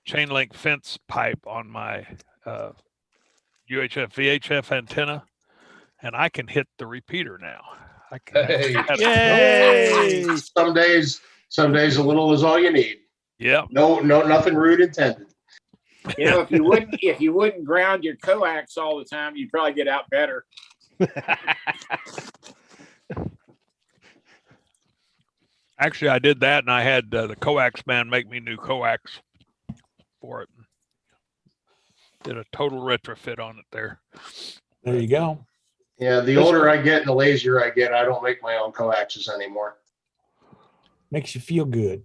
chain link fence pipe on my UHF VHF antenna, and I can hit the repeater now. I can. Yay! Some days a little is all you need. Yeah. No, nothing rude intended. You know, if you wouldn't ground your coax all the time, you'd probably get out better. Actually, I did that, and I had the coax man make me new coax for it. Did a total retrofit on it there. There you go. Yeah, the older I get and the lazier I get, I don't make my own coaxes anymore. Makes you feel good.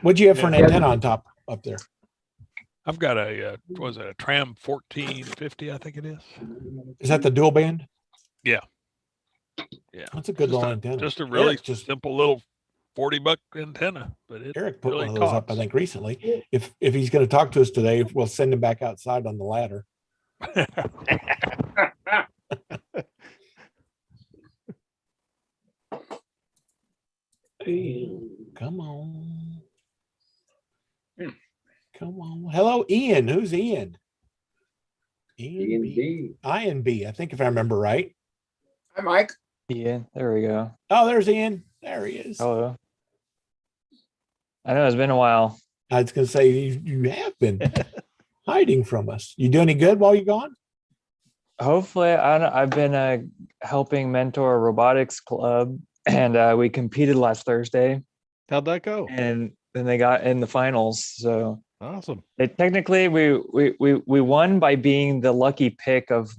What'd you have for an antenna on top up there? I've got a was it a Tram 1450? I think it is. Is that the dual band? Yeah. Yeah, that's a good little antenna. Just a really simple little $40 antenna, but it Eric put really one of those up, I think, recently. If he's going to talk to us today, we'll send him back outside on the ladder. Come on. Come on. Hello, Ian. Who's Ian? Ian B. INB, I think, if I remember right. Hi, Mike. Ian, there we go. Oh, there's Ian. There he is. Hello. I know it's been a while. I was going to say, you have been hiding from us. You do any good while you're gone? Hopefully, I've been helping mentor a robotics club, and we competed last Thursday. How'd that go? And then they got in the finals. So awesome. Technically, we won by being the lucky pick of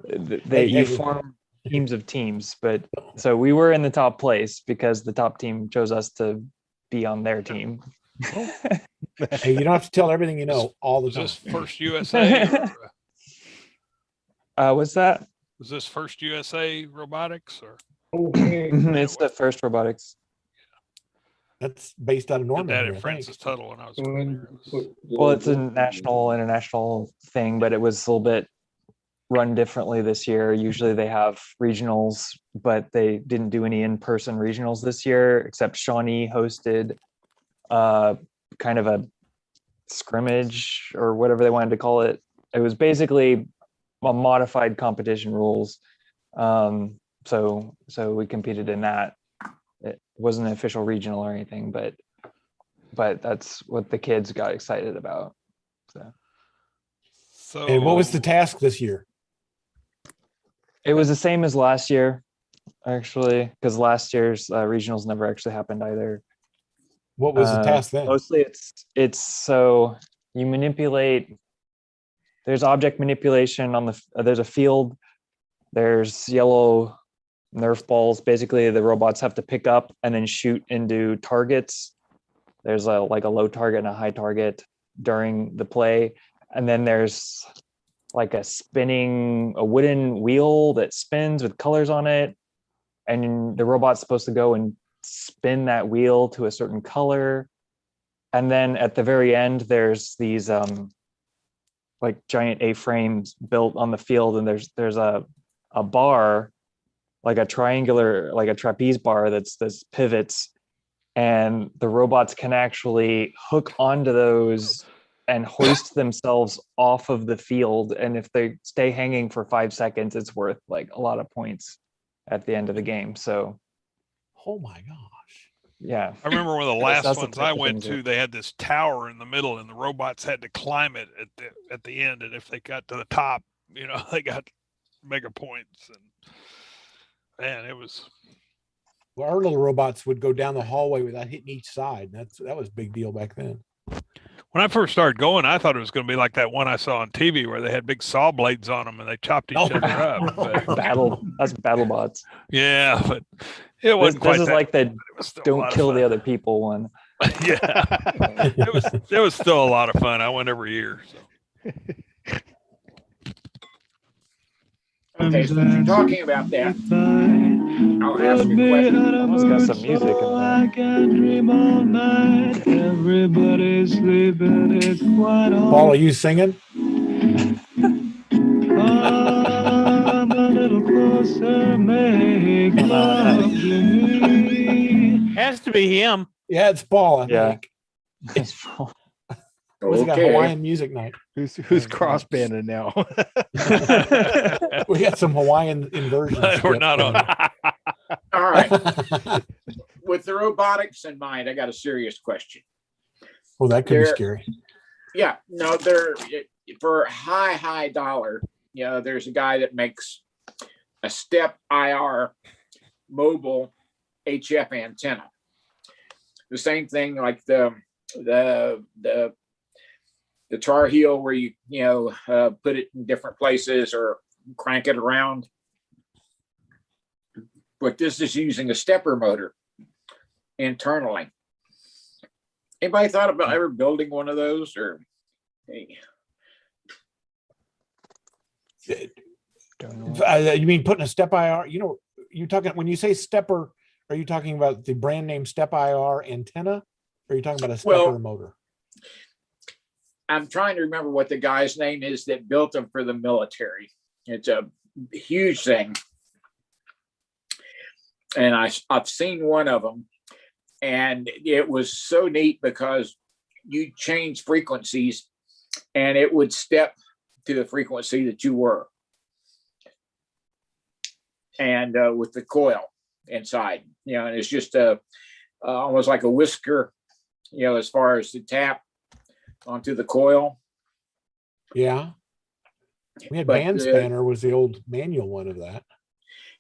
you form teams of teams, but so we were in the top place because the top team chose us to be on their team. Hey, you don't have to tell everything you know all the time. Was this First USA? What's that? Was this First USA Robotics or? It's the First Robotics. That's based out of Norman. That at Francis Tuttle when I was going there. Well, it's a international thing, but it was a little bit run differently this year. Usually they have regionals, but they didn't do any in-person regionals this year, except Shawnee hosted kind of a scrimmage or whatever they wanted to call it. It was basically a modified competition rules. So we competed in that. It wasn't an official regional or anything, but that's what the kids got excited about. So and what was the task this year? It was the same as last year, actually, because last year's regionals never actually happened either. What was the task then? Mostly it's so you manipulate. There's object manipulation on there's a field. There's yellow Nerf balls. Basically, the robots have to pick up and then shoot into targets. There's like a low target and a high target during the play. And then there's like a wooden wheel that spins with colors on it. And the robot's supposed to go and spin that wheel to a certain color. And then at the very end, there's these like giant A-frames built on the field. And there's a bar, like a triangular, like a trapeze bar that's pivots, and the robots can actually hook onto those and hoist themselves off of the field. And if they stay hanging for 5 seconds, it's worth like a lot of points at the end of the game. So, oh my gosh. Yeah. I remember one of the last That's ones the type I of went thing to, they had this tower in the middle and the robots had to climb it at the end. And if they got to the top, they got mega points. And man, it was. Well, our little robots would go down the hallway without hitting each side. That was a big deal back then. When I first started going, I thought it was going to be like that one I saw on TV where they had big saw blades on them and they chopped each other up. But, that's BattleBots. Yeah, but it wasn't quite this is that, like the don't kill the other people one. Yeah, it was still a lot of fun. I went every year. So. Okay, so you're talking about that. I'll ask you a question. Almost got some music in I can dream all night. Everybody's sleeping. It's quite Paul, are you singing? Come a little closer, make love to me. Has to be him. Yeah, it's Paul, I Yeah. think. He's got Okay. Hawaiian music night. Who's cross banding now? We got some Hawaiian inversions. We're not on. All right. With the robotics in mind, I got a serious question. Well, that could be There- scary. Yeah, no, they're for high dollar. You know, there's a guy that makes a step IR mobile HF antenna. The same thing like the Tar Heel where you put it in different places or crank it around. But this is using a stepper motor internally. Anybody thought about ever building one of those or? Don't know. You mean putting a step IR? You talking when you say stepper? Are you talking about the brand name Step IR antenna? Or are you talking about a stepper motor? I'm trying to remember what the guy's name is that built them for the military. It's a huge thing. And I've seen one of them. And it was so neat because you change frequencies and it would step to the frequency that you were. And with the coil inside, and it's just almost like a whisker, as far as the tap onto the coil. Yeah. We had But, Band Spanner was the old manual one of that.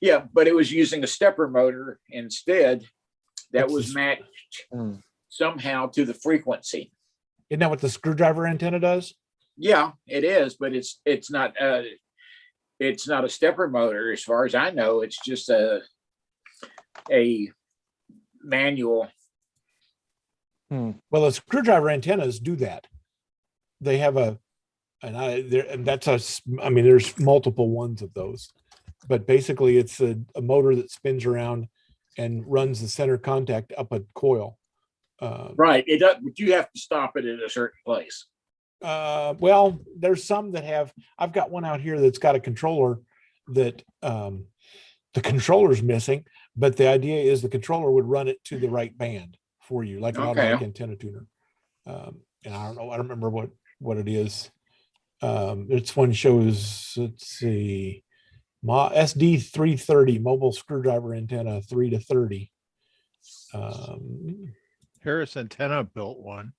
Yeah, but it was using a stepper motor instead that What's was this? matched Hmm. somehow to the frequency. Isn't that what the screwdriver antenna does? Yeah, it is, but it's not a stepper motor as far as I know. It's just a manual. Well, the screwdriver antennas do that. They have there's multiple ones of those, but basically it's a motor that spins around and runs the center contact up a coil. Right. It does, but you have to stop it at a certain place. Well, there's some that have. I've got one out here that's got a controller that the controller's missing, but the idea is the controller would run it to the right band for you, like an automatic antenna tuner. And I don't know. I don't remember what it is. This one shows. Let's see. SD 330 mobile screwdriver antenna 3 to 30. Harris Antenna built one.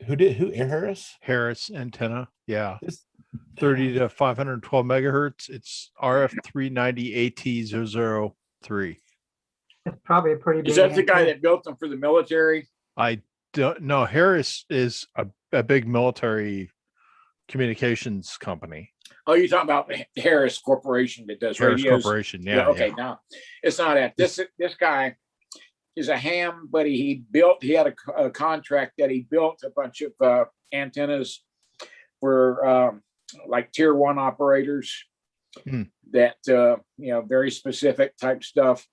Who Harris? Harris Antenna, yeah, This- 30 to 512 megahertz. It's RF390 AT003. It's probably a pretty big. Is that the guy antenna. that built them for the military? I don't know. Harris is a big military communications company. Oh, you're talking about the Harris Corporation that does Harris radios? Corporation, Yeah, yeah. okay, no, it's not that. This guy is a ham, but he had a contract that he built a bunch of antennas for like tier 1 operators that very specific type stuff.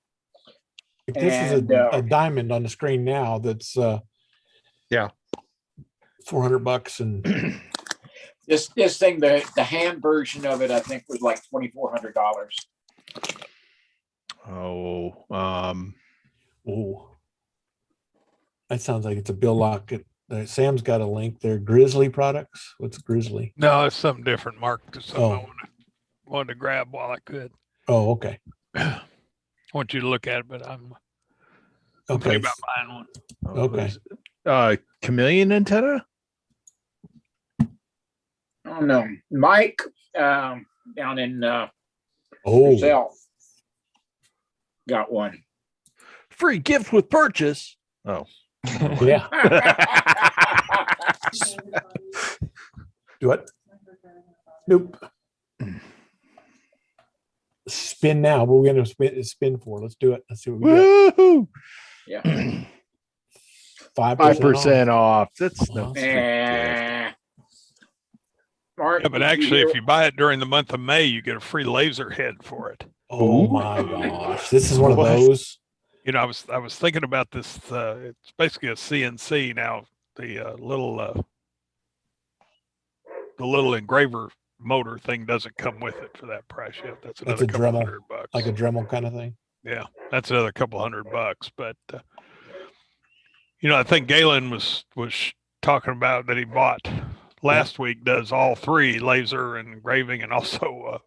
This is a diamond on the screen now. That's Yeah. $400 and This thing, the ham version of it, I think was like $2,400. Oh, oh, that sounds like it's a Bill Lockett. Sam's got a link there. Grizzly Products. What's Grizzly? No, it's something different, Mark. It's something I Oh. wanted to grab while I could. Oh, okay. I want you to look at it, but I'm Okay. thinking about buying one. Okay. Chameleon Antenna. Oh no, Mike down in Oh, Purcell got one. Free gift with purchase. Oh. yeah. Do it. Nope. Spin now. We're going to spin for. Let's do it. Let's see what we get. Woohoo! Yeah. 5% off. That's no. Eh. Mark, Yeah, but did actually, hear- if you buy it during the month of May, you get a free laser head for it. Oh Ooh. my gosh. This is one of What? those. You know, I was thinking about this. It's basically a CNC now. The little engraver motor thing doesn't come with it for that price yet. That's That's another a couple Dremel, $100. like a Dremel kind of thing. Yeah, that's another couple $100. But I think Galen was talking about that he bought last week, does all three, laser and engraving, and also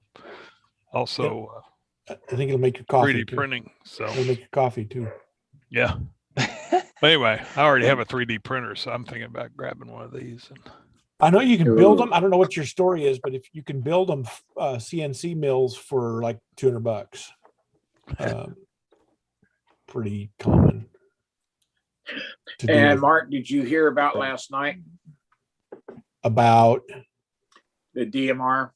I think it'll make your coffee 3D too. printing. So It'll make your coffee too. yeah. But anyway, I already have a 3D printer, so I'm thinking about grabbing one of these. And I know you can build them. I don't know what your story is, but if you can build them CNC mills for like $200, pretty common. To And do. Mark, did you hear about last night, About the DMR?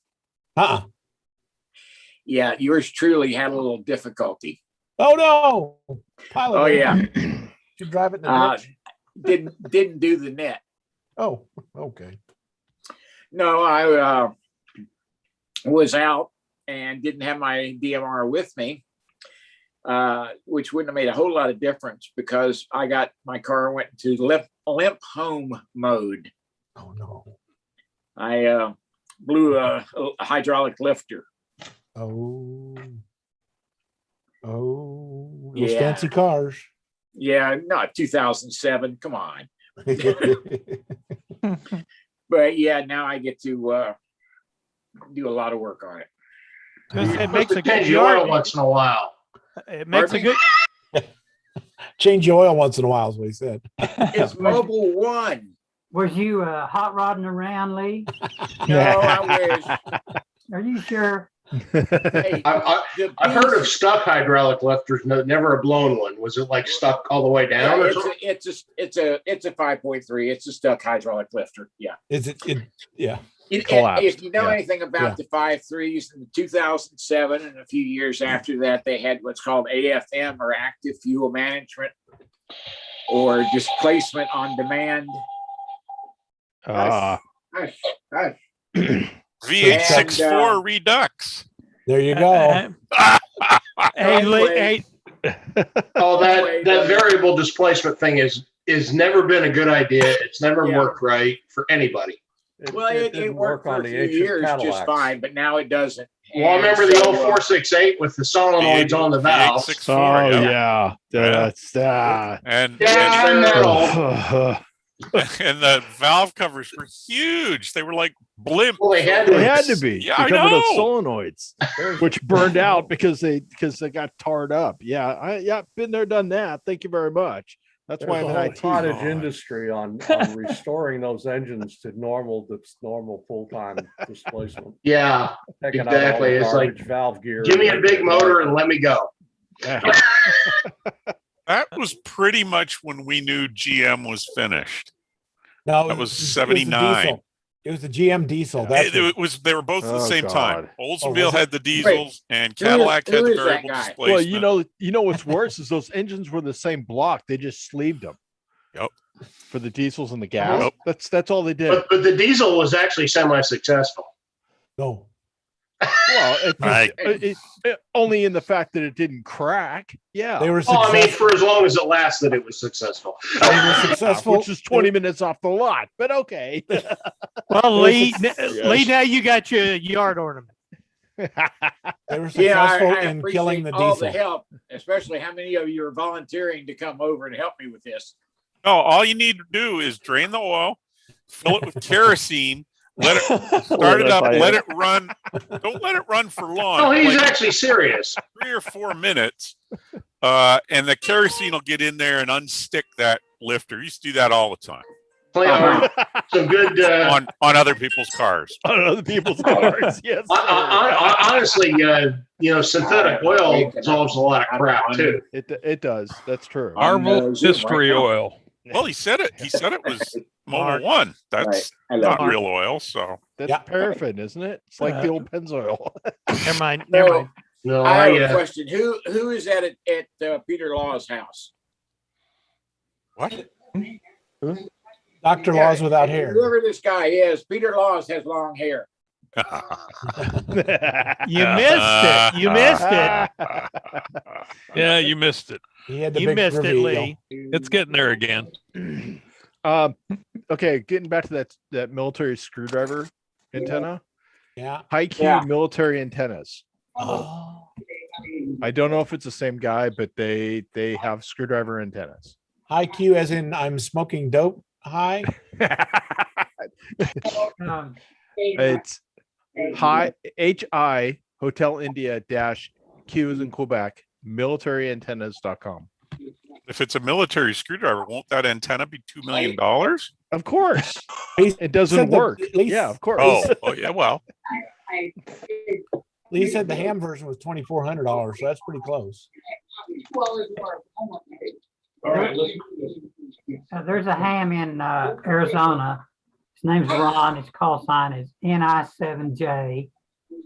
Yeah, yours truly had a little difficulty. oh no, pilot. Oh yeah, You drive it in the ditch. didn't do the net. Oh, okay. No, I was out and didn't have my DMR with me, which wouldn't have made a whole lot of difference because my car went into limp home mode. Oh no. I blew a hydraulic lifter. Oh, those Yeah. fancy cars. Yeah, not 2007. Come on. But yeah, now I get to do a lot of work on it. It makes a good Change the oil yard. once in a while. It makes a Pardon good. Change your oil once in a while, is what he said. It's Mobile One. Was you hot rodding around, Lee? No, I wish. Are you sure? Hey, I've heard of stuck hydraulic lifters, never a blown one. Was it like stuck all the way down? yeah, Or something? it's a 5.3. It's a stuck hydraulic lifter. Yeah. Is it? Yeah. Collapsed, If you know yeah. anything about the 5.3s in 2007 and a few years after that, they had what's called AFM, or active fuel management, or displacement on demand. Ah, Hush, hush. V864 Redux. There you go. Hey, Lee, Anyway. hey, Oh, that variable displacement thing is never been a good idea. It's never Yeah. worked right for anybody. Well, it didn't worked for on a the few ancient years just Cadillacs. fine, but now it doesn't. Well, I And remember the so, old 468 with the solenoids on the valves. V864, oh yeah. yeah, that's And Yeah, I'm that old. they and the valve covers were huge. They were like blimp. Well, they had to. had to be. Yeah, I They covered with know. solenoids, which burned out because they got tarred up. Yeah, been there, done that. Thank you very much. That's why There's I'm a an whole IT. cottage industry on restoring those engines to normal full-time displacement. Yeah, Taking out all exactly. the It's like, garbage valve gear. give me a big motor and let me go. Yeah. That was pretty much when we knew GM was finished. No, That was it the 79. diesel. It was the GM diesel. That's It was. They were both at the Oh, same time. God. Oldsmobile was it? had the diesels, and Cadillac who had the is that variable guy? displacement. Well, you know what's worse is those engines were the same block. They just sleeved them. Yep. For the diesels and the gas. Yep. That's all they did. But the diesel was actually semi-successful. no. Well, Right. only in the fact that it didn't crack. Yeah. They were Oh, I mean, successful. for as long as it lasted, it was successful. They were successful. Which is 20 minutes off the lot, but okay. well, was Lee, a- Lee, now you got your yard ornament. They were Yeah, successful I in appreciate killing the all diesel. the help, especially how many of you are volunteering to come over and help me with this. No, all you need to do is drain the oil, fill it with kerosene, let it start it up, let it run. Don't let it run for long. No, he's like actually serious. 3 or 4 minutes, and the kerosene will get in there and unstick that lifter. You used to do that all the time Some good. on other people's cars. On other people's cars. Yes. Honestly, synthetic oil solves a lot of crap too. It does. That's true. Marvel Zoom Mystery right now. oil. Well, he said it. He said it was Mark. Mobil One. That's Right. I love not it. real oil. So That's Yeah. paraffin, isn't it? It's like the old Pennzoil. Never mind. No, Never mind. No, I have a question. Who is at Peter Law's house? what? Dr. Laws without hair. Whoever this guy is, Peter Laws has long hair. You missed it. You missed it. Yeah, you missed it. He had the You big missed it, reveal. Lee. It's getting there again. Okay, getting back to that military screwdriver antenna. Yeah. High Q Yeah. military antennas. Oh. I don't know if it's the same guy, but they have screwdriver antennas. High Q as in I'm smoking dope high. It's HI Hotel India dash Q is in Quebec, militaryantennas.com. If it's a military screwdriver, won't that antenna be $2 million? Of course. He It doesn't said work. at least- Yeah, of course. Oh, yeah, well, Lee said the ham version was $2,400, so that's pretty close. There's a ham in Arizona. His name's Ron. His call sign is NI7J.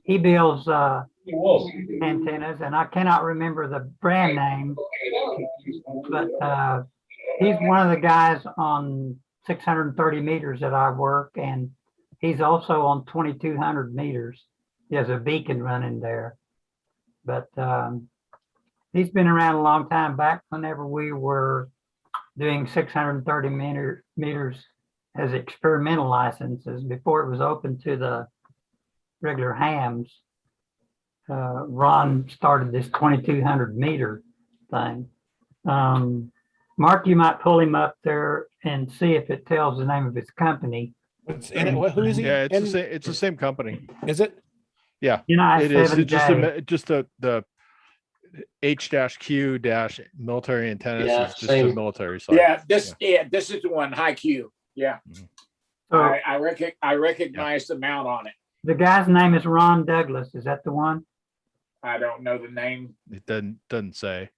He builds antennas, and I cannot remember the brand name, but he's one of the guys on 630 meters that I work, and he's also on 2,200 meters. He has a beacon running there, but he's been around a long time. Back whenever we were doing 630 meters as experimental licenses before it was open to the regular hams. Ron started this 2,200 meter thing. Mark, you might pull him up there and see if it tells the name of his company. What's in it? Who is he? Yeah, it's the same company. Is it? Yeah, United it is. It's 7J. just the H-Q military antennas Yeah, is just same. the military side. Yeah, this is the one, high Q. Yeah. So I recognize the mount on it. the guy's name is Ron Douglas. Is that the one? I don't know the name, It doesn't say.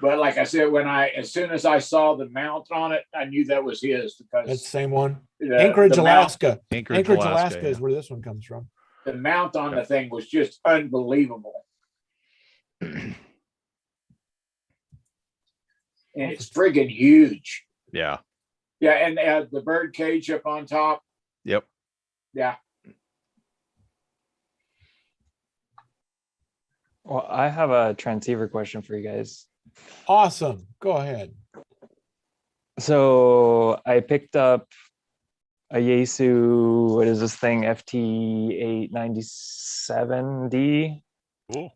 but like I said, as soon as I saw the mount on it, I knew that was his That's the because same one. the Anchorage, mount- Alaska. Anchorage, Alaska yeah. is where this one comes from. The mount on the thing was just unbelievable. And it's friggin' huge. Yeah. Yeah, and the bird cage up on top. Yep. Yeah. Well, I have a transceiver question for you guys. Awesome. Go ahead. So I picked up a Yaesu, what is this thing, FT897D. cool.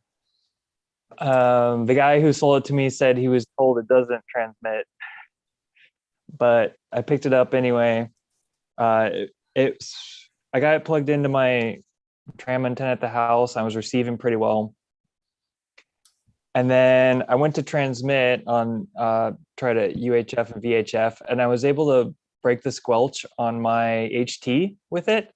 The guy who sold it to me said he was told it doesn't transmit, but I picked it up anyway. I got it plugged into my tram antenna at the house. I was receiving pretty well. And then I went to transmit on try to UHF and VHF, and I was able to break the squelch on my HT with it.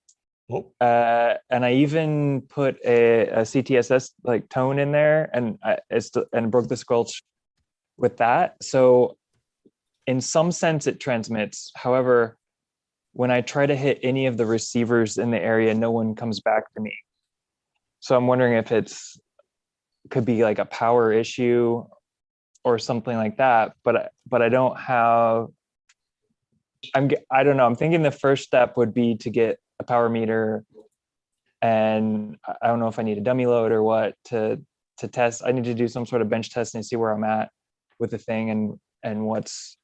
Oh. And I even put a CTSS like tone in there, and and broke the squelch with that. So in some sense it transmits. However, when I try to hit any of the receivers in the area, no one comes back to me. So I'm wondering if could be like a power issue or something like that, but I don't have, I don't know. I'm thinking the first step would be to get a power meter, and I don't know if I need a dummy load or what to test. I need to do some sort of bench testing and see where I'm at with the thing and what's.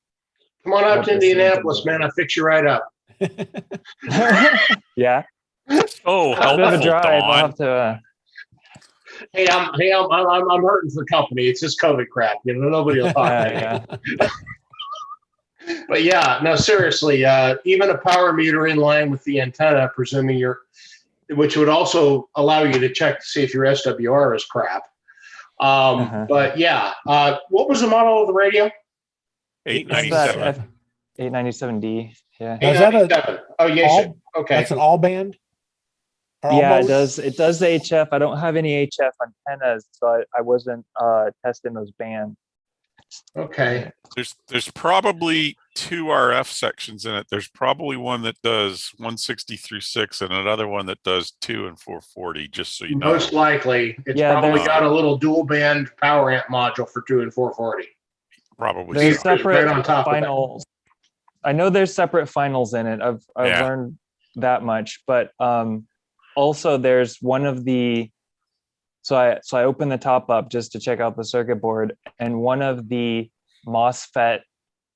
Come on out to Indianapolis, man. I'll fix you right up. Yeah. Oh, A bit of a helpful, drive. I'll Don. have to. Hey, I'm hurting for company. It's just COVID crap. You know, nobody will talk to me. Yeah. But yeah, no, seriously, even a power meter in line with the antenna, presuming which would also allow you to check to see if your SWR is crap. But yeah, what was the model of the radio? 897. 897D. Yeah. Now, is that 897. Oh, yes. Okay. That's an all band? Or Yeah, all it does. It does the HF. I don't have any HF antennas, so I wasn't testing those bands. Okay. There's probably two RF sections in it. There's probably one that does 160 through 6 and another one that does 2 and 440, just so you know. Most likely, it's Yeah, probably there's- got a little dual band power amp module for 2 and 440. Probably There's so. separate right on top of that. finals. I know there's separate finals in it. I've Yeah. learned that much, but also there's one of the. So I opened the top up just to check out the circuit board, and one of the MOSFET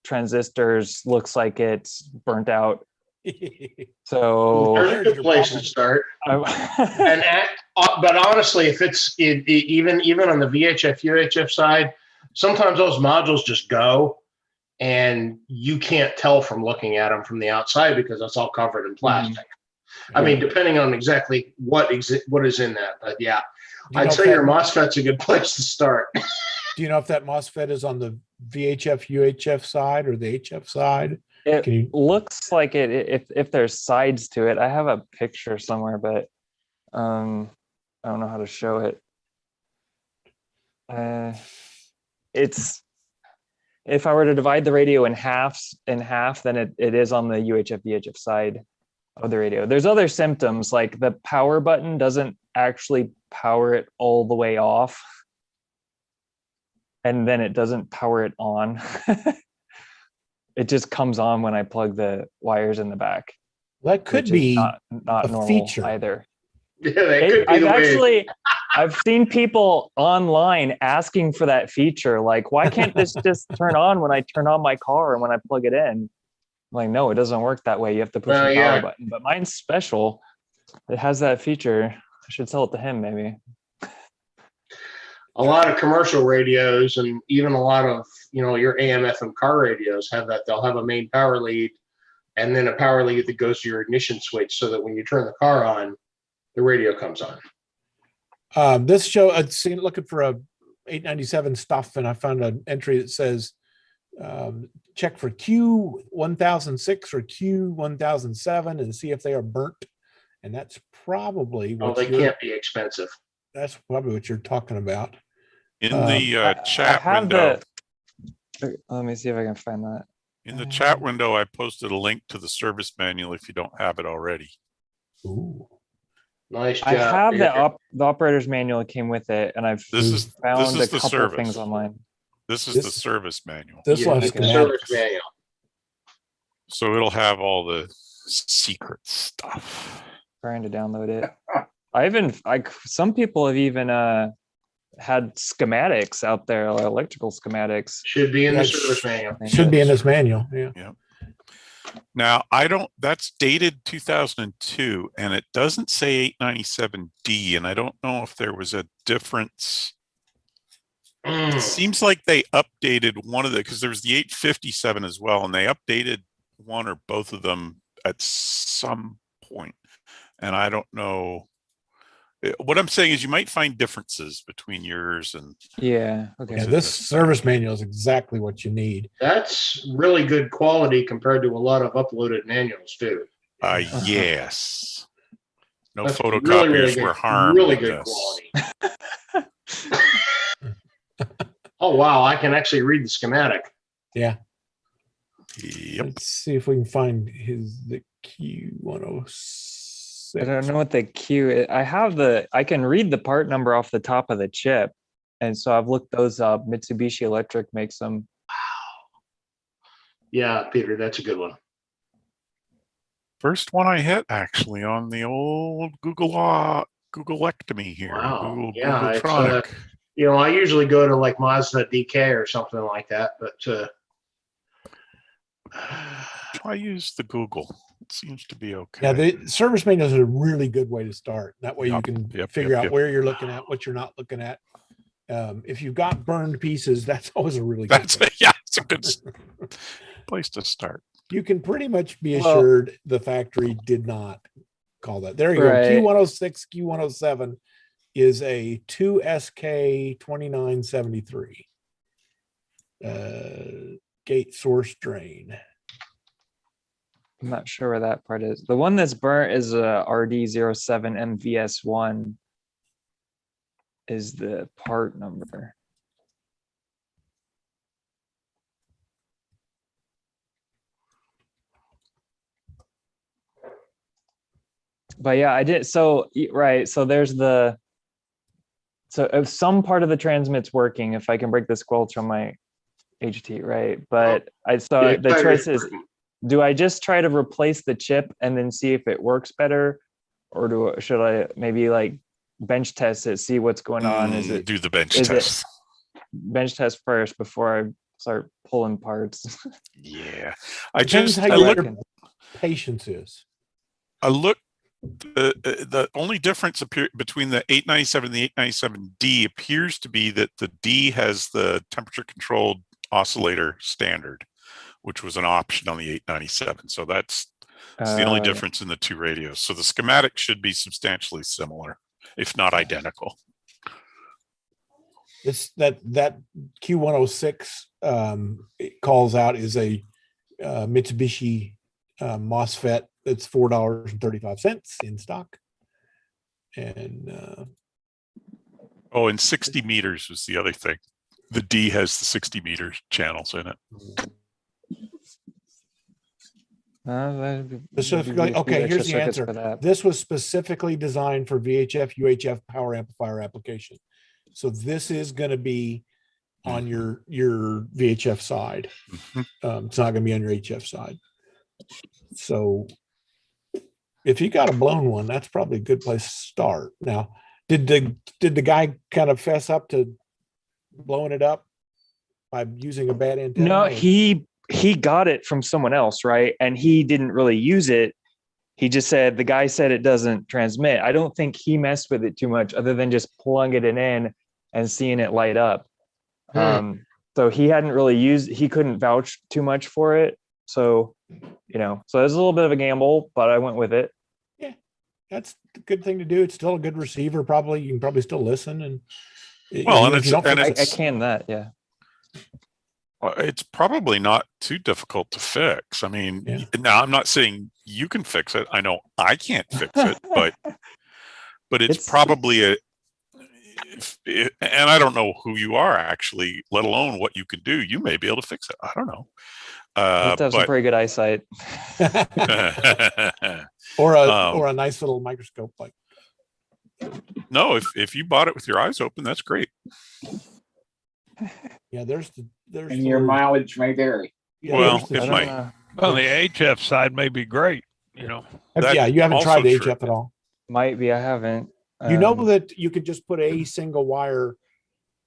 transistors looks like it's burnt out. So There's a good place to start. But honestly, if it's even on the VHF UHF side, sometimes those modules just go, and you can't tell from looking at them from the outside because it's all covered in plastic. I mean, depending on exactly what is in that, but yeah, I'd say your MOSFET's a good place to start. Do you know if that MOSFET is on the VHF, UHF side or the HF side? It looks like it, if there's sides to it. I have a picture somewhere, but I don't know how to show it. It's, if I were to divide the radio in half, then it is on the UHF, VHF side of the radio. There's other symptoms, like the power button doesn't actually power it all the way off. And then it doesn't power it on. It just comes on when I plug the wires in the back. That could be not a normal feature either. Yeah, that could be I've seen people online asking for that feature. Like, why can't this just turn on when I turn on my car and when I plug it in? I'm like, no, it doesn't work that way. You have to push the power button. But mine's special. It has that feature. I should sell it to him, maybe. A lot of commercial radios and even a lot of, your AM FM car radios have that. They'll have a main power lead and then a power lead that goes to your ignition switch so that when you turn the car on, the radio comes on. This show, I'd seen looking for a 897 stuff, and I found an entry that says check for Q1006 or Q1007 and see if they are burnt. And that's probably what they can't be expensive. That's probably what you're talking about. In the chat window. Let me see if I can find that. In the chat window, I posted a link to the service manual if you don't have it already. Ooh. Nice job. I have the operator's manual that came with it, and I've found a couple of things online. This is the service manual. This one's the service manual. So it'll have all the secret stuff. Trying to download it. Some people have even had schematics out there, like electrical schematics. Should be in the service manual. Should be in this manual. Yeah. Now, that's dated 2002, and it doesn't say 897D, and I don't know if there was a difference. It seems like they updated one of because there was the 857 as well, and they updated one or both of them at some point. And I don't know. What I'm saying is you might find differences between yours and. Yeah. Okay. Yeah, this service manual is exactly what you need. That's really good quality compared to a lot of uploaded manuals too. Yes. No That's photocopiers really were harmed. Really good quality. Oh, wow. I can actually read the schematic. Yeah. Yep. Let's see if we can find the Q106. I don't know what the Q is. I can read the part number off the top of the chip. And so I've looked those up. Mitsubishi Electric makes them. Wow. Yeah, Peter, that's a good one. First one I hit actually on the old Googleectomy here. Wow. Googletronic. I usually go to like Mazda DK or something like that, but try use the Google. It seems to be okay. Yeah, the service manual is a really good way to start. That way you can figure out where you're looking at, what you're not looking at. If you've got burned pieces, that's always a really good thing. Yeah, it's a good place to start. You can pretty much be assured the factory did not call that. There you go. Q106, Q107 is a 2SK2973 gate source drain. I'm not sure where that part is. The one that's burnt is a RD07MVS1 is the part number. But yeah, I did. So, right. So there's so if some part of the transmit's working, if I can break the squelch on my HT, right? But the choice is, do I just try to replace the chip and then see if it works better? Or should I maybe like bench test it, see what's going on? Do the bench test. Bench test first before I start pulling parts. Yeah. Patience is. I look, the only difference between the 897 and the 897D appears to be that the D has the temperature controlled oscillator standard. which was an option on the 897. So that's the only difference in the two radios. So the schematic should be substantially similar, if not identical. It's that Q106 it calls out is a Mitsubishi MOSFET that's $4.35 in stock. And and 60 meters was the other thing. The D has the 60 meters channels in it. Specifically, okay, here's the answer. This was specifically designed for VHF, UHF power amplifier application. So this is going to be on your VHF side. It's not going to be on your HF side. So if you got a blown one, that's probably a good place to start. Now, did the guy kind of fess up to blowing it up by using a bad antenna? No, he got it from someone else, right? And he didn't really use it. He just said, the guy said it doesn't transmit. I don't think he messed with it too much other than just plugging it in and seeing it light up. So he hadn't really he couldn't vouch too much for it. So, so it was a little bit of a gamble, but I went with it. Yeah, that's a good thing to do. It's still a good receiver. Probably you can probably still listen. And I can that. Yeah. It's probably not too difficult to fix. I mean, now I'm not saying you can fix it. I know I can't fix it, but it's probably and I don't know who you are actually, let alone what you can do. You may be able to fix it. I don't know. You have to have some pretty good eyesight. or a nice little microscope. Like, no, if you bought it with your eyes open, that's great. Yeah, there's and your mileage may vary. Yeah, well, it might. Well, the HF side may be great. You haven't tried the HF at all. Might be. I haven't. You know that you could just put a single wire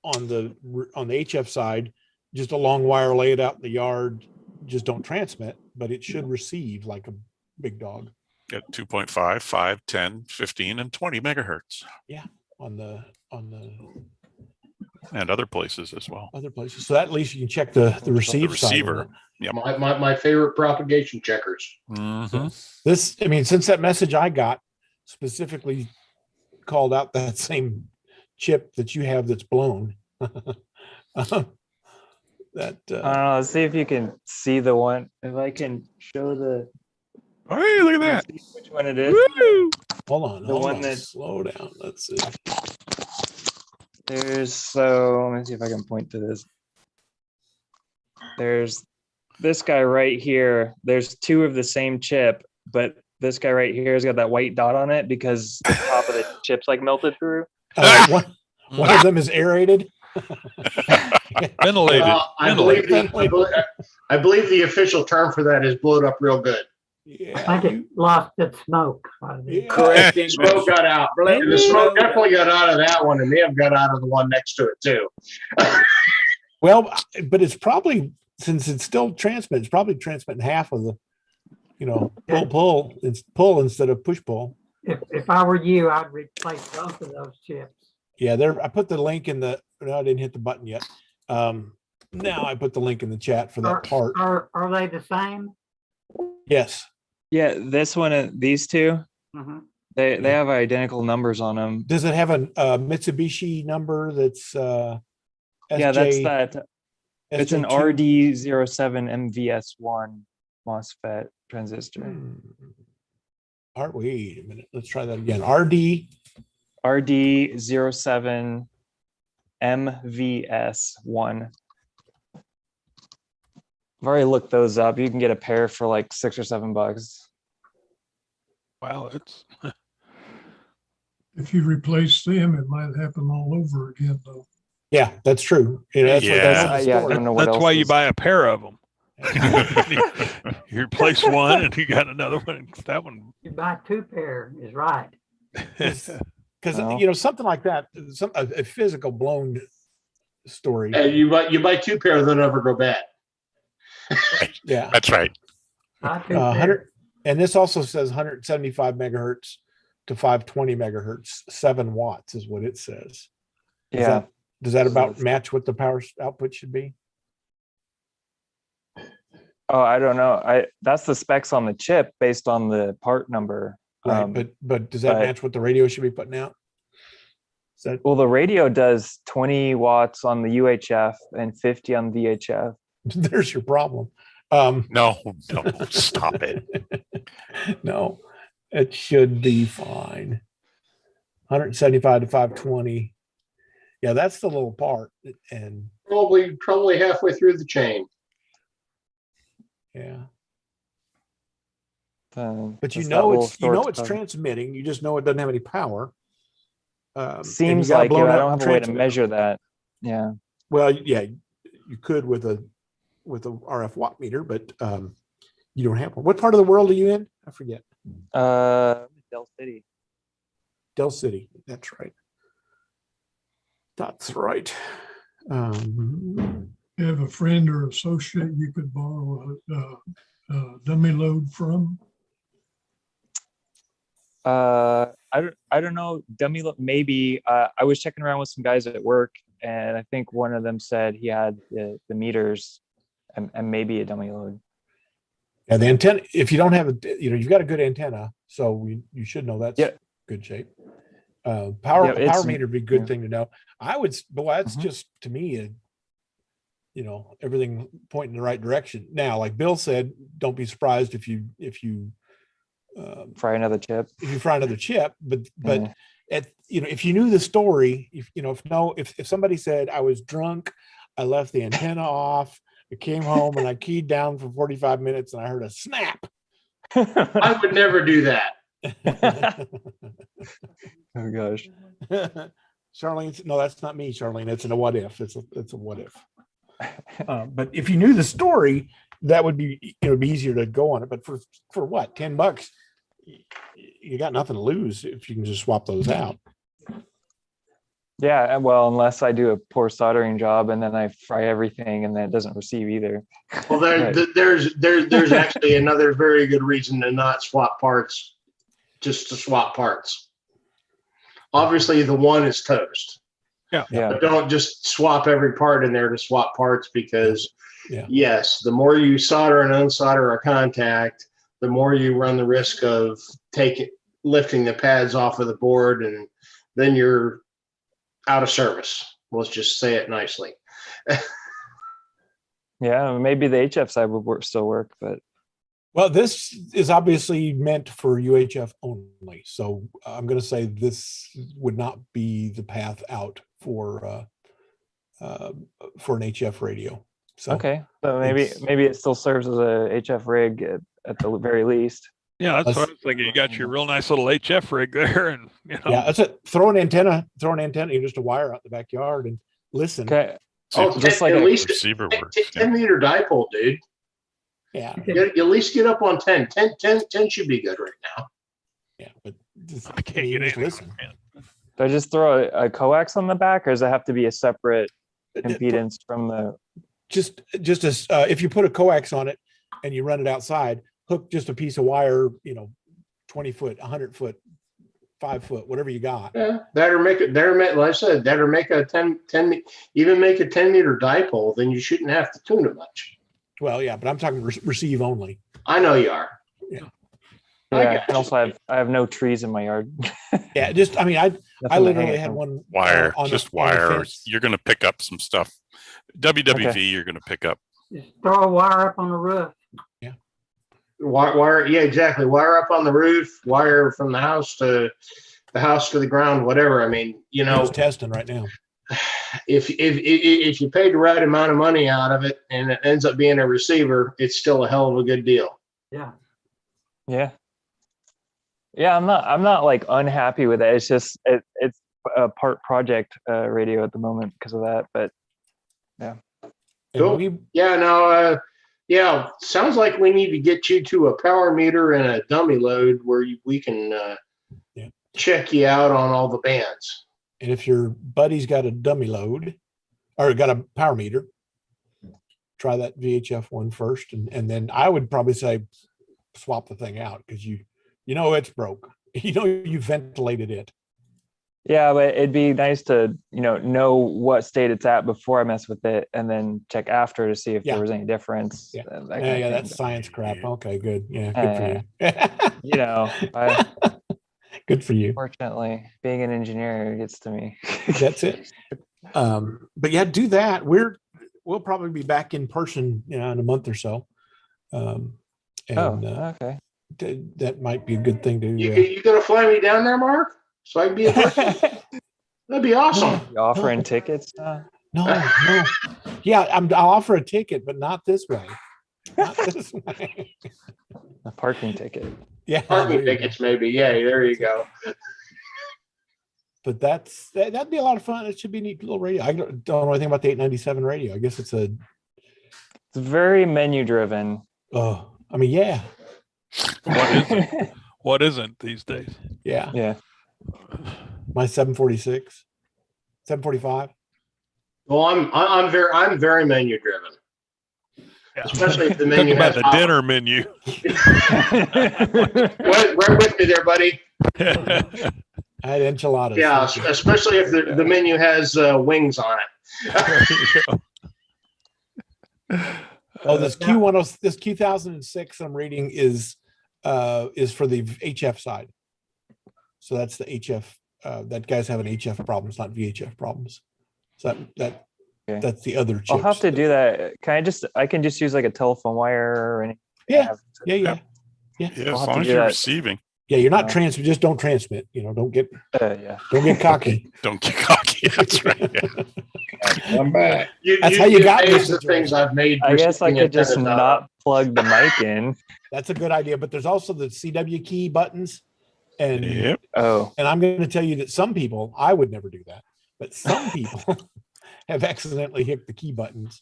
on the HF side, just a long wire, lay it out in the yard, just don't transmit, but it should receive like a big dog. At 2.5, 5, 10, 15, and 20 megahertz. Yeah, on the and other places as well. Other places. So at least you can check the receiver. Side yep. My favorite propagation checkers. Mm-hmm. Since that message I got specifically called out that same chip that you have that's blown. Let's see if you can see the one. If I can show the. Hey, look at that! Which one it is? Woo! Hold on. That slow down. Let's see. Let me see if I can point to this. There's this guy right here. There's two of the same chip, but this guy right here has got that white dot on it because the top of the chip's like melted through. One of them is aerated. Ventilated. I believe the official term for that is blowed up real good. Yeah. I think it lost its smoke. Correct. Smoke got out. And the smoke definitely got out of that one, and may have got out of the one next to it too. Well, but it's probably, since it's still transmit, it's probably transmitting half of the, pull. It's pull instead of push pull. If I were you, I'd replace both of those chips. Yeah, I put the link in the. No, I didn't hit the button yet. Now I put the link in the chat for that part. Are they the same? Yes. Yeah, this one and these two, they have identical numbers on them. Does it have a Mitsubishi number that's SJ? Yeah, that's that. It's an RD07 MVS1 MOSFET transistor. Wait a minute. Let's try that again. RD07 MVS1. I've already looked those up. You can get a pair for like $6 or $7. Wow, it's. If you replace them, it might happen all over again, though. Yeah, that's true. I don't know what that's else why you buy a pair of them. You replace one, and you got another one. That one. You buy two pair is right. Because something like that, a physical blown story. And you buy two pair that never go bad. Yeah, that's right. 100, and this also says 175 megahertz to 520 megahertz, 7 watts is what it says. Does that about match what the power output should be? Oh, I don't know. That's the specs on the chip based on the part number. Right, but does that match what the radio should be putting out? Well, the radio does 20 watts on the UHF and 50 on VHF. There's your problem. No, stop it. No, it should be fine. 175 to 520. Yeah, that's the little part, and probably halfway through the chain. Yeah. But you know it's transmitting. You just know it doesn't have any power. Seems like it. I don't have a way to measure that. Yeah. Well, yeah, you could with a RF watt meter, but you don't have one. What part of the world are you in? I forget. Del City. Del City. That's right. That's right. You have a friend or associate you could borrow a dummy load from? I don't know. Dummy load, maybe. I was checking around with some guys at work, and I think one of them said he had the meters and maybe a dummy load. Yeah, the antenna. If you don't have you've got a good antenna, so you should know that's good shape. Power meter would be a good thing to know. That's just to me, everything pointing in the right direction. Now, like Bill said, don't be surprised if you fry another chip. If you fry another chip, but if you knew the story, if somebody said I was drunk, I left the antenna off, I came home and I keyed down for 45 minutes and I heard a snap. I would never do that. Oh gosh. Charlene, no, that's not me, Charlene. It's a what if. It's a what if. But if you knew the story, that would be be easier to go on it. But for what, $10, you got nothing to lose if you can just swap those out. Yeah, well, unless I do a poor soldering job and then I fry everything and then it doesn't receive either. Well, there's actually another very good reason to not swap parts, just to swap parts. Obviously, the one is toast. Yeah. But don't just swap every part in there to swap parts because, yes, the more you solder and unsolder a contact, the more you run the risk of lifting the pads off of the board, and then you're out of service. Let's just say it nicely. Yeah, maybe the HF side would still work, but. Well, this is obviously meant for UHF only. So I'm going to say this would not be the path out for an HF radio. So okay, so maybe it still serves as a HF rig at the very least. Yeah, that's what I was thinking. You got your real nice little HF rig there, and yeah, that's it. Throw an antenna. You just a wire out in the backyard and listen. Okay. Just like at least receiver works. 10-meter dipole, dude. Yeah. At least get up on 10. 10 should be good right now. Yeah, but I can't get anything. Listen. Do I just throw a coax on the back, or does it have to be a separate impedance from the? Just as if you put a coax on it and you run it outside, hook just a piece of wire, 20 foot, 100 foot, 5 foot, whatever you got. Yeah, like I said, make a 10, even make a 10-meter dipole, then you shouldn't have to tune it much. Well, yeah, but I'm talking receive only. I know you are. Yeah. Yeah, and also I have no trees in my yard. Yeah, I literally had one wire, wire. You're going to pick up some stuff. WWV, you're going to pick up. Just throw a wire up on the roof. Yeah. Wire, yeah, exactly. Wire up on the roof, wire from the house to the ground, whatever. I mean, it's testing right now. If you paid the right amount of money out of it and it ends up being a receiver, it's still a hell of a good deal. Yeah. Yeah. Yeah, I'm not like unhappy with it. It's just it's a part project radio at the moment because of that. But yeah. Cool. Yeah. Sounds like we need to get you to a power meter and a dummy load where we can check you out on all the bands. And if your buddy's got a dummy load or got a power meter, try that VHF one first. And then I would probably say swap the thing out because it's broke. You ventilated it. Yeah, but it'd be nice to, know what state it's at before I mess with it, and then check after to see if Yeah. there was any difference. Yeah. that kind Yeah, of yeah, thing. that's science crap. Okay, good. Yeah, good for you. Good for you. Fortunately, being an engineer gets to me. That's it. But yeah, do that. We'll probably be back in person, in a month or so. Okay. That might be a good thing to. You gonna fly me down there, Mark? So I can be in person? That'd be awesome. You offering tickets? No. Yeah, I'll offer a ticket, but not this way. Not this way. A parking ticket. Yeah, Parking tickets, maybe. Yeah, there you go. But that'd be a lot of fun. It should be a neat little radio. I don't know anything about the 897 radio. I guess it's very menu driven. Oh, I mean, yeah. What isn't these days? Yeah. Yeah. My 746, 745. Well, I'm very menu driven. Yeah. Especially if the menu Talk about has the dinner menu. Right with me there, buddy. I had enchiladas. Yeah, especially if the menu has wings on it. Oh, this Q10, this Q1006 I'm reading is for the HF side. So that's the HF. That guy's having HF problems, not VHF problems. So that's the other chips. I'll have to do that. I can just use like a telephone wire or anything. Yeah. As long as you're receiving. Yeah, you're not transmit. Just don't transmit. Don't get don't get cocky. Don't get cocky. That's right. I'm back. That's how you got the things I've made. I guess I could just not plug the mic in. That's a good idea. But there's also the CW key buttons, and Yep. Oh, and I'm going to tell you that some people, I would never do that, but some people have accidentally hit the key buttons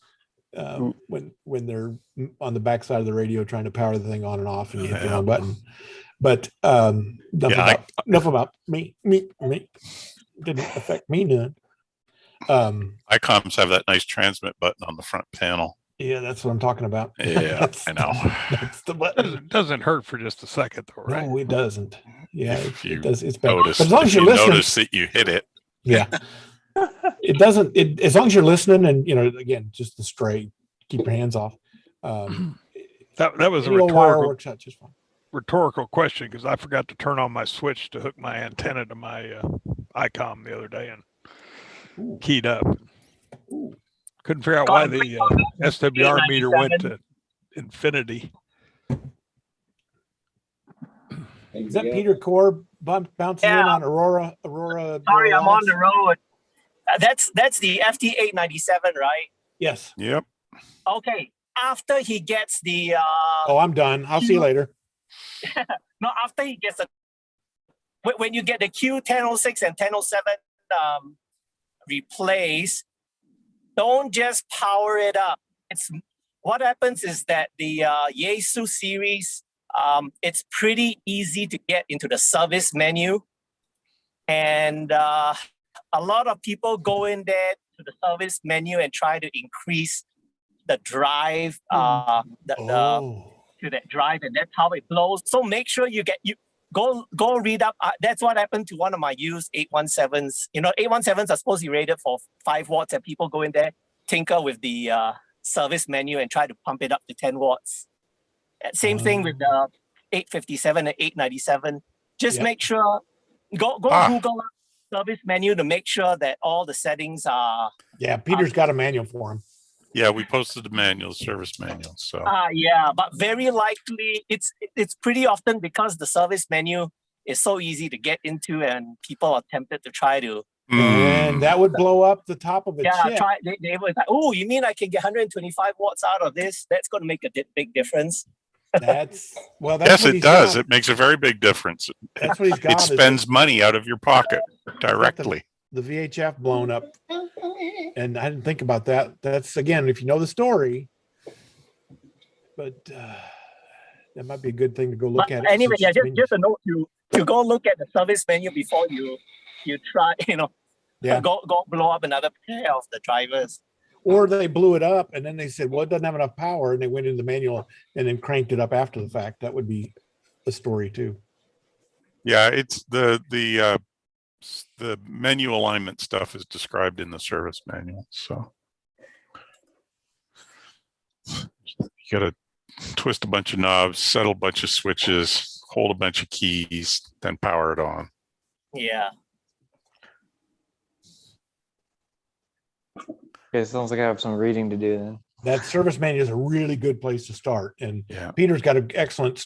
when they're on the backside of the radio trying to power the thing on and off, and you hit the wrong button. But enough about me. Didn't affect me none. ICOMs have that nice transmit button on the front panel. Yeah, that's what I'm talking about. Yeah, I know. That's the button. It doesn't hurt for just a second, though, right? No, it doesn't. Yeah, it does. It's better. Notice, but as long as you're listening, notice that you hit it. Yeah, it doesn't. As long as you're listening, and again, just the straight, keep your hands off. That was a wire works out just fine. Rhetorical question, because I forgot to turn on my switch to hook my antenna to my ICOM the other day and keyed up. Couldn't figure out why the SWR meter went to infinity. Is that Peter Core bouncing in on Aurora? Sorry, I'm on the road. That's the FT897, right? Yes. Yep. Okay. After he gets the oh, I'm done. I'll see you later. No, after he gets when you get the Q1006 and 1007 replaced, don't just power it up. What happens is that the Asus series, it's pretty easy to get into the service menu, and a lot of people go in there to the service menu and try to increase the drive, to that drive, and that's how it blows. So make sure you go read up. That's what happened to one of my used 817s. 817s are supposed to be rated for 5 watts, and people go in there, tinker with the service menu and try to pump it up to 10 watts. Same thing with the 857 and 897. Just make sure, go Google service menu to make sure that all the settings are. Yeah, Peter's got a manual for him. Yeah, we posted the manual, service manual. So yeah, but very likely it's pretty often because the service menu is so easy to get into, and people are tempted to try to. And that would blow up the top of it. Yeah, they were like, oh, you mean I can get 125 watts out of this? That's going to make a big difference. That's yes, it does. It makes a very big difference. That's what he's got. It spends money out of your pocket directly. The VHF blown up, and I didn't think about that. That's again, if you know the story, but that might be a good thing to go look at. Anyway, yeah, just a note to go look at the service menu before you try, go blow up another pair of the drivers. Or they blew it up and then they said, well, it doesn't have enough power, and they went into the manual and then cranked it up after the fact. That would be a story too. Yeah, it's the The menu alignment stuff is described in the service manual. So you got to twist a bunch of knobs, settle a bunch of switches, hold a bunch of keys, then power it on. Yeah. Okay, sounds like I have some reading to do then. That service manual is a really good place to start. And Yeah. Peter's got an excellent,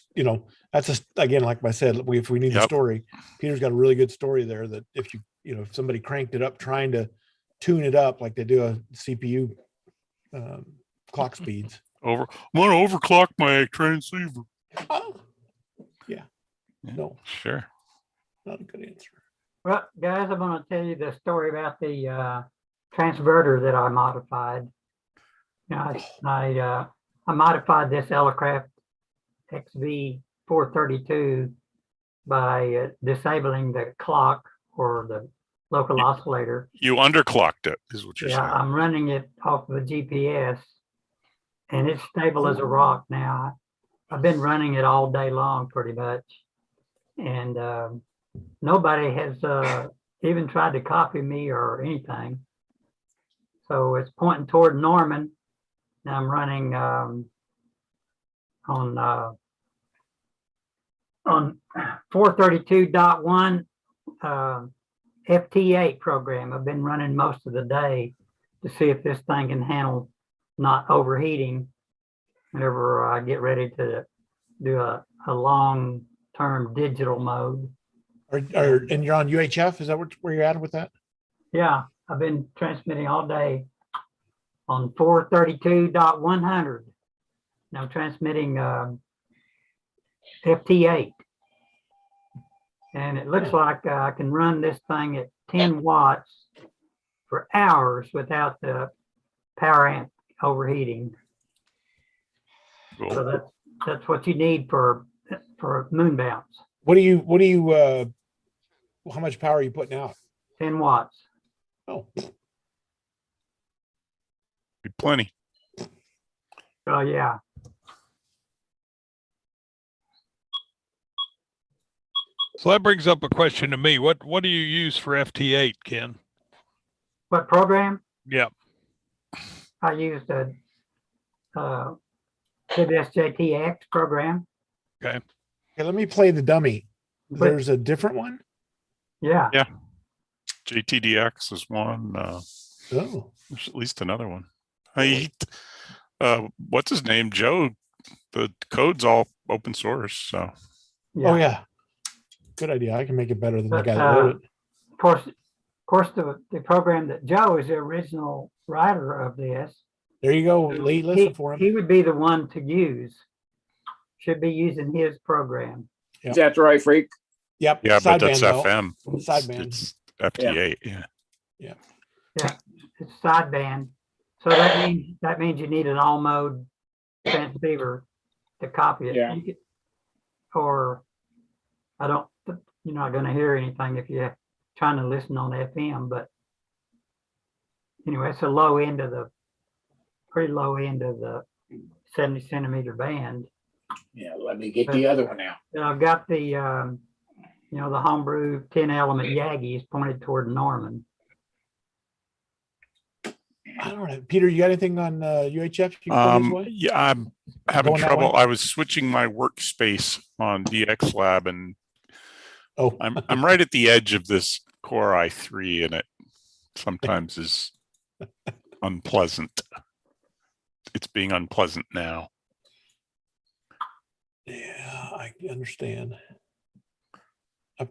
that's just, again, like I said, if we need the story, Peter's got a really good story there that if if somebody cranked it up trying to tune it up like they do a CPU clock speeds. I want to overclock my transceiver. Oh, yeah. No, sure. Not a good answer. Well, guys, I'm going to tell you the story about the transverter that I modified. I modified this Elecraft XV432 by disabling the clock or the local oscillator. You underclocked it, is what you're saying. I'm running it off of a GPS, and it's stable as a rock now. I've been running it all day long, pretty much, and nobody has even tried to copy me or anything. So it's pointing toward Norman. Now I'm running on 432.1 FT8 program. I've been running most of the day to see if this thing can handle not overheating whenever I get ready to do a long-term digital mode. And you're on UHF? Is that where you're at with that? Yeah, I've been transmitting all day on 432.100. Now transmitting FT8. And it looks like I can run this thing at 10 watts for hours without the power amp overheating. Cool. So that's what you need for moon bounce. What do you how much power are you putting out? 10 watts. Oh. Be plenty. Oh yeah. So that brings up a question to me. What do you use for FT8, Ken? What program? Yeah. I used a CBS-JTX program. Okay. Okay, let me play the dummy. There's a different one? Yeah. Yeah. JTDX is one. Oh. There's at least another one. What's his name? Joe. The code's all open source. So. Yeah. Oh yeah. Good idea. I can make it better than the guy that wrote it. Of course, the program that Joe is the original writer of this. There you go, Lee. Listen for him. He would be the one to use. Should be using his program. Yep. Is that right, Freak? Yep. Yeah, but that's Sideband, FM. Sideband. It's FT8. Yeah. Yeah. Yeah. It's sideband. So that means you need an all mode transceiver to copy it. Yeah. Or you're not going to hear anything if you're trying to listen on FM. But anyway, it's a pretty low end of the 70 centimeter band. Yeah, let me get the other one out. I've got the the homebrew 10 element Yagis pointed toward Norman. I don't know. Peter, you got anything on UHF? You can put his way? Yeah, I'm having Going that trouble. way? I was switching my workspace on DX Lab, and Oh, I'm right at the edge of this Core i3, and it sometimes is unpleasant. It's being unpleasant now. Yeah, I understand. I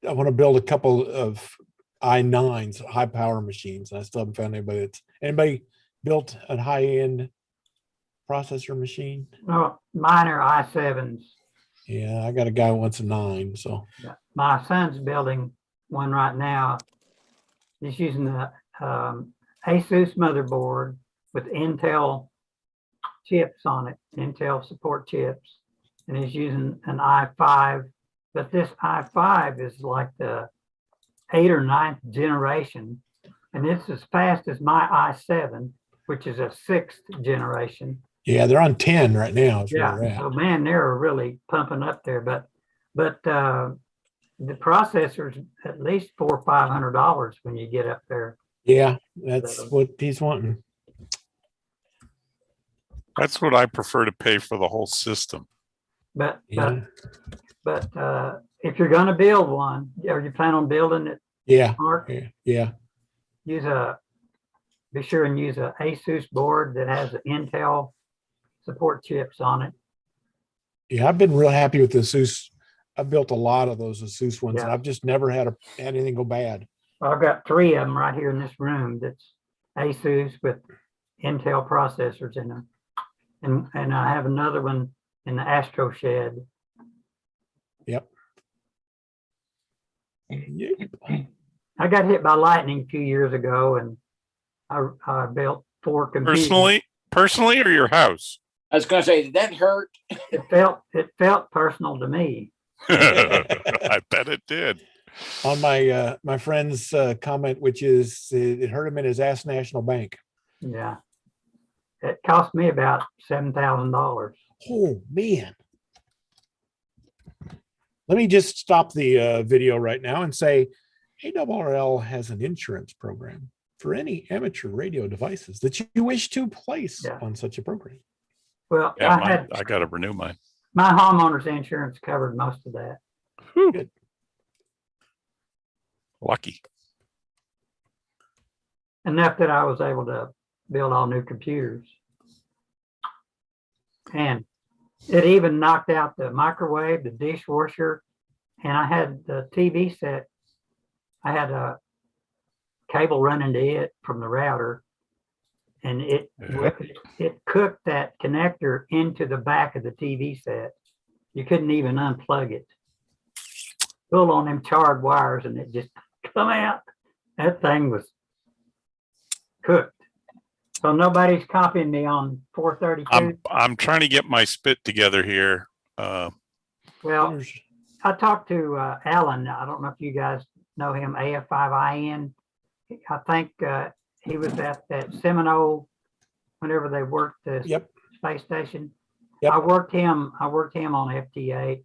want to build a couple of i9s, high power machines. And I still haven't found anybody built a high end processor machine. No, mine are i7s. Yeah, I got a guy who wants a 9. So My son's building one right now. He's using the Asus motherboard with Intel chips on it, Intel support chips, and he's using an i5. But this i5 is like the 8th or 9th generation, and it's as fast as my i7, which is a 6th generation. yeah, they're on 10 right now. Is where Yeah, they're at. so man, they're really pumping up there. But the processor's at least $400 or $500 when you get up there. Yeah, that's what he's wanting. That's what I prefer to pay for the whole system. But Yeah. but if you're going to build one, or you plan on building it, Yeah. Mark, Yeah. be sure and use a Asus board that has the Intel support chips on it. Yeah, I've been real happy with the Asus. I've built a lot of those Asus ones, and Yeah. I've just never had anything go bad. I've got 3 of them right here in this room. That's Asus with Intel processors in them, and I have another one in the Astro Shed. Yep. I got hit by lightning a few years ago, and I built 4 computers. Personally, or your house? I was going to say, did that hurt? It felt personal to me. I bet it did. On my friend's comment, which is it hurt him in his ass National Bank. Yeah, it cost me about $7,000. Oh man. Let me just stop the video right now and say ARRL has an insurance program for any amateur radio devices that you wish to place on such a program. Well, Yeah, I got to renew mine. My homeowner's insurance covered most of that. Good. Lucky. Enough that I was able to build all new computers. And it even knocked out the microwave, the dishwasher, and I had the TV set. I had a cable running to it from the router, and it cooked that connector into the back of the TV set. You couldn't even unplug it. Pull on them charred wires and it just come out. That thing was cooked. So nobody's copying me on 432. I'm trying to get my spit together here. Well, I talked to Alan. I don't know if you guys know him, AF5IN. I think he was at that Seminole whenever they worked the space station. Yep. I worked him on FT8.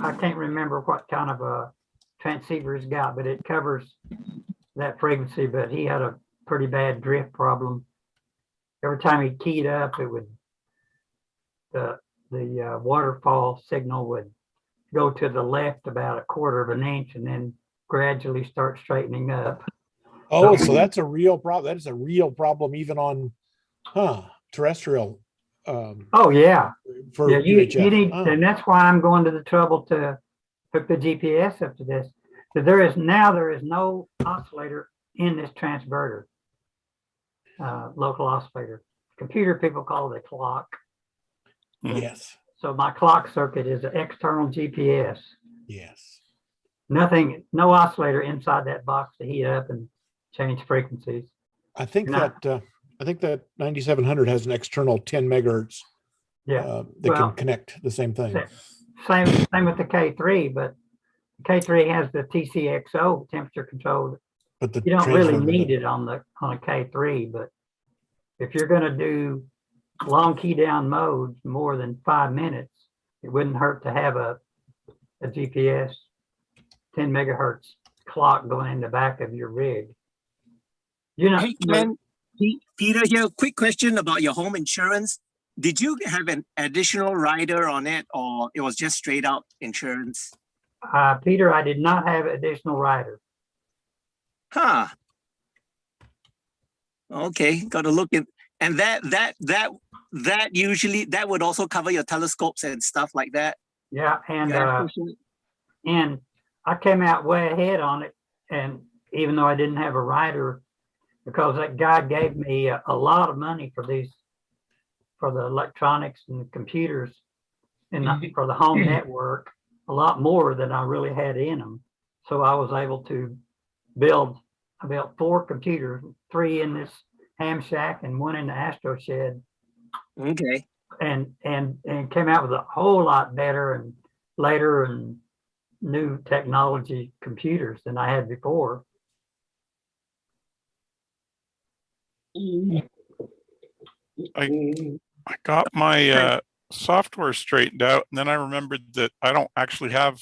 I can't remember what kind of a transceiver he's got, but it covers that frequency. But he had a pretty bad drift problem. Every time he keyed up, it would the waterfall signal would go to the left about 1/4 of an inch and then gradually start straightening up. Oh, so that's a real problem. That is a real problem even on terrestrial. Oh yeah. For yeah, you UHF. need, and that's why I'm going to the trouble to hook the GPS up to this. So there is no oscillator in this transverter, local oscillator. Computer people call it a clock. Yes. So my clock circuit is an external GPS. Yes. Nothing, no oscillator inside that box to heat up and change frequencies. I think that 9700 has an external 10 megahertz. Yeah, that can connect the same thing. Same with the K3, but the K3 has the TCXO temperature control. But you don't really need it on a K3. But if you're going to do long key down modes more than 5 minutes, it wouldn't hurt to have a GPS 10 megahertz clock going in the back of your rig. You know, hey, Ken, Peter here. Quick question about your home insurance. Did you have an additional rider on it, or it was just straight out insurance? Peter, I did not have additional rider. Huh. Okay, got to look at, and that usually that would also cover your telescopes and stuff like that. Yeah, and I came out way ahead on it, and even though I didn't have a rider, because that guy gave me a lot of money for the electronics and the computers and for the home network, a lot more than I really had in them. So I was able to build 4 computers, 3 in this ham shack and 1 in the Astro Shed. Okay. And came out with a whole lot better and later and new technology computers than I had before. I got my software straightened out, and then I remembered that I don't actually have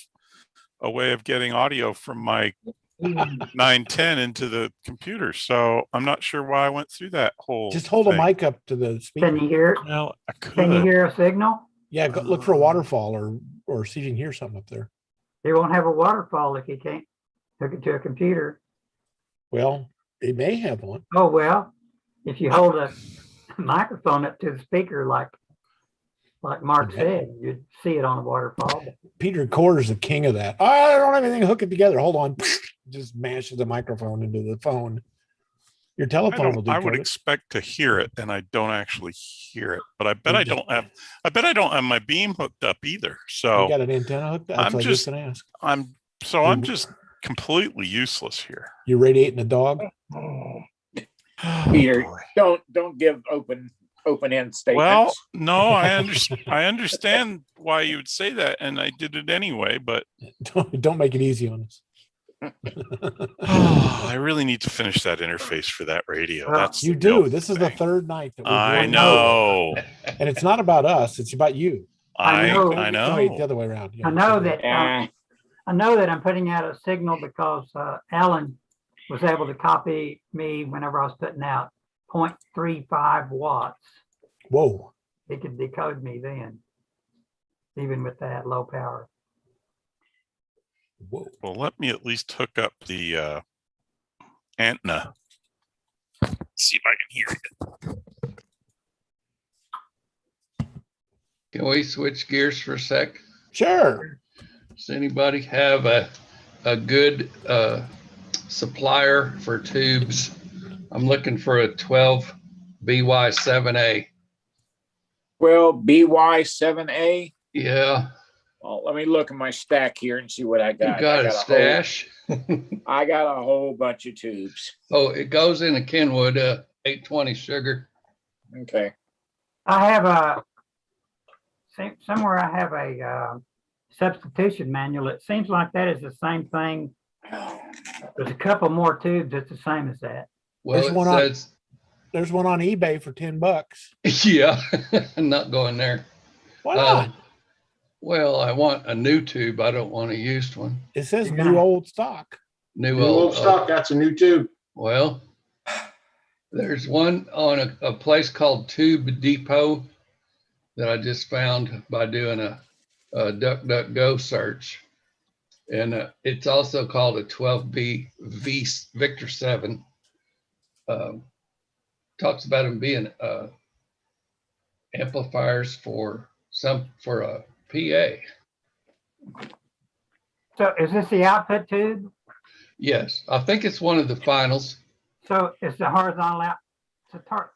a way of getting audio from my 910 into the computer. So I'm not sure why I went through that whole. Just hold thing. a mic up to the speaker. Can you hear it? Well, I could. Can you hear a signal? Yeah, go, look for a waterfall or see if you can hear something up there. You won't have a waterfall if you can't hook it to a computer. Well, it may have one. Oh, well, if you hold a microphone up to the speaker, like Mark said, you'd see it on a waterfall. Peter Corder's the king of that. I don't have anything to hook it together. Hold on. Just mashes the microphone into the phone. Your telephone will do I would it. expect to hear it, and I don't actually hear it. But I bet I don't have my beam hooked up either. So You got an antenna hooked up? That's what I was gonna ask. I'm just completely useless here. You're radiating a dog? Peter, don't give open end statements. Well, no, I understand why you would say that, and I did it anyway. But don't make it easy on us. I really need to finish that interface for that radio. That's you do. This is the third night that we're I doing know, and it's not about us. It's about you. I know. Wait, the other way around. Yeah, I know that. I know that I'm putting out a signal because Alan was able to copy me whenever I was putting out 0.35 watts. Whoa! He could decode me then, even with that low power. Whoa. Well, let me at least hook up the antenna. See if I can hear it. Can we switch gears for a sec? Sure. Does anybody have a good supplier for tubes? I'm looking for a 12 BY7A. Well, BY7A. Yeah. Well, let me look at my stack here and see what I got. You got a stash? I got a whole bunch of tubes. Oh, it goes in a Kenwood 820 sugar. Okay. I have somewhere I have a substitution manual. It seems like that is the same thing. There's a couple more tubes that's the same as that. Well, there's one on eBay for $10. Yeah, I'm not going there. Why not? Well, I want a new tube. I don't want a used one. It says new old stock. New old stock. That's a new tube. Well, there's one on a place called Tube Depot that I just found by doing a DuckDuckGo search. And it's also called a 12B Victor 7. Talks about them being amplifiers for a PA. So is this the output tube? Yes, I think it's one of the finals. So it's the horizontal out.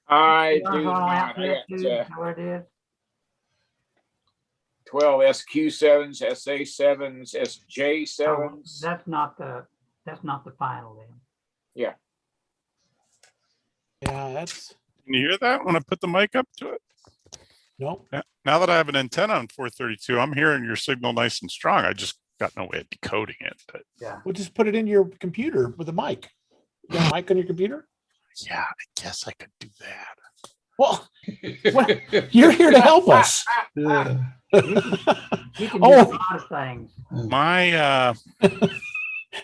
I do horizontal not. output tube. Is that what it is? 12 SQ7s, SA7s, SJ7s. Oh, that's not the final then. Yeah. Yeah, that's. Can you hear that when I put the mic up to it? No. Now that I have an antenna on 432, I'm hearing your signal nice and strong. I just got no way of decoding it. But yeah, we'll just put it in your computer with a mic. You got a mic on your computer? Yeah, I guess I could do that. Well, you're here to help us. You can do a lot of things. My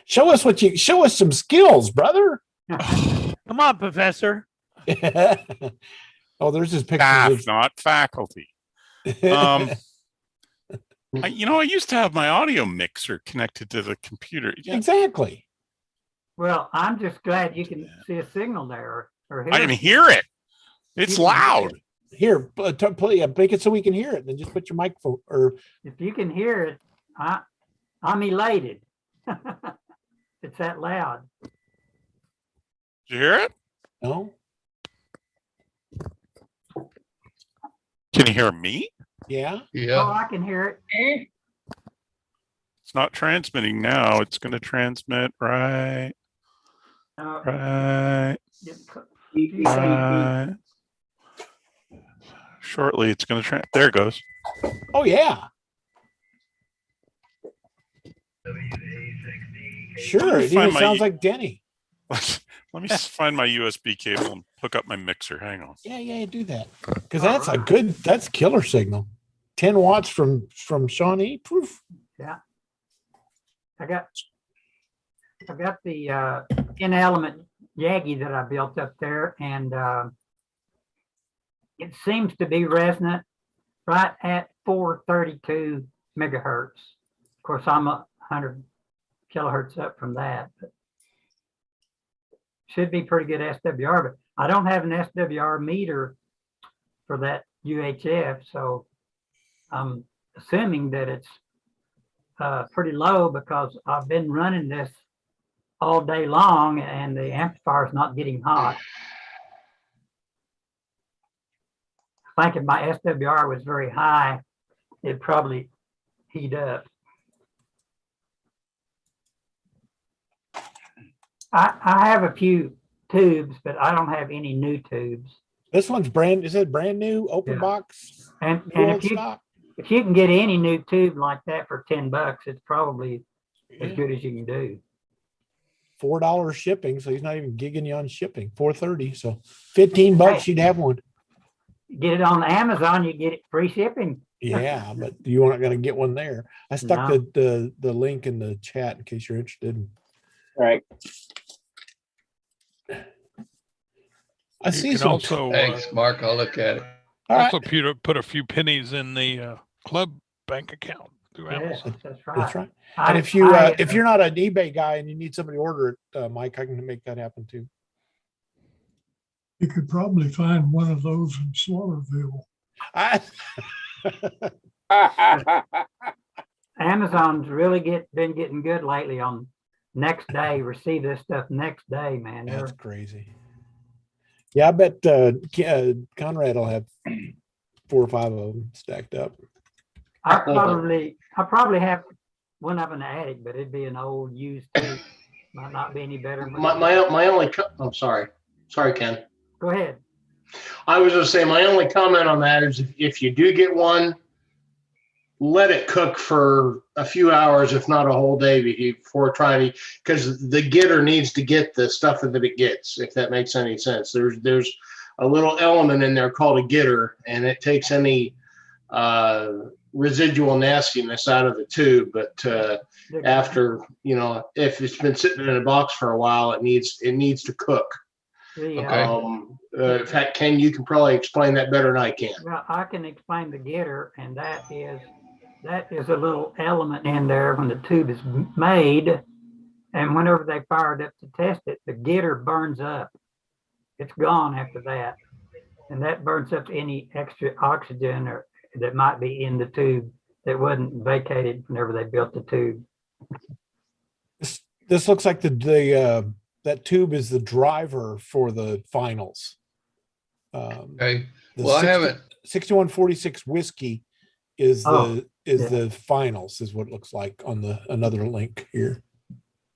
show us some skills, brother. Come on, Professor. Oh, there's this picture. Staff, not faculty. I used to have my audio mixer connected to the computer. Exactly. Well, I'm just glad you can see a signal there. Or hear I can hear it. It's loud. Here, make it so we can hear it. Then just put your microphone. Or if you can hear it, I'm elated. It's that loud. Did you hear it? No. Can you hear me? Yeah. Yeah. Oh, I can hear it. It's not transmitting now. It's going to transmit right. Right. Right. Shortly, it's going to there it goes. Oh yeah. Sure. It even sounds like Denny. Let me find my USB cable and hook up my mixer. Hang on. Yeah, do that. Because that's killer signal. 10 watts from Shawnee. Proof. Yeah. I got the 10-element Yagi that I built up there, and it seems to be resonant right at 432 megahertz. Of course, I'm 100 kilohertz up from that, but should be pretty good SWR. But I don't have an SWR meter for that UHF, so I'm assuming that it's pretty low because I've been running this all day long and the amplifier is not getting hot. I think if my SWR was very high, it'd probably heat up. I have a few tubes, but I don't have any new tubes. This one's is it brand new, open box? And world if you stock? if you can get any new tube like that for $10, it's probably as good as you can do. $4 shipping, so he's not even gigging you on shipping. $4.30, so $15 you'd have one. Get it on Amazon, you get it free shipping. Yeah, but you aren't going to get one there. I stuck the link in the chat in case you're interested. Right. I You see can some. also Thanks, Mark. I'll look at it. also put a few pennies in the club bank account through Amazon. That's right. That's right. And if you're not an eBay guy and you need somebody to order it, Mike, I can make that happen too. You could probably find one of those in Slaughterville. Amazon's really been getting good lately on next day, receive this stuff next day, man. That's crazy. Yeah, I bet Conrad will have 4 or 5 of them stacked up. I probably have one of in the attic, but it'd be an old used tube. Might not be any better. My only, I'm sorry, Ken. Go ahead. I was going to say my only comment on that is if you do get one, let it cook for a few hours, if not a whole day, before trying to, because the getter needs to get the stuff that it gets, if that makes any sense. There's a little element in there called a getter, and it takes any residual nastiness out of the tube. But after, if it's been sitting in a box for a while, it needs to cook. In fact, Ken, you can probably explain that better than I can. Well, I can explain the getter, and that is a little element in there when the tube is made, and whenever they fire it up to test it, the getter burns up. It's gone after that, and that burns up any extra oxygen that might be in the tube that wasn't vacated whenever they built the tube. This looks like that tube is the driver for the finals. Okay. Well, I haven't. 6146 whiskey is the finals, is what it looks like on another link here.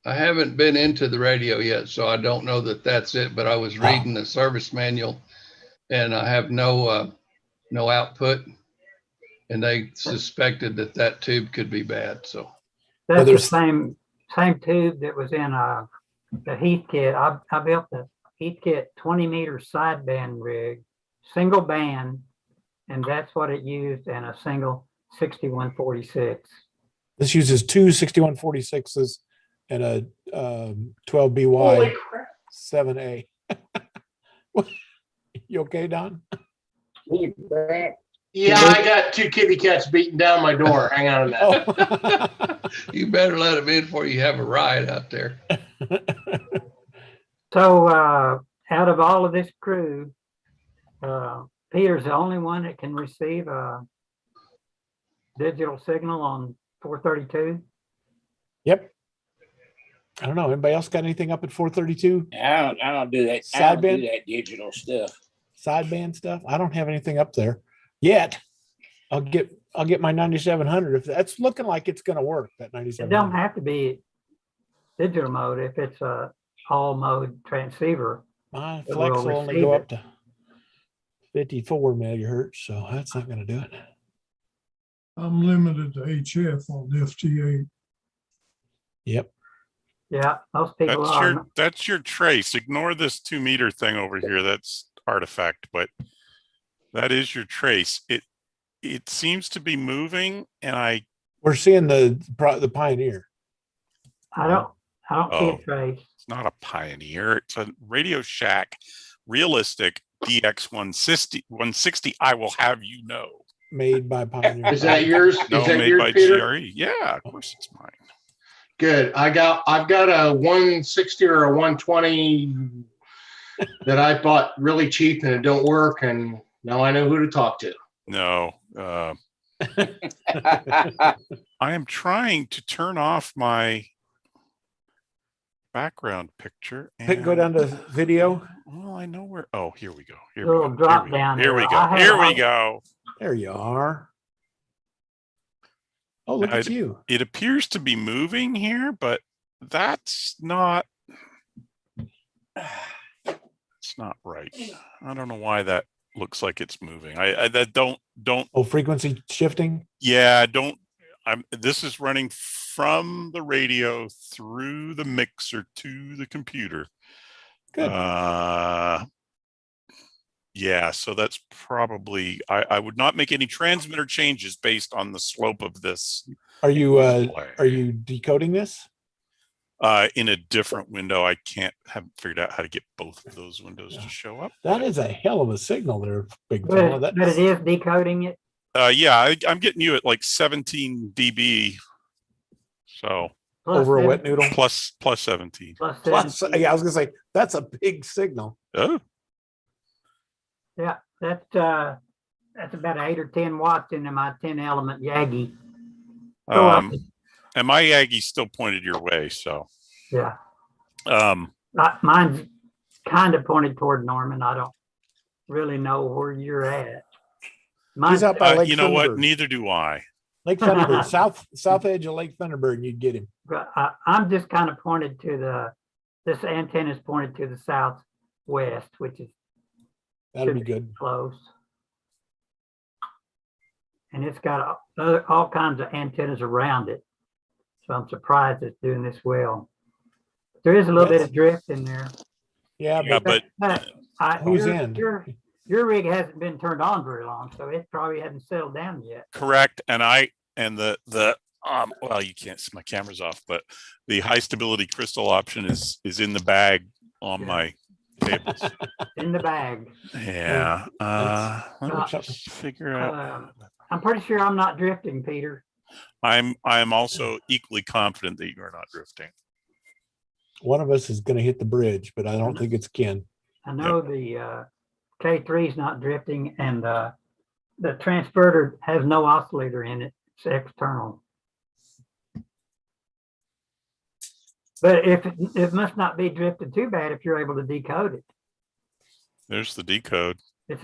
I haven't been into the radio yet, so I don't know that that's it. But I was reading the service manual, and I have no output, and they suspected that tube could be bad. So that's the same tube that was in the Heathkit. I built the Heathkit 20-meter sideband rig, single band, and that's what it used in a single 6146. This uses 2 6146s and a 12BY 7A. You okay, Don? Yeah, I got 2 kitty cats beating down my door. Hang on a minute. You better let them in before you have a riot out there. So out of all of this crew, Peter's the only one that can receive a digital signal on 432. Yep. I don't know. Anybody else got anything up at 432? I don't do that. I don't do that digital stuff. Sideband stuff. I don't have anything up there yet. I'll get my 9700 if that's looking like it's going to work. That 9700. It don't have to be digital mode if it's a all mode transceiver. My flex will only go up to 54 megahertz, so that's not going to do it. I'm limited to HF on FT8. Yep. Yeah, most people are. That's your trace. Ignore this 2-meter thing over here. That's artifact, but that is your trace. It seems to be moving, and we're seeing the Pioneer. I don't see Oh. a trace. It's not a Pioneer. It's a Radio Shack Realistic DX 160. I will have you know. Made by Pioneer. Is that yours? No, Is that made yours, by Peter? GRE. Yeah, of course it's mine. Good. I've got a 160 or a 120 that I bought really cheap and it don't work, and now I know who to talk to. No. I am trying to turn off my background picture. Go down to video. Well, I know where. Oh, here we go. Here Little we go. drop down Here we there. go. I had Here all- we go. There you are. Oh, look at you. It appears to be moving here, but that's not. It's not right. I don't know why that looks like it's moving. I that don't. Oh, frequency shifting. Yeah, don't. This is running from the radio through the mixer to the computer. Good. Yeah, so that's probably. I would not make any transmitter changes based on the slope of this. Are you decoding this? In a different window. I haven't figured out how to get both of those windows to show up. That is a hell of a signal there, big But, fella. but it is decoding it. Yeah, I'm getting you at like 17 dB. So Plus over a seven- wet noodle. plus 17. plus Plus, 17. yeah, I was gonna say that's a big signal. Oh, Yeah, that's about 8 or 10 watts into my 10 element Yagi. and my Yaggie's still pointed your way. So Yeah. um, Mine's kind of pointed toward Norman. I don't really know where you're at. Mine's He's up by Lake you know what? Thunderbird. Neither do I. Lake Thunderbird, south edge of Lake Thunderbird, and you'd get him. But I'm just kind of pointed to this antenna is pointed to the southwest, which is That'd be should good. close. And it's got all kinds of antennas around it. So I'm surprised it's doing this well. There is a little bit of drift in there. Yeah, Yeah, but but who's your, in? Your rig hasn't been turned on very long, so it probably hasn't settled down yet. correct. And the well, you can't see, my camera's off, but the high stability crystal option is in the bag on my cables. In the bag. Yeah. Let me Uh, just figure out. I'm pretty sure I'm not drifting, Peter. I'm also equally confident that you are not drifting. one of us is gonna hit the bridge, but I don't think it's Ken. I know the K3 is not drifting, and the transverter has no oscillator in it. It's external. But it must not be drifted too bad if you're able to decode it. There's the decode. It's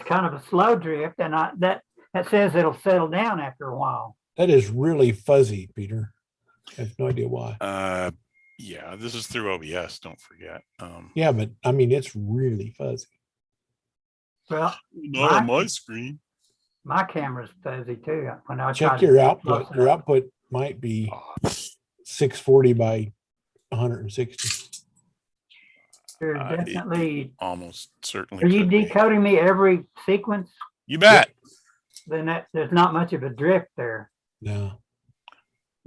kind of a slow drift, and that says it'll settle down after a while. That is really fuzzy, Peter. I have no idea why. Yeah, this is through OBS. Don't forget. Yeah, but I mean, it's really fuzzy. Well, not on my screen. My camera's fuzzy too. When I Check tried your to output. close it Your up. output might be 640 by 160. You're definitely. Almost certainly. Are you could be. decoding me every sequence? You bet. Then there's not much of a drift there. No.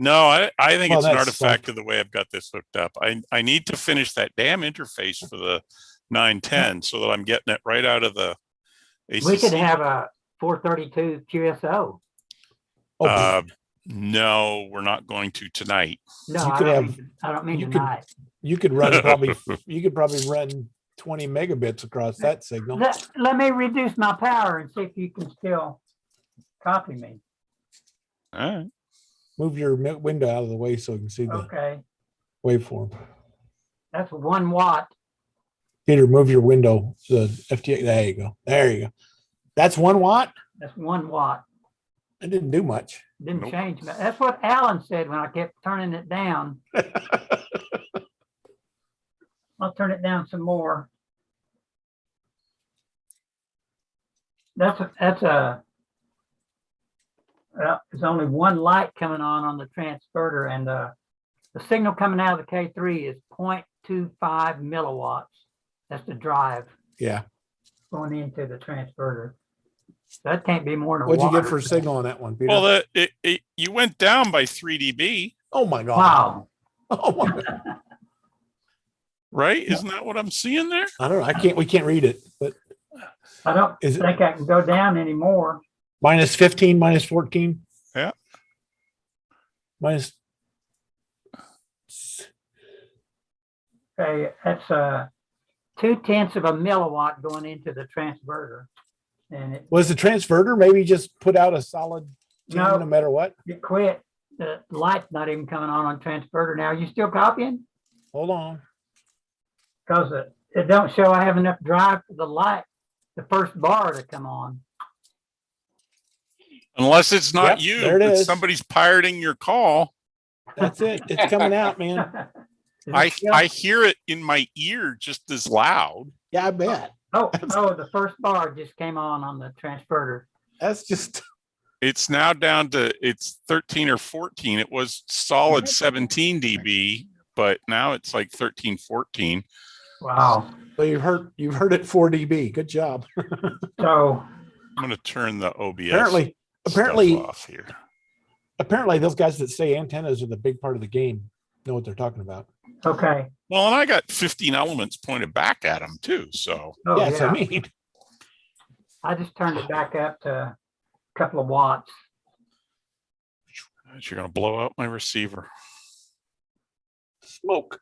No, I think Well, it's an that's artifact of the way I've got this hooked up. I need to finish that damn interface for the 910 so that I'm getting it right out of the ACC. We could have a 432 QSO. No, we're not going to tonight. No, You I could don't have- mean- I don't mean you could- tonight. You could run probably run 20 megabits across that signal. Let me reduce my power and see if you can still copy me. All right. Move your window out of the way so you can see the Okay, waveform. that's 1 watt. Peter, move your window. The FTA. There you go. There you go. That's 1 watt. That's 1 watt. It didn't do much. Didn't Nope. change. But that's what Alan said when I kept turning it down. I'll turn it down some more. There's only one light coming on the transverter, and the signal coming out of the K3 is 0.25 milliwatts. That's the drive Yeah. going into the transverter. That can't be more than a What'd you watt. get for signal on that one, Peter? Well, you went down by 3 dB. Oh my God. Wow. Oh my God. Right? Isn't that what I'm seeing there? I don't know. We can't read it, but I don't is it think I can go down anymore. minus 15, minus 14? Yeah. Minus. Okay, that's 0.2 of a milliwatt going into the transverter. And it, Was the transverter maybe just put out a solid 10 no matter what? It quit. The light's not even coming on transverter now. You still copying? Hold on. Because it don't show I have enough drive for the light, the first bar to come on. Unless it's not you, there it is. Somebody's pirating your call. That's it. It's coming out, man. I hear it in my ear just as loud. Yeah, I bet. Oh, the first bar just came on the transverter. That's just. It's now down to 13 or 14. It was solid 17 dB, but now it's like 13, 14. Wow. So you've heard it 4 dB. Good job. So I'm going to turn the OBS apparently off here. Apparently those guys that say antennas are the big part of the game know what they're talking about. Okay. Well, and I got 15 elements pointed back at them too. So yes, I mean, I just turned it back up to a couple of watts. You're going to blow out my receiver. Smoke.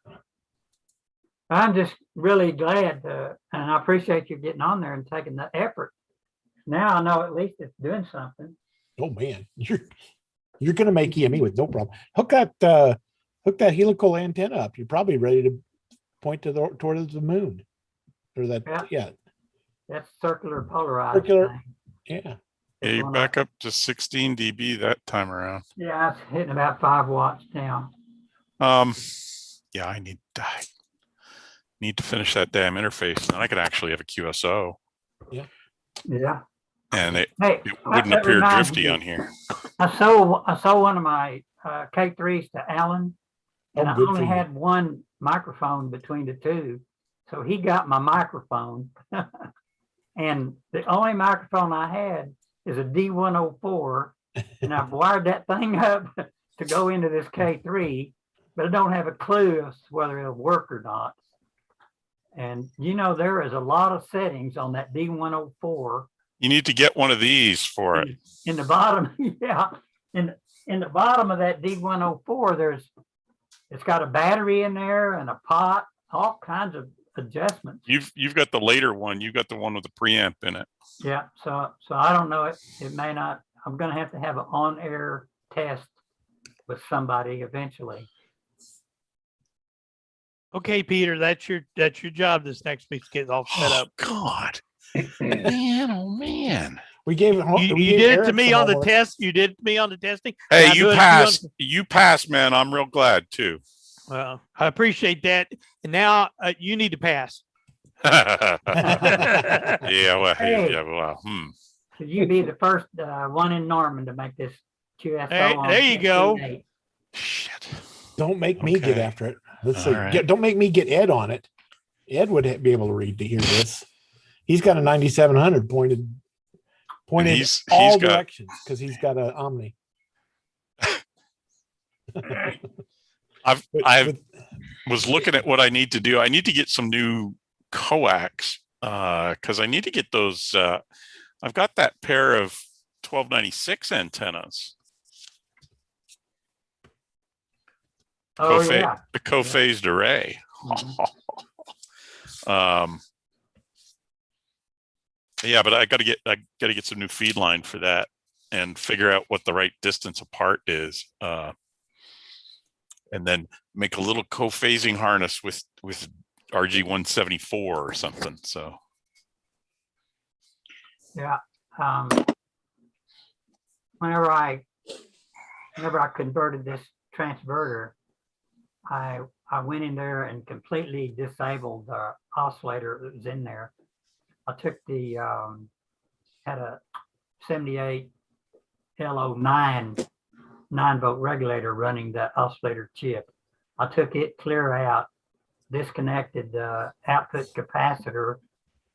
I'm just really glad and I appreciate you getting on there and taking the effort. Now I know at least it's doing something. Oh man, you're going to make EME with no problem. Hook that helical antenna up. You're probably ready to point toward the moon, or that. Yeah. That's circular polarized. Thing. Yeah. Yeah, you're back up to 16 dB that time around. Yeah, it's hitting about 5 watts now. Yeah, I need to finish that damn interface, and I could actually have a QSO. Yeah. Yeah. And it wouldn't appear drifty on here. I sold one of my K3s to Alan, and I only had one microphone between the two, so he got my microphone, and the only microphone I had is a D104, and I've wired that thing up to go into this K3, but I don't have a clue as to whether it'll work or not. And there is a lot of settings on that D104. You need to get one of these for it. In the bottom, yeah. In the bottom of that D104, it's got a battery in there and a pot, all kinds of adjustments. You've got the later one. You got the one with the preamp in it. Yeah. So I don't know. It may not. I'm going to have an on-air test with somebody eventually. Okay, Peter, that's your job this next week to get all set up. God. Man, oh man. We gave it. You did it to me on the test. You did it to me on the testing. Hey, you passed. You passed, man. I'm real glad too. Well, I appreciate that. And now you need to pass. Yeah. Well, Hey. yeah. Well. Could you be the first one in Norman to make this QSO? Hey, there you go. Shit. Don't make me get after it. Let's see. Right. Don't make me get Ed on it. Ed would be able to hear this. He's got a 9700 pointed he's all got, directions because he's got an Omni. I was looking at what I need to do. I need to get some new coax because I need to get those. I've got that pair of 1296 antennas. Oh, yeah. The co-phased array. Yeah, but I got to get some new feed line for that and figure out what the right distance apart is, and then make a little co-phasing harness with RG174 or something. So yeah, whenever I converted this transverter, I went in there and completely disabled the oscillator that was in there. I took had a 78 LO9 9-volt regulator running the oscillator chip. I took it clear out, disconnected the output capacitor,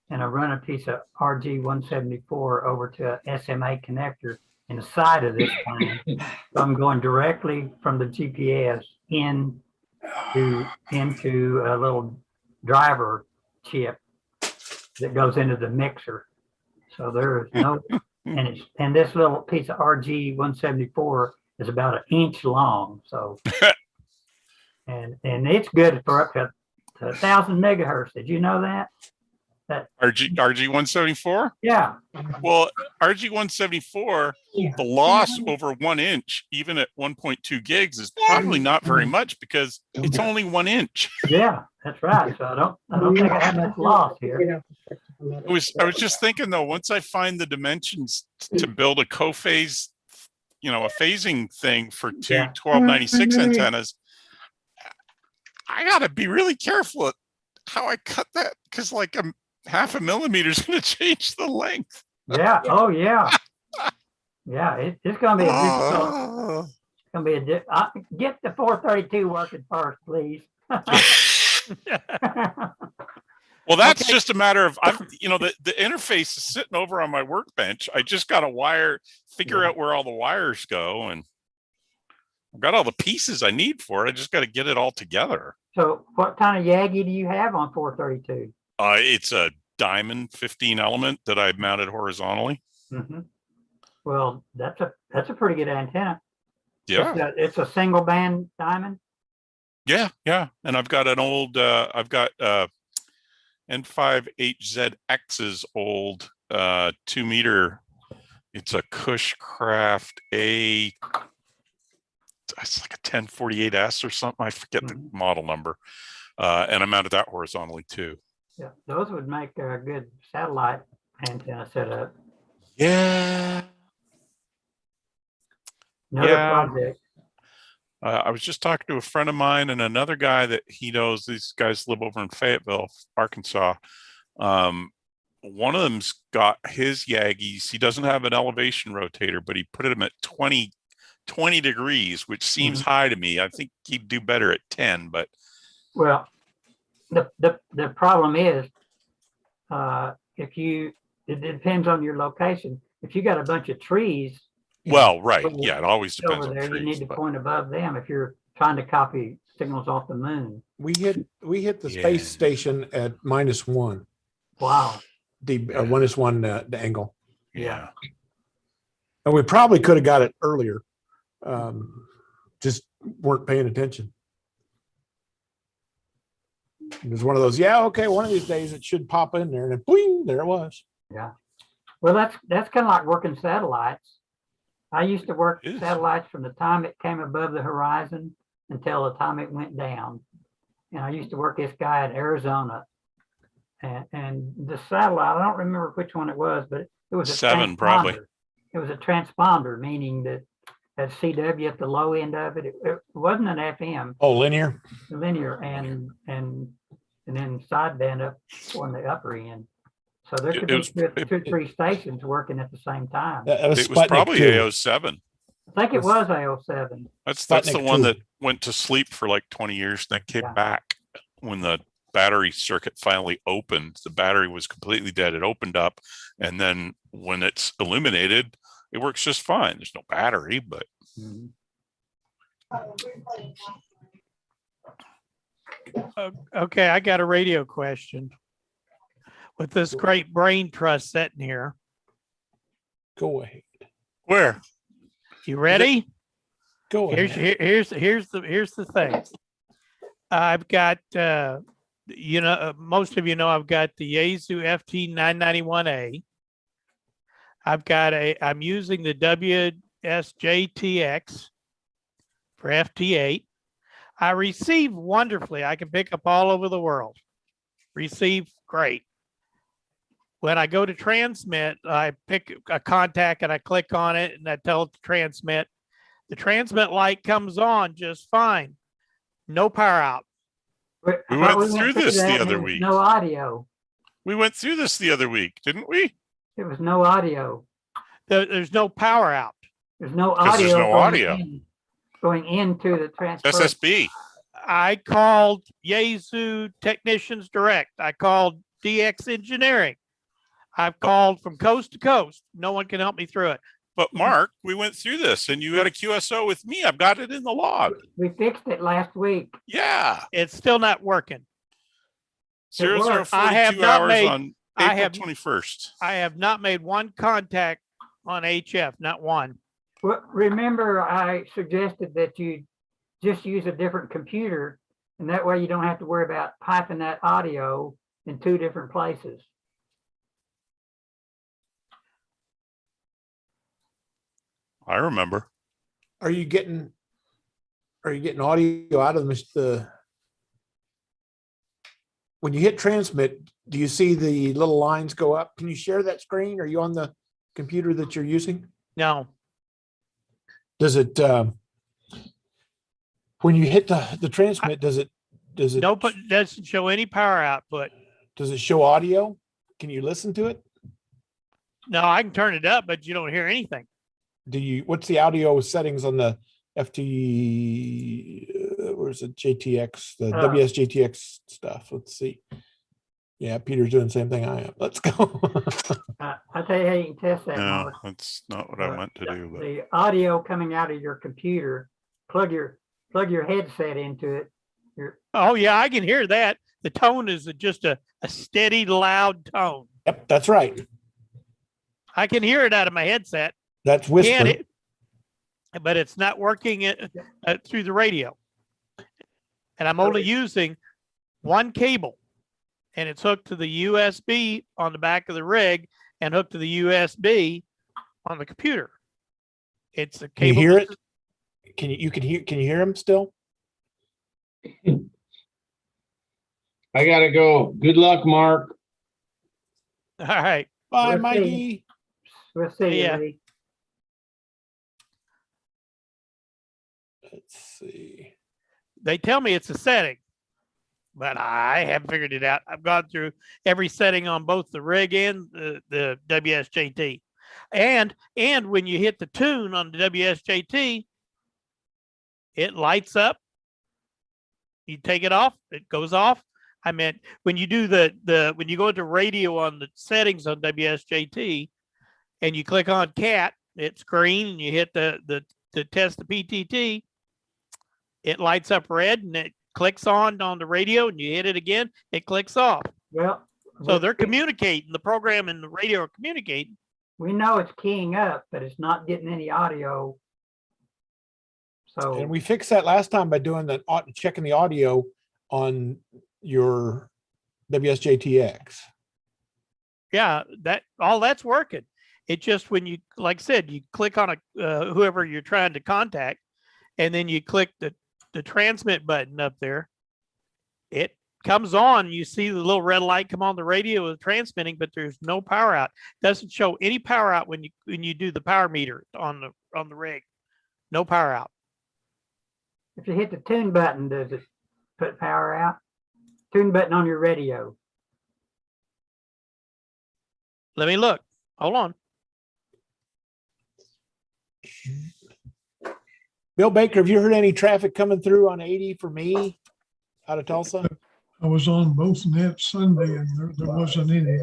and I run a piece of RG174 over to a SMA connector in the side of this plane. So I'm going directly from the GPS into a little driver chip that goes into the mixer. So there is no, and this little piece of RG174 is about 1 inch long. So, and it's good for up to 1,000 megahertz. Did you know that? RG174? Yeah. Well, RG174, the loss over 1 inch, even at 1.2 gigs, is probably not very much because it's only 1 inch. Yeah, that's right. So I don't think I have much loss here. I was just thinking though, once I find the dimensions to build a co-phase, a phasing thing for two 1296 antennas, I gotta be really careful at how I cut that, because like a half a millimeter is going to change the length. Yeah. Oh yeah. Yeah. It's going to be a difficult. It's going to be get the 432 working first, please. Well, that's just a matter of, the interface is sitting over on my workbench. I just got to figure out where all the wires go, and I've got all the pieces I need for it. I just got to get it all together. So what kind of Yagi do you have on 432? It's a diamond 15 element that I mounted horizontally. Mm-hmm. Well, that's a pretty good antenna. Yeah. It's a single band diamond. Yeah. And I've got an old, N5HZX's old 2 meter. It's a Cushcraft it's like a 1048S or something. I forget the model number. And I mounted that horizontally too. Yeah, those would make a good satellite antenna setup. Yeah. Another project. I was just talking to a friend of mine and another guy that he knows. These guys live over in Fayetteville, Arkansas. One of them's got his Yagis. He doesn't have an elevation rotator, but he put them at 20 degrees, which seems high to me. I think he'd do better at 10, but. Well, the problem is, it depends on your location. If you got a bunch of trees. Well, right. Yeah, it always depends over on there. trees, You need to point above them if you're trying to copy signals off the moon. We hit the space station at -1. Wow. The -1 the angle. Yeah. And we probably could have got it earlier. Just weren't paying attention. It was one of those, one of these days it should pop in there, and then boing, there it was. Yeah. Well, that's kind of like working satellites. I used to work satellites from the time it came above the horizon until the time it went down. And I used to work this guy in Arizona. And the satellite, I don't remember which one it was, but it was a 7 probably. It was a transponder, meaning that at CW at the low end of it, it wasn't an FM. Oh, linear. Linear and then sideband up on the upper end. So there could be two or three stations working at the same time. It was probably 2. AO7. I think it was AO7. That's the one that went to sleep for like 20 years, then came back when the battery circuit finally opened. The battery was completely dead. It opened up, and then when it's illuminated, it works just fine. There's no battery, but. Okay, I got a radio question. With this great brain trust sitting here. Go ahead. Where? You ready? Go ahead. Here's the thing. I've got most of you know I've got the Yaesu FT991A. I'm using the WSJTX for FT8. I receive wonderfully. I can pick up all over the world. Receive great. When I go to transmit, I pick a contact and I click on it and I tell it to transmit. The transmit light comes on just fine. No power out. We went through this the other week. No audio. We went through this the other week, didn't we? There was no audio. There's no power out. There's no audio. There's no audio going into the transfer. SSB. I called Yaesu Technicians Direct. I called DX Engineering. I've called from coast to coast. No one can help me through it. But Mark, we went through this and you had a QSO with me. I've got it in the log. We fixed it last week. Yeah. It's still not working. 0042 I have not hours made- on I April have- 21st. I have not made one contact on HF, not one. Well, remember, I suggested that you just use a different computer, and that way you don't have to worry about piping that audio in two different places. I remember. Are you getting audio out of the when you hit transmit, do you see the little lines go up? Can you share that screen? Are you on the computer that you're using? No. Does it when you hit the transmit, does it Nope, it doesn't show any power output. does it show audio? Can you listen to it? No, I can turn it up, but you don't hear anything. What's the audio settings on the FT where's it JTX, the WSJTX stuff? Let's see. Yeah, Peter's doing the same thing I am. Let's go. I'll tell you how you can test that. No, Mark. that's not what I meant to do. But The audio coming out of your computer, plug your headset into it. Oh yeah, I can hear that. The tone is just a steady, loud tone. Yep, that's right. I can hear it out of my headset. That's whispering. But it's not working through the radio. And I'm only using one cable, and it's hooked to the USB on the back of the rig and hooked to the USB on the computer. It's a Can you cable. hear it? Can you hear him still? I gotta go. Good luck, Mark. All right. Bye, We'll see. Mikey. We'll see. Yeah. Lee. Let's see. They tell me it's a setting, but I haven't figured it out. I've gone through every setting on both the rig and the WSJT. And when you hit the tune on the WSJT, it lights up. You take it off, it goes off. I meant when you do when you go into radio on the settings on WSJT and you click on cat, it's green, and you hit the test the PTT, it lights up red and it clicks on the radio, and you hit it again, it clicks off. Well, So they're communicating, the program and the radio are communicating. we know it's keying up, but it's not getting any audio. So And we fixed that last time by doing checking the audio on your WSJTX. Yeah, that's working. It just, when you, like I said, you click on whoever you're trying to contact, and then you click the transmit button up there, it comes on. You see the little red light come on the radio with transmitting, but there's no power out. Doesn't show any power out when you do the power meter on the rig. No power out. if you hit the tune button, does it put power out? Tune button on your radio. Let me look. Hold on. Bill Baker, have you heard any traffic coming through on 80 for me out of Tulsa? I was on both nets Sunday and there wasn't any.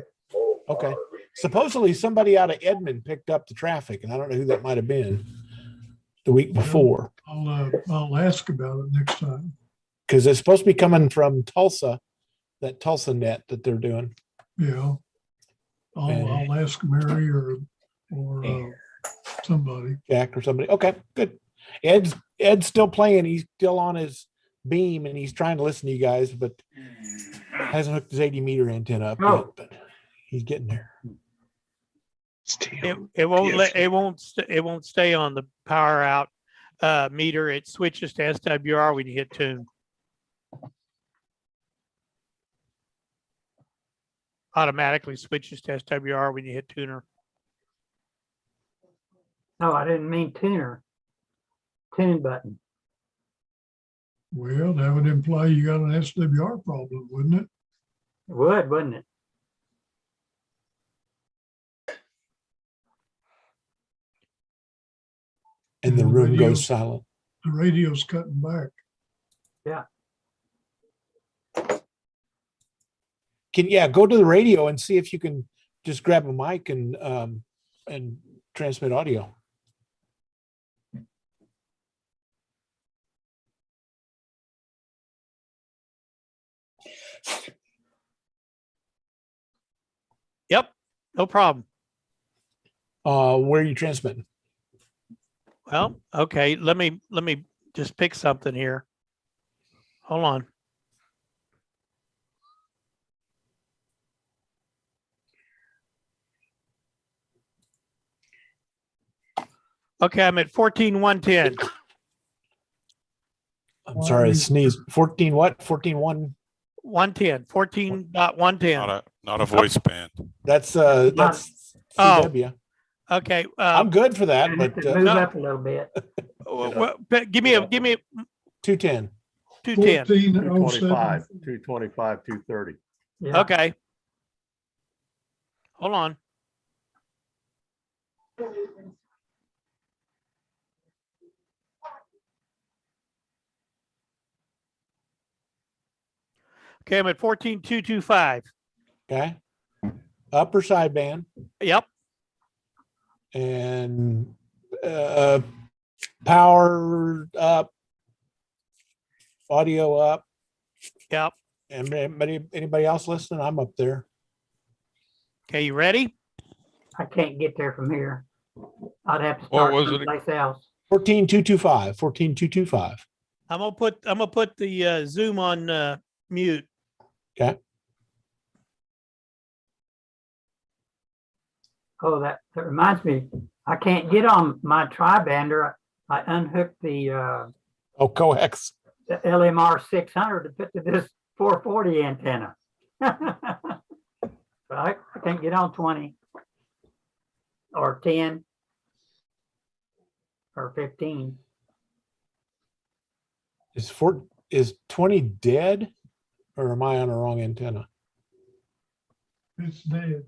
Okay. Supposedly somebody out of Edmond picked up the traffic, and I don't know who that might have been the week before. I'll ask about it next time. Because it's supposed to be coming from Tulsa, that Tulsa net that they're doing. Yeah. I'll ask Mary or somebody. Jack or somebody. Okay, good. Ed's still playing. He's still on his beam and he's trying to listen to you guys, but hasn't hooked his 80 meter antenna up yet, but he's getting there. It won't stay on the power out meter. It switches to SWR when you hit tune. Automatically switches to SWR when you hit tuner. No, I didn't mean tuner. Tune button. Well, that would imply you got an SWR problem, wouldn't it? It would, wouldn't it? And the room goes silent. The radio's cutting back. Yeah. Go to the radio and see if you can just grab a mic and transmit audio. Yep, no problem. Where are you transmitting? Well, okay, let me just pick something here. Hold on. Okay, I'm at 14.110. I'm sorry, I sneezed. 14 what? 14.1? 110, 14.110. Not a voice band. That's Oh, CW. okay. I'm good for that, And but it move up a little bit. Well, give me a 210. 210. 225, 225, 230. Yeah. Okay. Hold on. Okay, I'm at 14.225. Okay. Upper sideband Yep. and power up, audio up. Yep. And anybody else listening? I'm up there. Okay, you ready? I can't get there from here. I'd have to What start was it? someplace else. 14.225. 14.225. I'm gonna put the Zoom on mute. Okay. Oh, that reminds me. I can't get on my tri-bander. I unhooked the coax. the LMR 600 to put to this 440 antenna. I can't get on 20 or 10 or 15. Is 20 dead, or am I on the wrong antenna? It's dead.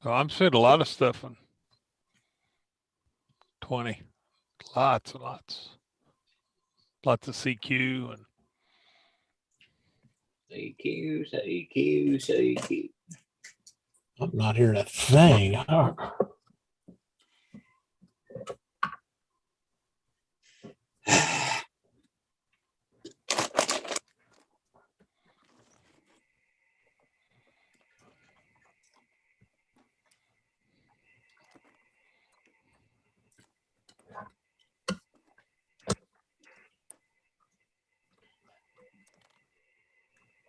So I'm seeing a lot of stuff on 20. Lots and lots. Lots of CQ and CQ. I'm not hearing a thing. Oh.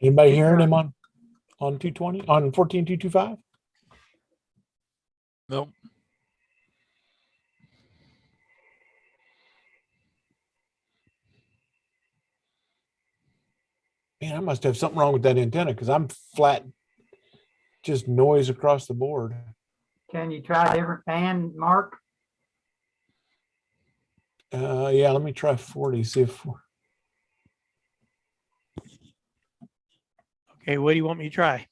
Anybody hearing him on 220 on 14.225? nope. Man, I must have something wrong with that antenna because I'm flat, just noise across the board. Can you try a different band, Mark? Yeah, let me try 40. See if Okay, what do you want me to try?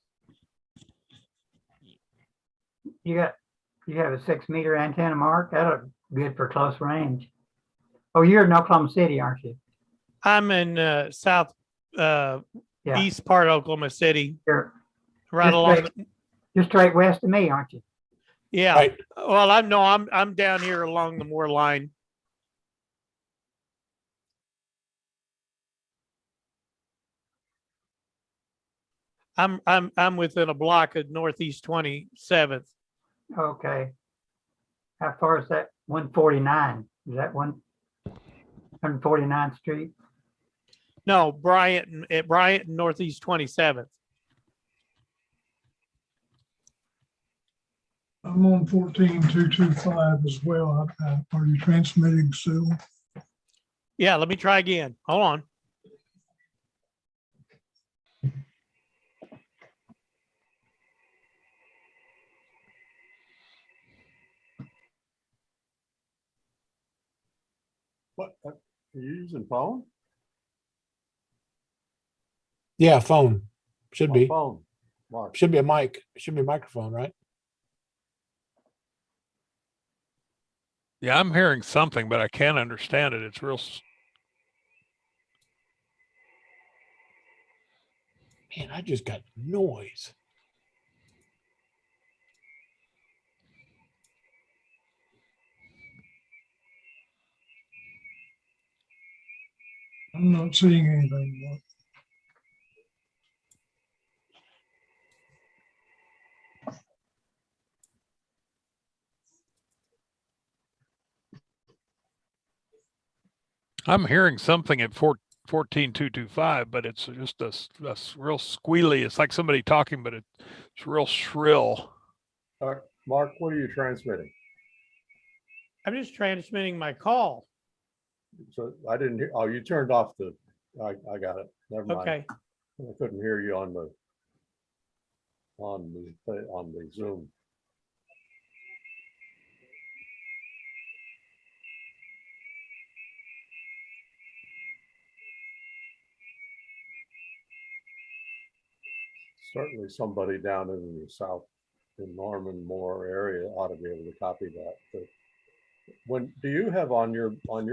You have a 6-meter antenna, Mark. That'll good for close range. Oh, you're in Oklahoma City, aren't you? I'm in south east part of Oklahoma City. You're Right along. You're straight west of me, aren't you? Yeah. Right. Well, I'm down here along the Moore line. I'm within a block of Northeast 27th. Okay. How far is that? 149. Is that 149th Street? No, Bryant and Northeast 27th. I'm on 14.225 as well. Are you transmitting still? Yeah, let me try again. Hold on. What? Are you using phone? yeah, phone should be Phone. Mark. should be a mic. Should be a microphone, right? Yeah, I'm hearing something, but I can't understand it. It's real. Man, I just got noise. I'm not seeing anything. Mark. I'm hearing something at 14,225, but it's just a real squealy. It's like somebody talking, but it's real shrill. Mark, what are you transmitting? I'm just transmitting my call. So I didn't hear. Oh, you turned off the. I got it. Never mind. Okay. I couldn't hear you on the Zoom. Certainly somebody down in the south, in Norman Moore area ought to be able to copy that. But when do you have on your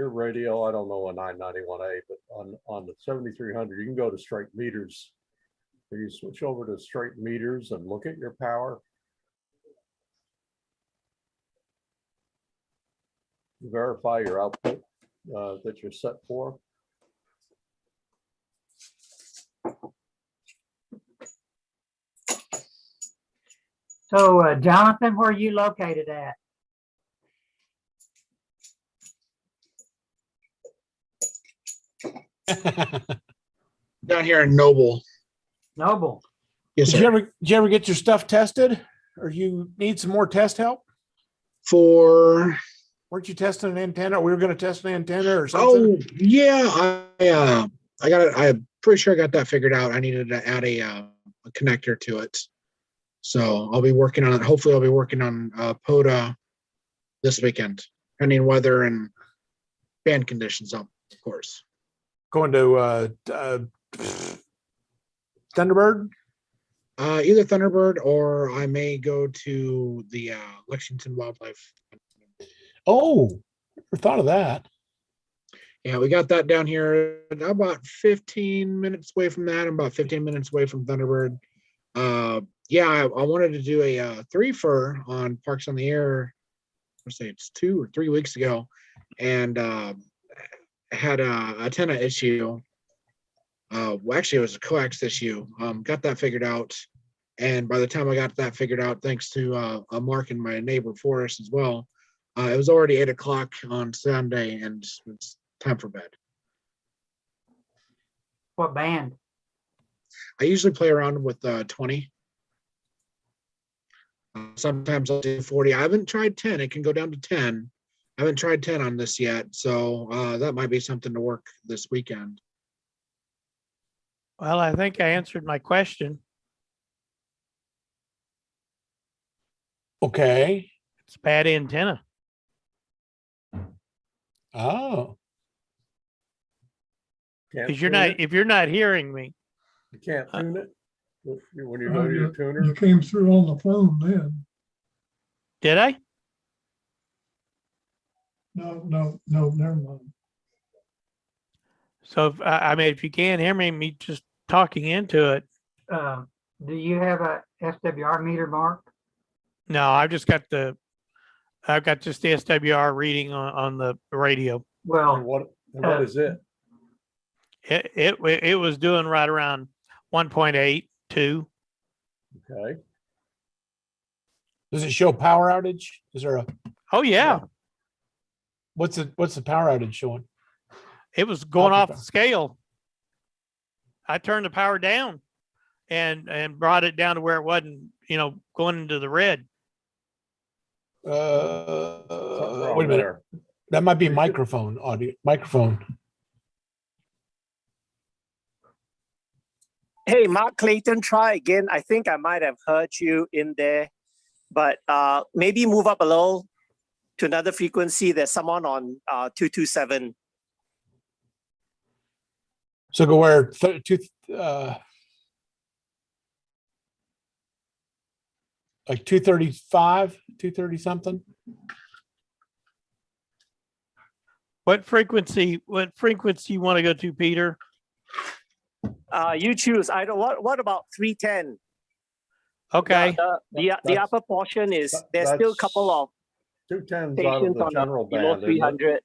radio? I don't know a 991A, but on the 7300, you can go to straight meters. So you switch over to straight meters and look at your power. Verify your output that you're set for. So, Jonathan, where are you located at? Down here in Noble. Noble. Yes, Did sir. you ever get your stuff tested, or you need some more test help? For Weren't you testing an antenna? We were going to test an antenna or something. oh yeah, I got it. I'm pretty sure I got that figured out. I needed to add a connector to it, so I'll be working on it. Hopefully, I'll be working on POTA this weekend, pending weather and band conditions, of course. Going to Thunderbird. Either Thunderbird or I may go to the Lexington Wildlife. Oh, never thought of that. Yeah, we got that down here. About 15 minutes away from that. I'm about 15 minutes away from Thunderbird. Yeah, I wanted to do a 3-fer on Parks on the Air. Let's say it's 2 or 3 weeks ago, and had a antenna issue. Well, actually, it was a coax issue. Got that figured out, and by the time I got that figured out, thanks to Mark and my neighbor Forrest as well, it was already 8 o'clock on Sunday, and it's time for bed. What band? I usually play around with 20. Sometimes I'll do 40. I haven't tried 10. It can go down to 10. I haven't tried 10 on this yet, so that might be something to work this weekend. Well, I think I answered my question. Okay. It's bad antenna. Oh. If you're not hearing me. You can't tune it when you Oh, go to your tuner. You came through on the phone then. Did I? No, never mind. So if you can't hear me just talking into it. Do you have a SWR meter, Mark? No, I've got just the SWR reading on the radio. Well, what is it? It was doing right around 1.82. Okay. Does it show power outage? Is there a? Oh yeah. What's the power outage showing? It was going off the scale. I turned the power down and brought it down to where it wasn't, going into the red. Wait a minute. There. That might be microphone audio. Microphone. Hey, Mark Clayton, try again. I think I might have heard you in there, but maybe move up a little to another frequency. There's someone on 227. So go where? Like 235, 230 something. What frequency you want to go to, Peter? You choose. I don't. What about 310? Okay. The upper portion is there's still a couple of 210's out of the general below band. 300.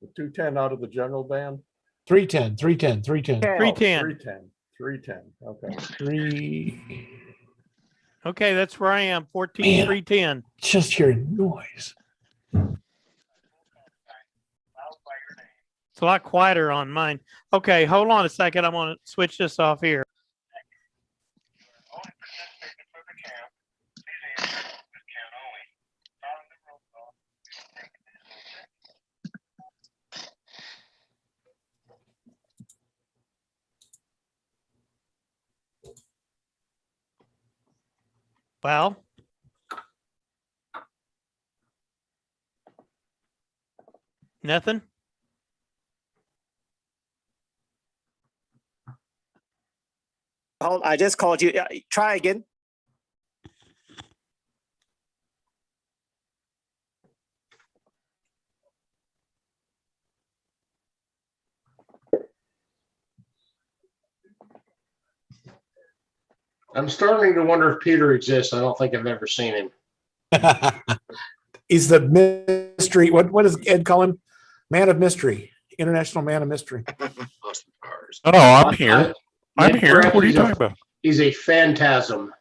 The 210 out of the general band. 310, 310, 310. 310. 310. Okay. Three. Okay, that's where I am. 14310. Just hearing noise. It's a lot quieter on mine. Okay, hold on a second. I'm going to switch this off here. Well, nothing. Hold, I just called you. Try again. I'm starting to wonder if Peter exists. I don't think I've ever seen him. He's the mystery. What does Ed call him? Man of mystery. International man of mystery. Oh, I'm here. I'm here. Perhaps What are you he's a- talking about? He's a phantasm.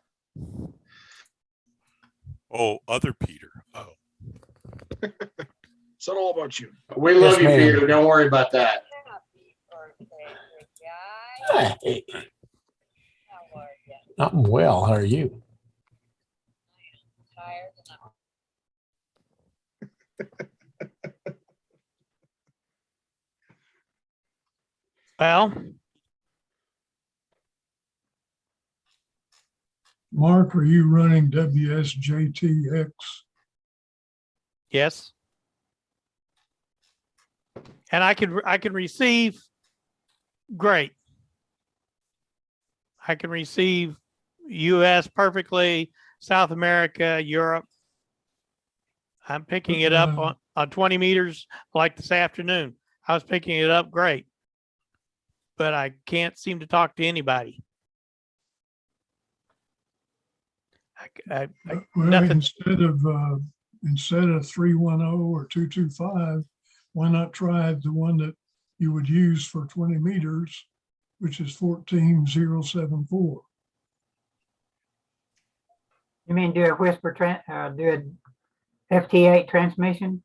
Oh, other Peter. Oh. It's not all about you. We love Yes, you, ma'am. Peter. Don't worry about that. Hey. I'm well. How are you? Well, Mark, are you running WSJTX? yes. And I can receive great. I can receive US perfectly, South America, Europe. I'm picking it up on 20 meters like this afternoon. I was picking it up great, but I can't seem to talk to anybody. Well, nothing. instead of 310 or 225, why not try the one that you would use for 20 meters, which is 14074? You mean do a whisper, do a FT8 transmission?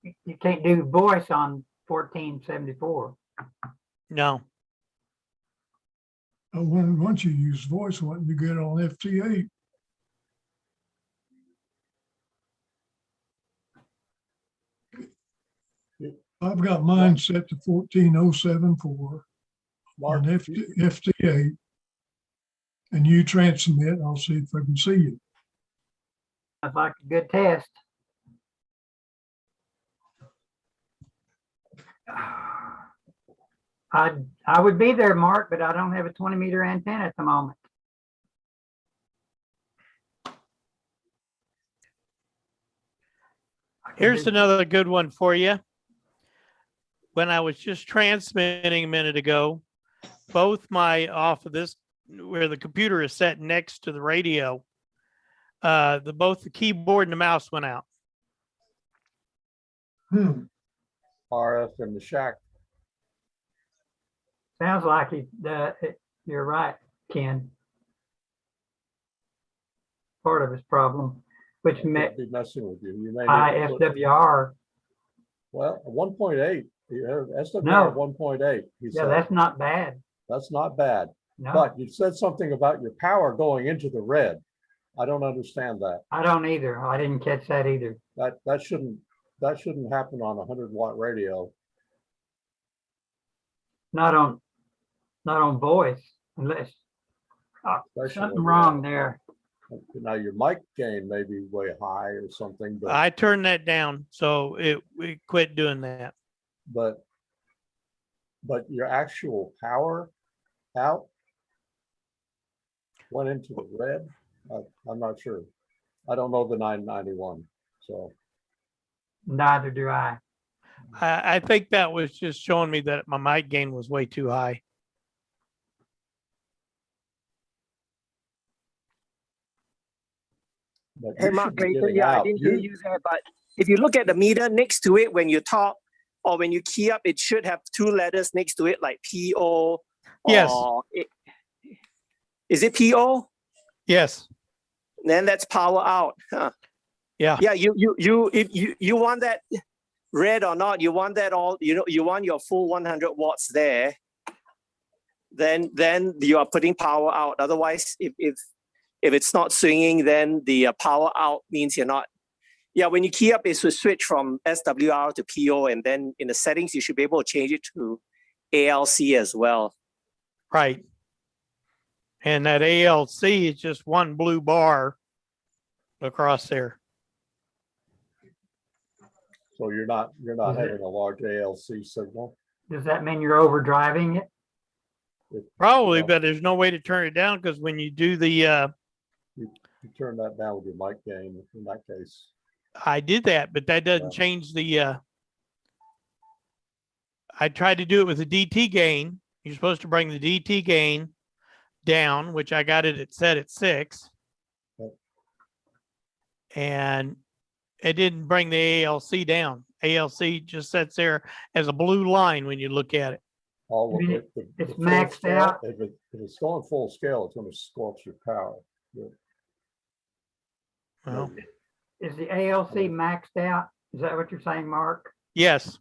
You can't do voice on 1474. No. Once you use voice, what you get on FT8? I've got mine set to 14074 on FT8, and you transmit. I'll see if I can see you. That's like a good test. I would be there, Mark, but I don't have a 20-meter antenna at the moment. Here's another good one for you. When I was just transmitting a minute ago, both my off of this, where the computer is set next to the radio, both the keyboard and the mouse went out. RF in the shack. Sounds like you're right, Ken. Part of his problem, which may be messing with you. You may ISWR. Well, 1.8. SWR No. 1.8. Yeah, that's not bad. That's not bad. No. But you said something about your power going into the red. I don't understand that. I don't either. I didn't catch that either. That shouldn't happen on a 100-watt radio. Not on voice, unless something wrong there. Now your mic gain may be way high or something, but I turned that down, so it quit doing that. but your actual power out went into the red. I'm not sure. I don't know the 991, so Neither do I. I think that was just showing me that my mic gain was way too high. but Hey, you Mark, should be getting yeah, I out. didn't hear you there, but if you look at the meter next to it when you talk, or when you key up, it should have 2 letters next to it, like PO. Yes. Is it PO? Yes. Then that's power out. Huh? Yeah. Yeah. If you want that red or not, you want that all. You want your full 100 watts there. Then you are putting power out. Otherwise, if it's not swinging, then the power out means you're not. Yeah, when you key up, it should switch from SWR to PO, and then in the settings, you should be able to change it to ALC as well. Right. And that ALC is just one blue bar across there. So you're not having a large ALC signal. Does that mean you're overdriving it? Probably, but there's no way to turn it down because when you do the you turn that down with your mic gain in that case. I did that, but that doesn't change the I tried to do it with the DT gain. You're supposed to bring the DT gain down, which I got it set at 6. And it didn't bring the ALC down. ALC just sits there as a blue line when you look at it. It's maxed out. If it's going full scale, it's going to scorch your power. Well, is the ALC maxed out? Is that what you're saying, Mark? Yes.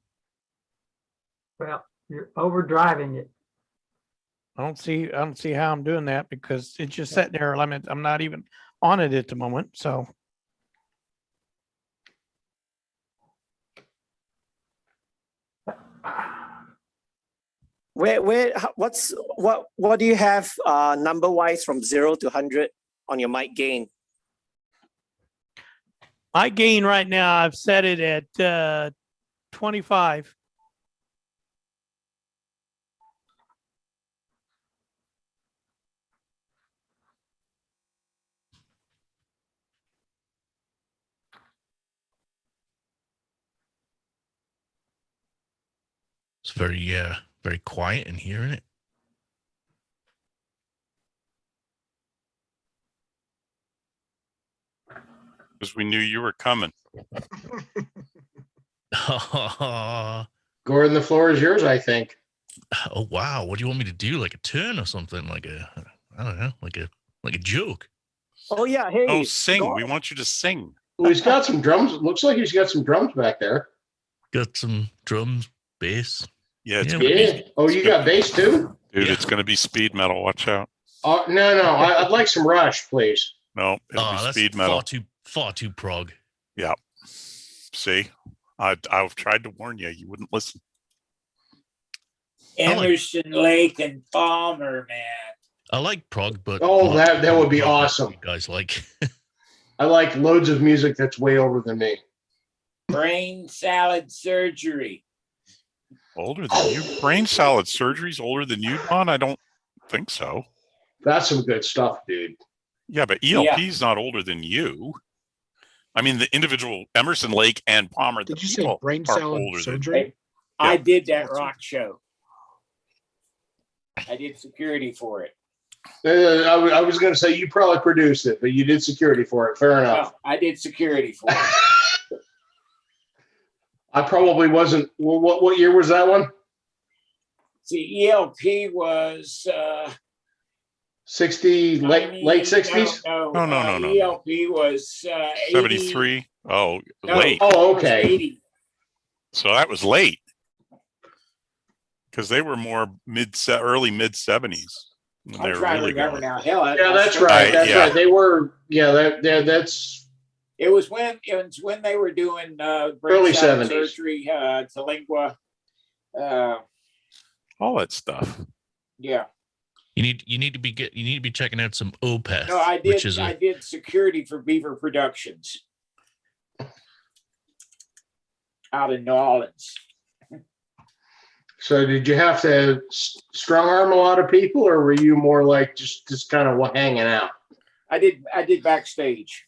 Well, you're overdriving it. I don't see how I'm doing that because it's just sitting there. I'm not even on it at the moment. So what do you have number wise from 0 to 100 on your mic gain? my gain right now, I've set it at 25. It's very quiet in here, isn't it? Because we knew you were coming. Gordon, the floor is yours, I think. Oh wow! What do you want me to do? Like a turn or something? Like I don't know, like a joke. Oh yeah, hey. Oh, sing. We want you to sing. Well, he's got some drums. It looks like he's got some drums back there. Got some drums, bass. Yeah, it's yeah. Oh, you got bass too? Dude, it's going to be speed metal. Watch out. Oh, no. I'd like some Rush, please. No, it'll be that's speed metal. Far too prog. Yeah. See, I've tried to warn you. You wouldn't listen. Emerson, Lake, and Palmer, man. I like prog, but that would be awesome. You guys like? I like loads of music that's way over than me. Brain salad surgery. Older than you? Brain salad surgery's older than you, Don? I don't think so. That's some good stuff, dude. Yeah, but ELP's not older than you. I mean, the individual Emerson, Lake, and Palmer. Did you say brain salad surgery? I did that rock show. I did security for it. I was going to say you probably produced it, but you did security for it. Fair enough. No, I did security for it. I probably wasn't. What year was that one? See, ELP was 60, late 60s? No. ELP was 73. Oh, no, late. Oh, okay. 80. So that was late. Because they were more early mid 70s. I'm trying to remember now. Hell, yeah, that's right. That's right. They were. Yeah, that's. It was when they were doing early 70s surgery to lingua. All that stuff. Yeah. You need to be checking out some Opeth. No, I did. I did security for Beaver Productions out in New Orleans. So did you have to strong arm a lot of people, or were you more like just kind of hanging out? I did backstage.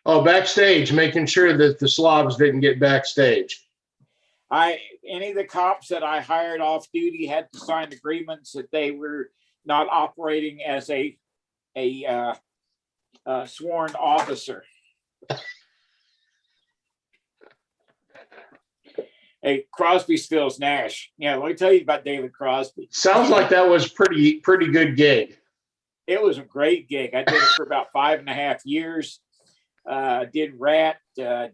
Oh, backstage, making sure that the slobs didn't get backstage. Any of the cops that I hired off duty had to sign agreements that they were not operating as a sworn officer. Hey, Crosby, Stills, Nash. Yeah, let me tell you about David Crosby. Sounds like that was pretty good gig. It was a great gig. I did it for about 5.5 years. Did Rat. Let's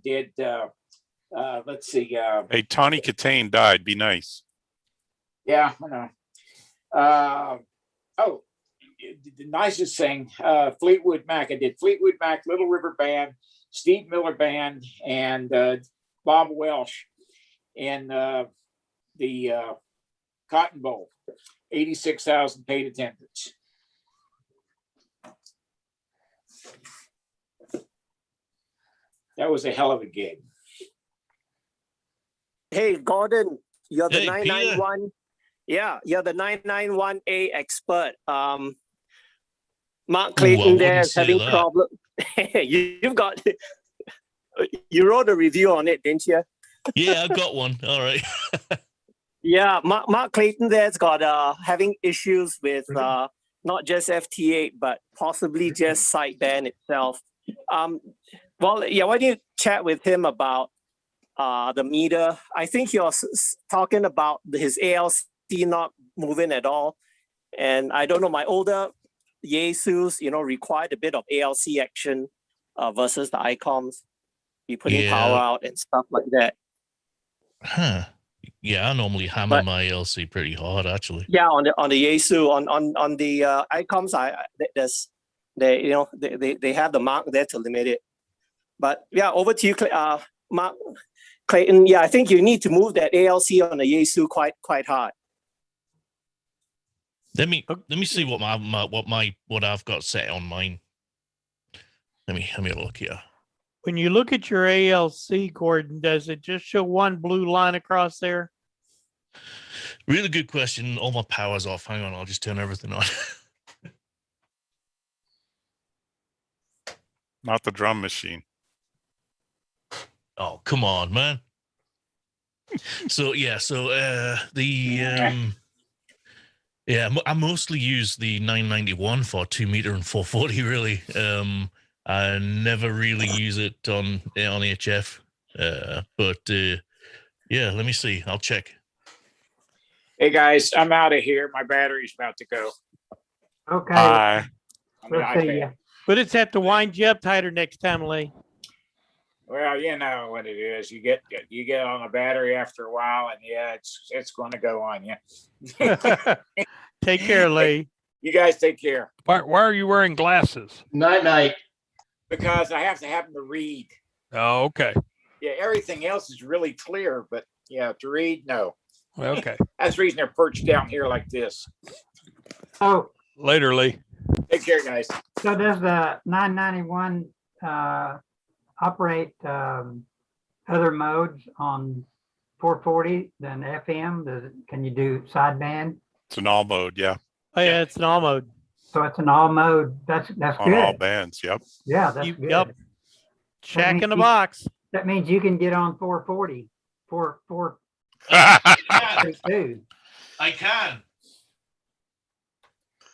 see. Hey, Tawny Katane died. Be nice. Yeah, I know. Oh, the nicest thing, Fleetwood Mac. I did Fleetwood Mac, Little River Band, Steve Miller Band, and Bob Welsh in the Cotton Bowl. 86,000 paid attendance. That was a hell of a gig. Hey, Gordon, you're the Hey, 991. Yeah, you're the 991A expert. Mark Clayton there is having problem. You've got you wrote a review on it, didn't you? Yeah, I've got one. All right. Yeah, Mark Clayton there's got having issues with not just FT8 but possibly just sideband itself. Well, yeah, why don't you chat with him about the meter? I think you're talking about his ALC not moving at all, and I don't know. My older Asus, required a bit of ALC action versus the ICOMs. Be putting power out and stuff like that. Huh. Yeah, I normally hammer my ALC pretty hard, actually. Yeah, on the Yaesu, on the ICOMs, they have the mark there to limit it. But yeah, over to you, Mark Clayton. Yeah, I think you need to move that ALC on the Yaesu quite hard. Let me see what I've got set on mine. Let me have a look here. When you look at your ALC, Gordon, does it just show one blue line across there? Really good question. All my power's off. Hang on, I'll just turn everything on. Not the drum machine. Oh, come on, man. I mostly use the 991 for 2 meter and 440. Really, I never really use it on HF. Yeah, let me see. I'll check. Hey guys, I'm out of here. My battery's about to go. Okay. Bye. We'll see you. But it's have to wind you up tighter next time, Lee. Well, you know what it is. You get on a battery after a while, and yeah, it's going to go on you. Take care, Lee. You guys take care. Why are you wearing glasses? Night. Because I have to have them to read. Oh, okay. Yeah, everything else is really clear, but yeah, to read, no. Okay. That's the reason they're perched down here like this. Oh, later, Lee. Take care, guys. So does the 991 operate other modes on 440 than FM? Can you do sideband? It's an all mode, yeah. Oh yeah, it's an all mode. So it's an all mode. That's On good. all bands, yep. Yeah, that's good. Yep. Check in the box. That means you can get on 440. 442. I can.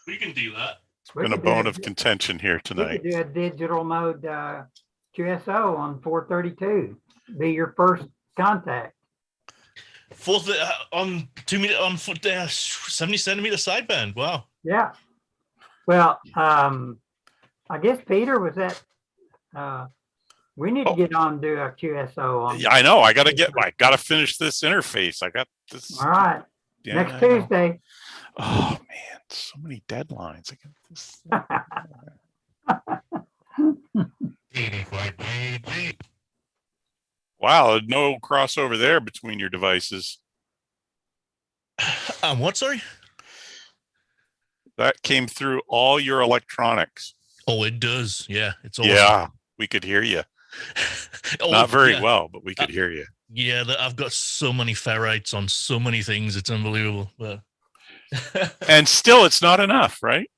We can do that. It's been a bone of contention here tonight. You could do a digital mode QSO on 432. Be your first contact. On 2 meter on 70 centimeter sideband. Wow. Yeah. Well, I guess Peter was at. We need to get on and do a QSO on. Yeah, I know. I gotta finish this interface. I got this. All right. Yeah, Next Tuesday. Oh man, so many deadlines. I got this. Wow, no crossover there between your devices. What? Sorry. That came through all your electronics. Oh, it does. Yeah, it's awesome. Yeah, we could hear you. Not very well, but we could hear you. Yeah, I've got so many ferrites on so many things. It's unbelievable. But and still, it's not enough, right?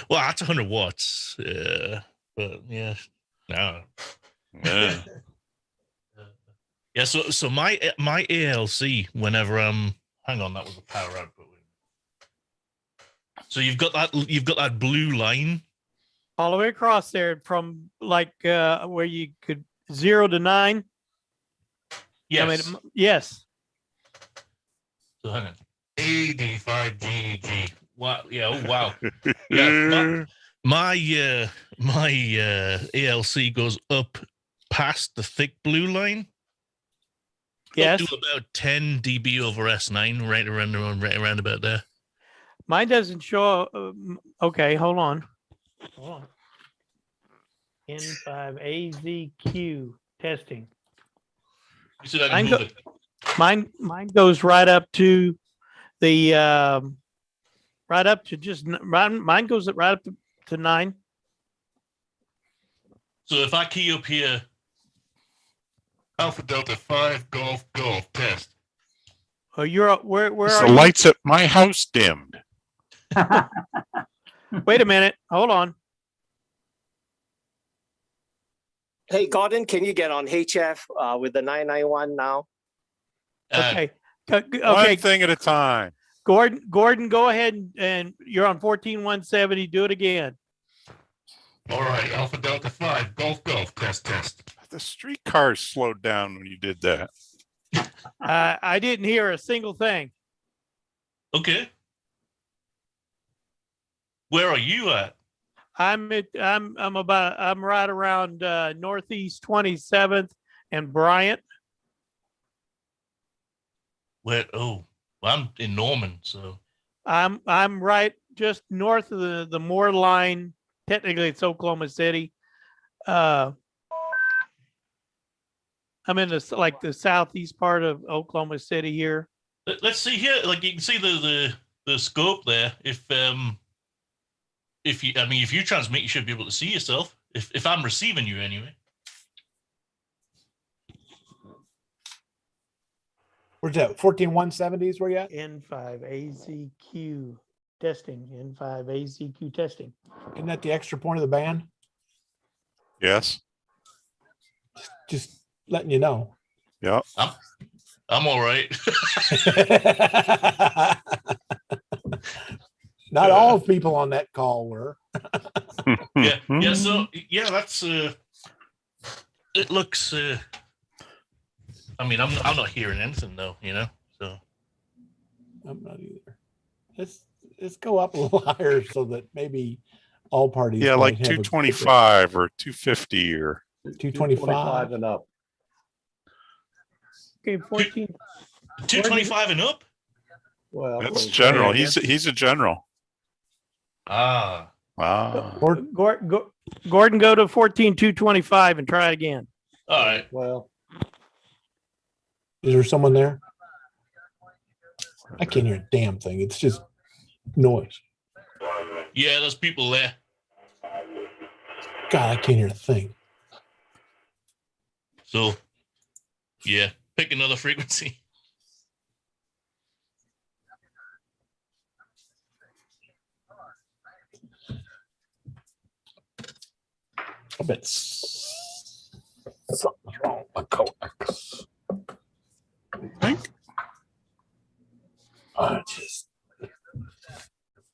Well, that's 100 watts. But yeah, no. Yeah. Yeah. So my ALC, whenever hang on, that was a power output. So you've got that blue line all the way across there from like where you could 0 to 9. Yes. I mean, yes. So hang on. 85GG. Wow. Yeah. Oh, wow. Yeah. My ALC goes up past the thick blue line. Yes. Up to about 10 dB over S9, right around about there. Mine doesn't show. Okay, hold on. N5AZQ testing. You said I can move it. Mine goes right up to the right up to just mine goes right up to 9. So if I key up here, Alpha Delta 5 Golf test. Oh, you're where Is are the you? lights at my house dimmed? Wait a minute. Hold on. Hey, Gordon, can you get on HF with the 991 now? Okay. One Okay. thing at a time. Gordon, go ahead and you're on 14170. Do it again. All right, Alpha Delta 5 Golf test. The streetcars slowed down when you did that. I didn't hear a single thing. Okay. Where are you at? I'm right around Northeast 27th and Bryant. Where? Oh, well, I'm in Norman, so I'm right just north of the Moore line. Technically, it's Oklahoma City. I'm in the southeast part of Oklahoma City here. let's see here. Like you can see the scope there. If you transmit, you should be able to see yourself. If I'm receiving you anyway. Where's that? 14170s where you at? N5AZQ testing. N5AZQ testing. Isn't that the extra point of the band? Yes. Just letting you know. Yeah. I'm all right. Not all people on that call were. yeah. So yeah, that's it looks. I mean, I'm not hearing anything though, you know. So I'm not either. Let's go up a little higher so that maybe all parties. Yeah, like might have 225 or 250 or 225 and up. Okay, 14. 225 and up. Well, that's general. He's a general. Ah. Wow. Gordon, go to 14225 and try it again. All right. Well, is there someone there? I can't hear a damn thing. It's just noise. Yeah, there's people there. God, I can't hear a thing. So, yeah, pick another frequency. I bet something's wrong with my coax.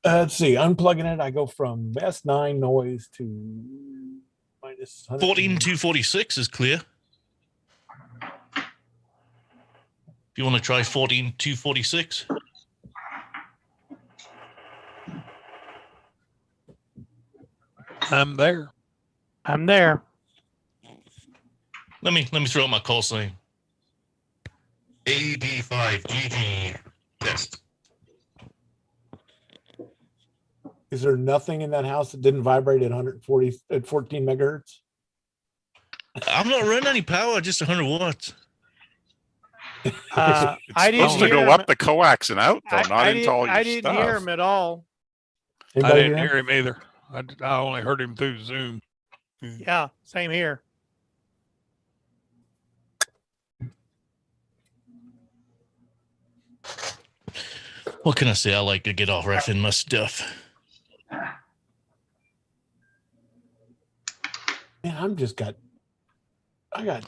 Let's see. Unplugging it, I go from S9 noise to minus 14246 is clear. If you want to try 14246. I'm there. I'm there. Let me throw out my call sign. AD5GG test. Is there nothing in that house that didn't vibrate at 14 megahertz? I'm not running any power, just 100 watts. I didn't supposed to go up the coax and out, though, not into all your I didn't hear stuff. him at all. I didn't hear him either. I only heard him through Zoom. Yeah, same here. What can I say? I like to get off reffing my stuff. Man, I got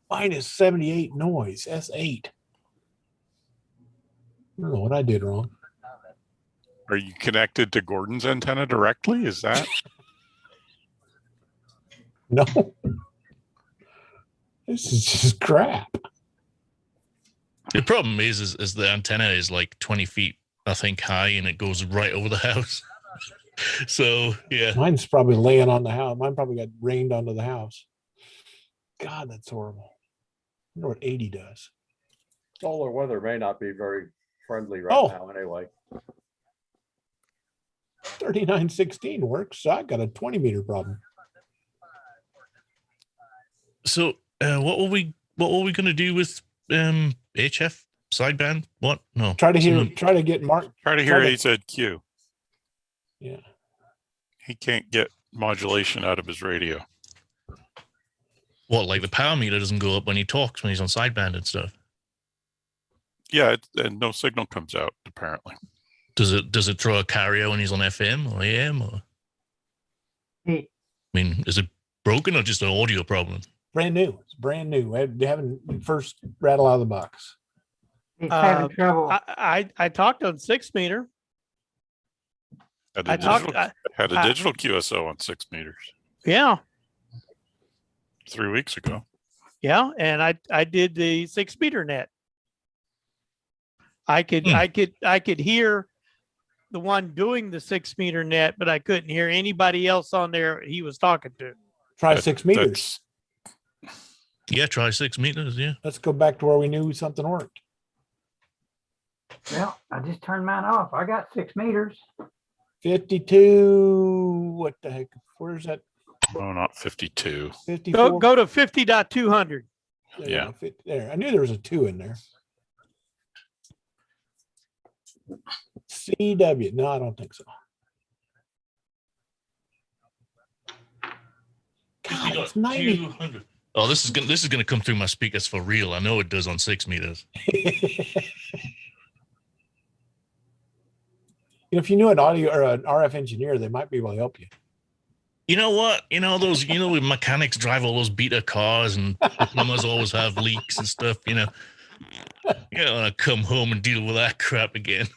minus 78 noise, S8. I don't know what I did wrong. Are you connected to Gordon's antenna directly? Is that? No. This is just crap. The problem is the antenna is like 20 feet, I think, high, and it goes right over the house. So yeah, Mine's probably laying on the house. Mine probably got rained onto the house. God, that's horrible. I wonder what 80 does. Solar weather may not be very friendly right now anyway. 3916 works. So I got a 20 meter problem. so what were we going to do with HF sideband? What? No. Try to get Mark. Try to hear AZQ. Yeah. He can't get modulation out of his radio. What, like the power meter doesn't go up when he talks when he's on sideband and stuff? Yeah, and no signal comes out apparently. Does it throw a carrier when he's on FM or AM or? I mean, is it broken or just an audio problem? Brand new. It's brand new. They haven't first rattle out of the box. He's having trouble. I talked on 6 meter. Had a digital QSO on 6 meters Yeah. 3 weeks ago. Yeah. And I did the 6 meter net. I could hear the one doing the 6 meter net, but I couldn't hear anybody else on there he was talking to. Try 6 meters. Yeah, try 6 meters. Yeah. Let's go back to where we knew something worked. Well, I just turned mine off. I got 6 meters. 52. What the heck? Where's that? Oh, not 52. 54. Go to 50.200. Yeah. There. I knew there was a 2 in there. CW. No, I don't think so. God, it's 90. 200. Oh, this is gonna come through my speakers for real. I know it does on 6 meters. If you knew an audio or an RF engineer, they might be able to help you. You know what? When mechanics drive all those beta cars and plumbers always have leaks and stuff, you don't want to come home and deal with that crap again.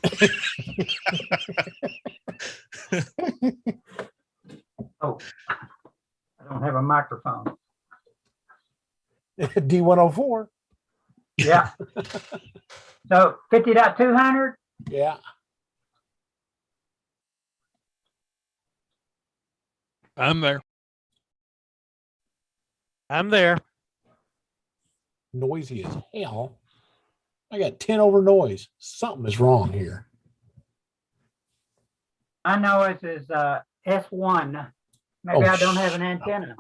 Oh, I don't have a microphone. D104. Yeah. So 50.200. Yeah. I'm there. Noisy as hell. I got 10 over noise. Something is wrong here. I know it is S1. Maybe I don't have an antenna.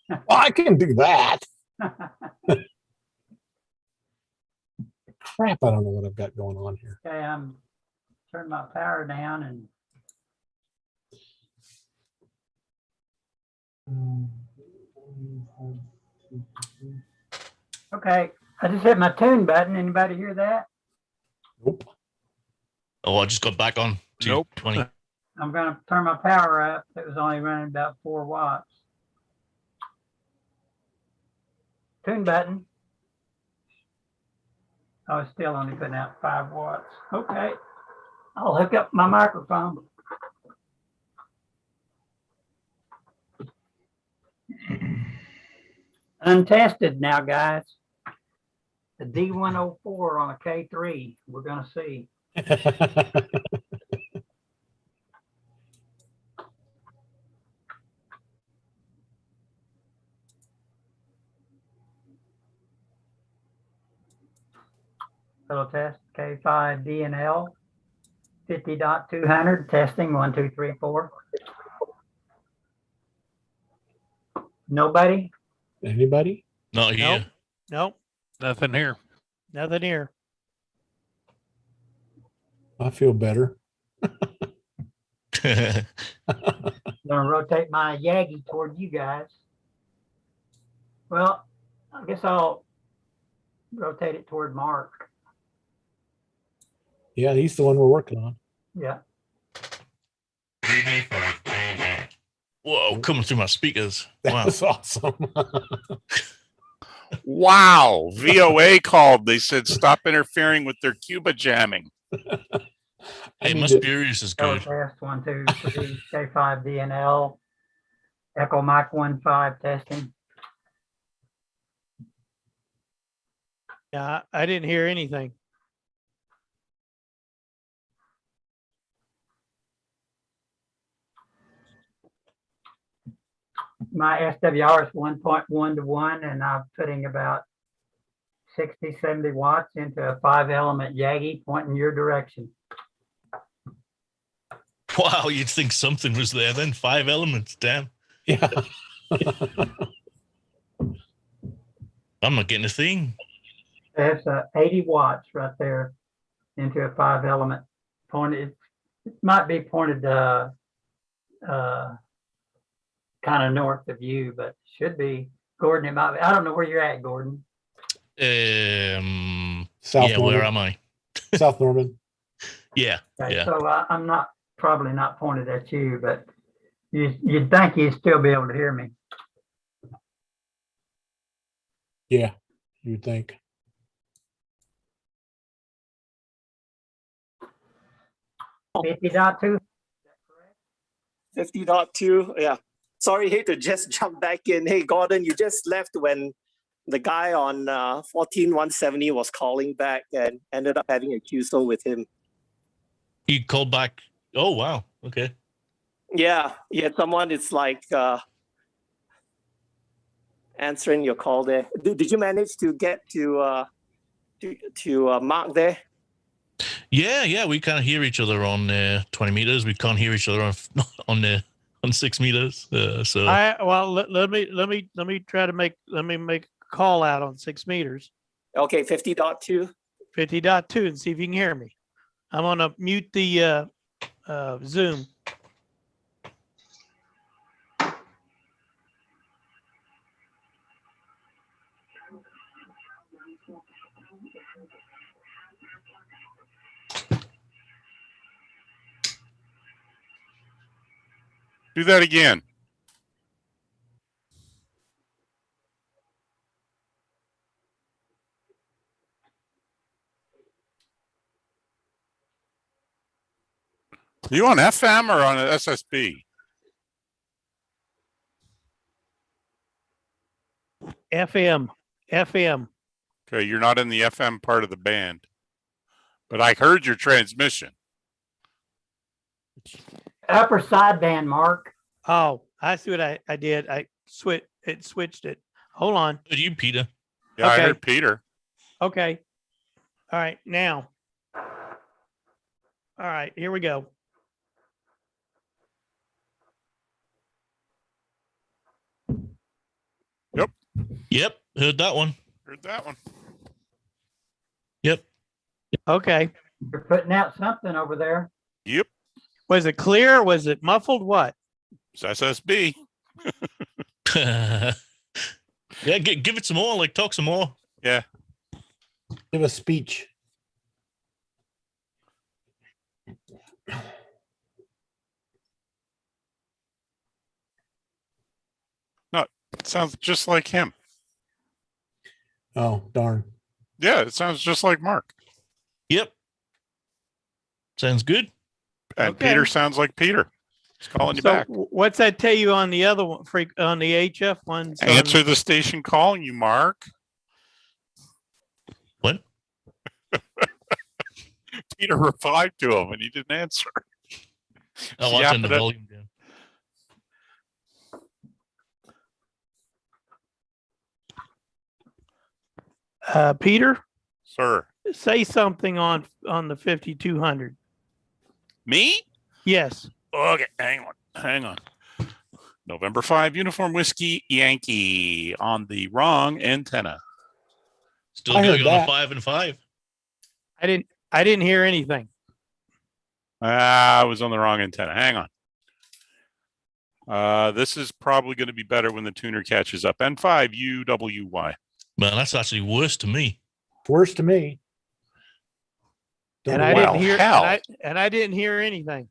Well, I can do that. Crap, I don't know what I've got going on here. Okay, I'm turning my power down and okay. I just hit my tune button. Anybody hear that? Nope. Oh, I just got back on. 220. I'm going to turn my power up. It was only running about 4 watts. Tune button. I was still only putting out 5 watts. Okay. I'll hook up my microphone. Untested now, guys. The D104 on a K3. We're going to see. Little test K5 DNL 50.200 testing 1 2 3 4. Nobody? Anybody? Not here. Nope. Nothing here. Nothing here. I feel better. I'm gonna rotate my Yagi toward you guys. Well, I guess I'll rotate it toward Mark. Yeah, he's the one we're working on. Yeah. Whoa, coming through my speakers. Wow. That's awesome. Wow. VOA called. They said stop interfering with their Cuba jamming. Hey, Mysterious is good. Test 1 2 3 K5 DNL. Echo Mike 1 5 testing. Yeah, I didn't hear anything. My SWR is 1.1 to 1, and I'm putting about 60, 70 watts into a 5-element Yagi pointing your direction. Wow, you'd think something was there then. 5 elements, damn. Yeah. I'm not getting a thing. There's 80 watts right there into a 5-element pointed. It might be pointed kind of north of you, but should be. Gordon, it might be. I don't know where you're at, Gordon. South yeah, Norman. where am I? South Norman. Yeah, Okay, yeah. so I'm probably not pointed at you, but you'd think you'd still be able to hear me. Yeah, you'd think. $50.2. 50.2. Yeah. Sorry, hate to just jump back in. Hey, Gordon, you just left when the guy on 14170 was calling back and ended up having a QSO with him. He called back. Oh, wow. Okay. Yeah, you had someone. It's like answering your call there. Did you manage to get to Mark there? Yeah. We can't hear each other on 20 meters. We can't hear each other on 6 meters. So Let me try to make a call out on 6 meters. Okay, 50.2. 50.2 and see if you can hear me. I'm gonna mute the Zoom. Do that again. Are you on FM or on an SSB? FM. Okay, you're not in the FM part of the band, but I heard your transmission. Upper sideband, Mark. Oh, I see what I did. I switched it. Hold on. Did you, Peter? Yeah, Okay. I heard Peter. Okay. All right, now. All right, here we go. Yep. Heard that one. Heard that one. Yep. Okay. You're putting out something over there. Yep. Was it clear? Was it muffled? What? It's SSB. Yeah, give it some more. Like, talk some more. Yeah. Give a speech. No, it sounds just like him. Oh, darn. Yeah, it sounds just like Mark. Yep. Sounds good. And Okay. Peter sounds like Peter. He's calling you So back. what's that tell you on the other one, on the HF ones? Answer the station calling you, Mark. What? Peter replied to him and he didn't answer. Oh, I'll turn the volume down. Peter? Sir. Say something on the 5200. Me? Yes. Okay, hang on. November 5 uniform whiskey Yankee on the wrong antenna. Still I going heard on that. a 5 and 5. I didn't hear anything. I was on the wrong antenna. Hang on. This is probably going to be better when the tuner catches up. N5 UWY. Man, that's actually worse to me. Worse to me. And I Well, didn't hear hell. and I didn't hear anything.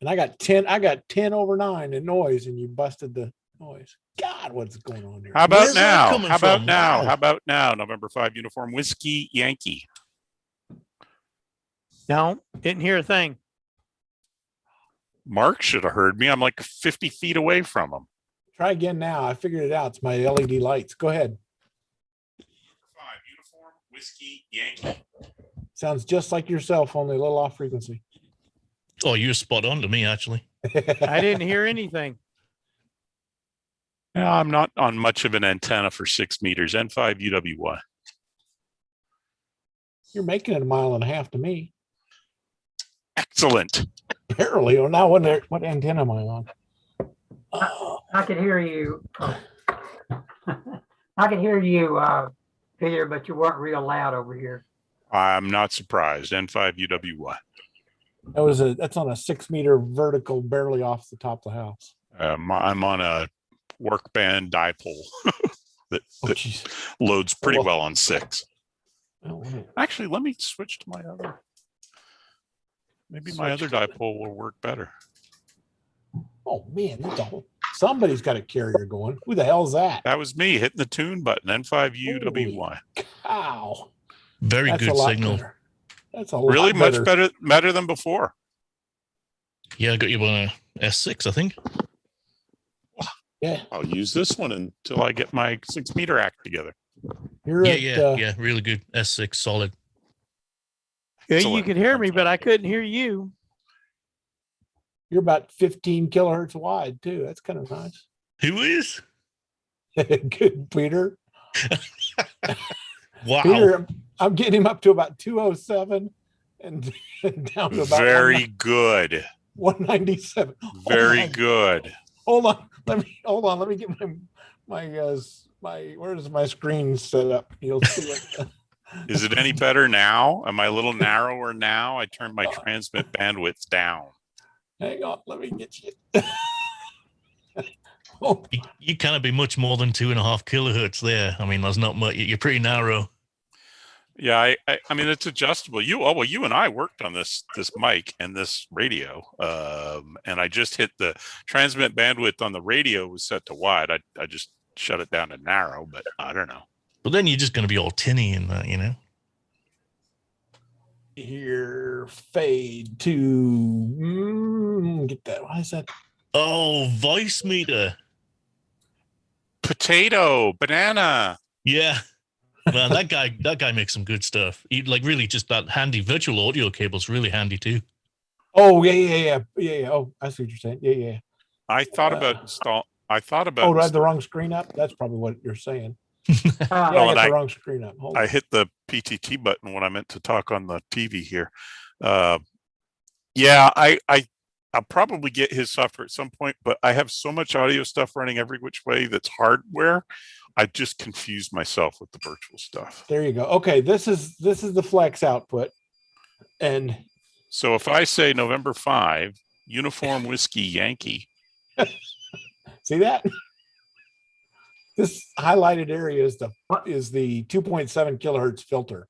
And I got 10 over 9 in noise, and you busted the noise. God, what's going on here? How about Where's that now? coming How about from? now? Wow. How about now? November 5 uniform whiskey Yankee. No, didn't hear a thing. Mark should have heard me. I'm like 50 feet away from him. Try again now. I figured it out. It's my LED lights. Go ahead. 5 Whiskey Yankee. Sounds just like yourself, only a little off frequency. Oh, you're spot on to me, actually. I didn't hear anything. Yeah, I'm not on much of an antenna for 6 meters. N5 UWY. You're making it 1.5 miles to me. Excellent. Barely. Or now what antenna am I on? I could hear you. I could hear you, Peter, but you weren't real loud over here. I'm not surprised. N5 UWY. That's on a 6 meter vertical, barely off the top of the house. I'm on a work band dipole that loads pretty well on 6. Actually, let me switch to my other. Maybe my other dipole will work better. Oh man, somebody's got a carrier going. Who the hell is that? That was me hitting the tune button. N5 UWY. Cow. Very That's good a lot signal. better. That's a lot Really much better than before. Yeah, I got you on a S6, I think. Yeah. I'll use this one until I get my 6 meter act together. Yeah, really good. S6, solid. Yeah, you could hear me, but I couldn't hear you. You're about 15 kilohertz wide too. That's kind of nice. Who is? Good, Peter. Wow. Peter, I'm getting him up to about 207 and down to about Very good. 197. Very good. Hold on. Let me get my where's my screen set up? You'll see it. Is it any better now? Am I a little narrower now? I turned my transmit bandwidth down. Hang on, let me get you. You cannot be much more than 2.5 kilohertz there. I mean, that's not much. You're pretty narrow. Yeah, I mean, it's adjustable. You and I worked on this mic and this radio, and I just hit the transmit bandwidth on the radio was set to wide. I just shut it down to narrow, but I don't know. But then you're just going to be all tinny and that, you know. Here, fade to get that. Why is that? Oh, voice meter. Potato, banana. Yeah. Man, that guy makes some good stuff. He really just that handy virtual audio cable's really handy too. Oh yeah. Oh, I see what you're saying. Yeah. I thought about install. I thought about. Oh, do I have the wrong screen up? That's probably what you're saying. I got the wrong screen up. I hit the PTT button when I meant to talk on the TV here. Yeah, I'll probably get his software at some point, but I have so much audio stuff running every which way that's hardware. I just confused myself with the virtual stuff. There you go. Okay, this is the flex output, and so if I say November 5, Uniform Whiskey Yankee. See that? This highlighted area is the 2.7 kilohertz filter.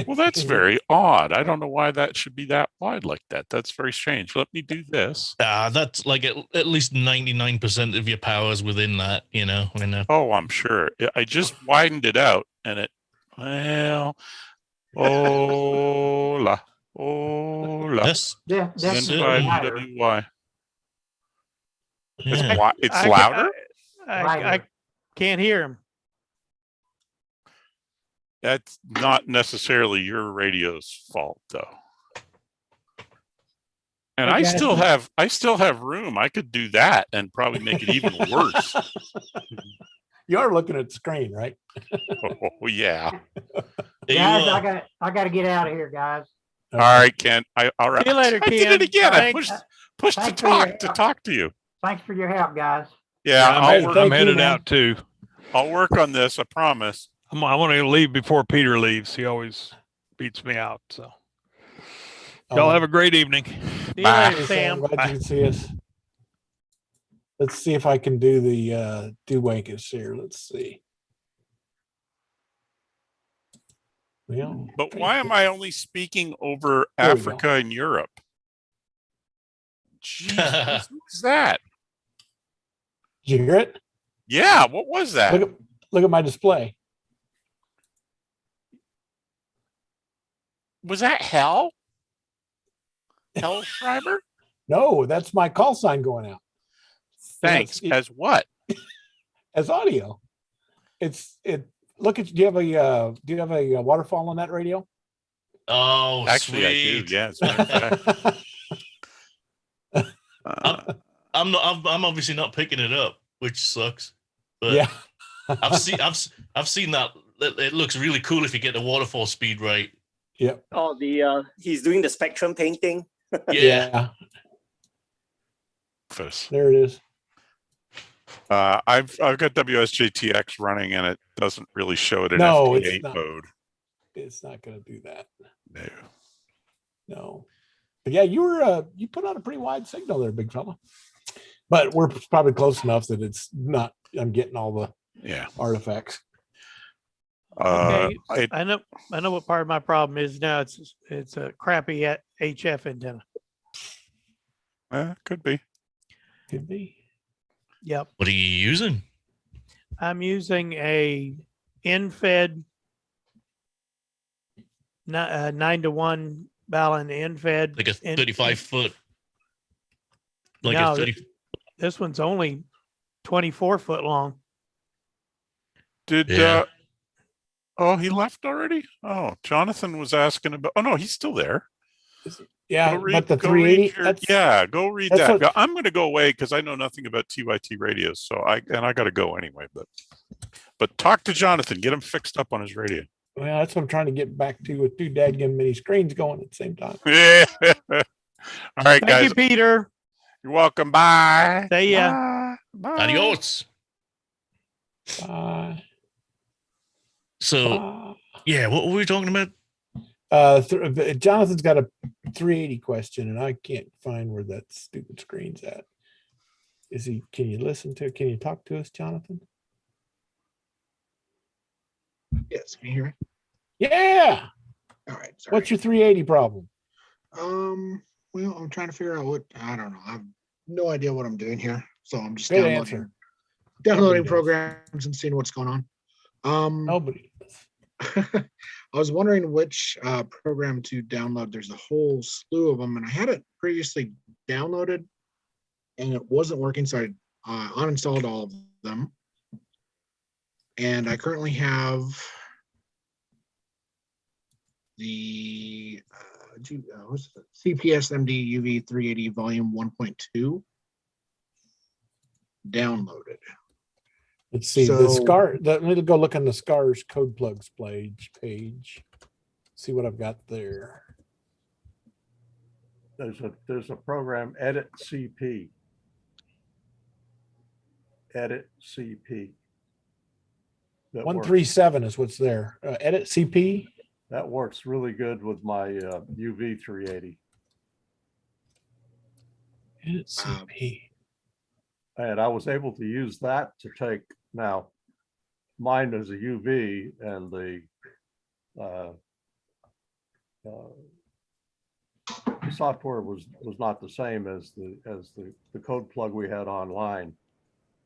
Well, that's very odd. I don't know why that should be that wide like that. That's very strange. Let me do this. That's like at least 99% of your powers within that, you know. Oh, I'm sure. I just widened it out and it, well, hola. That's N5UWY. Yeah. It's louder? I can't hear him. That's not necessarily your radio's fault, though. And I still have room. I could do that and probably make it even worse. You are looking at the screen, right? Oh yeah. Guys, I got to get out of here, guys. All right, Ken. All right. See you later, I did it Ken. again. I pushed to talk to you. Thanks for your help, guys. Yeah, I'm headed out too. I'll work on this. I promise. I want to leave before Peter leaves. He always beats me out. So, y'all have a great evening. See you Bye. later, Sam. I'm glad you can see us. Let's see if I can do the Duwankis here. Let's see. Well, But why am I only speaking over There we Africa and Europe? Jeez, who's that? did you hear it? Yeah, what was that? Look at my display. Was that Hell? Hell Schreiber? No, that's my call sign going out. Thanks. As what? As audio. look at, do you have a waterfall on that radio? Oh, Actually, sweet. I do. Yeah, as a matter of fact. I'm not. I'm obviously not picking it up, which sucks. But Yeah. I've seen that. It looks really cool if you get the waterfall speed right. Yep. Oh, he's doing the spectrum painting. Yeah. There it is. I've got WSJTX running, and it doesn't really show it in No, FT8 it's not. mode. It's not going to do that. No. No. But yeah, you put out a pretty wide signal there, big fella. But we're probably close enough that it's not. I'm getting all the artifacts. Okay, I know what part of my problem is now. It's a crappy HF antenna. Could be. Could be. Yep. What are you using? I'm using a in-fed 9-to-1 Balun in-fed. Like a 35 foot. Like No, a 30. This one's only 24 foot long. Did he left already? Oh, Jonathan was asking about. Oh no, he's still there. Yeah, but the 380. Go read that's that. what- I'm going to go away because I know nothing about TYT radios. So I got to go anyway. But talk to Jonathan. Get him fixed up on his radio. Well, that's what I'm trying to get back to with two dadgum mini screens going at the same time. Yeah. All right, Thank guys. you, Peter. You're welcome. Bye. See ya. Bye. Adios. So, yeah, what were we talking about? Jonathan's got a 380 question, and I can't find where that stupid screen's at. Can you talk to us, Jonathan? Yes, can you hear me? Yeah. All right. Sorry. What's your 380 problem? Well, I'm trying to figure out I don't know. I have no idea what I'm doing here. So I'm just Good downloading answer. programs and seeing what's going on. Nobody. I was wondering which program to download. There's a whole slew of them, and I had it previously downloaded, and it wasn't working, so I uninstalled all of them. And I currently have the CPS-MD UV 380 Volume 1.2 downloaded. Let's see the SCAR. Let me go look on the SCAR's code plugs page. See what I've got there. There's a program, Edit CP. Edit CP. 137 is what's there. Edit CP. That works really good with my UV 380. Edit CP. And I was able to use that to take, now mine is a UV, and the software was not the same as the code plug we had online.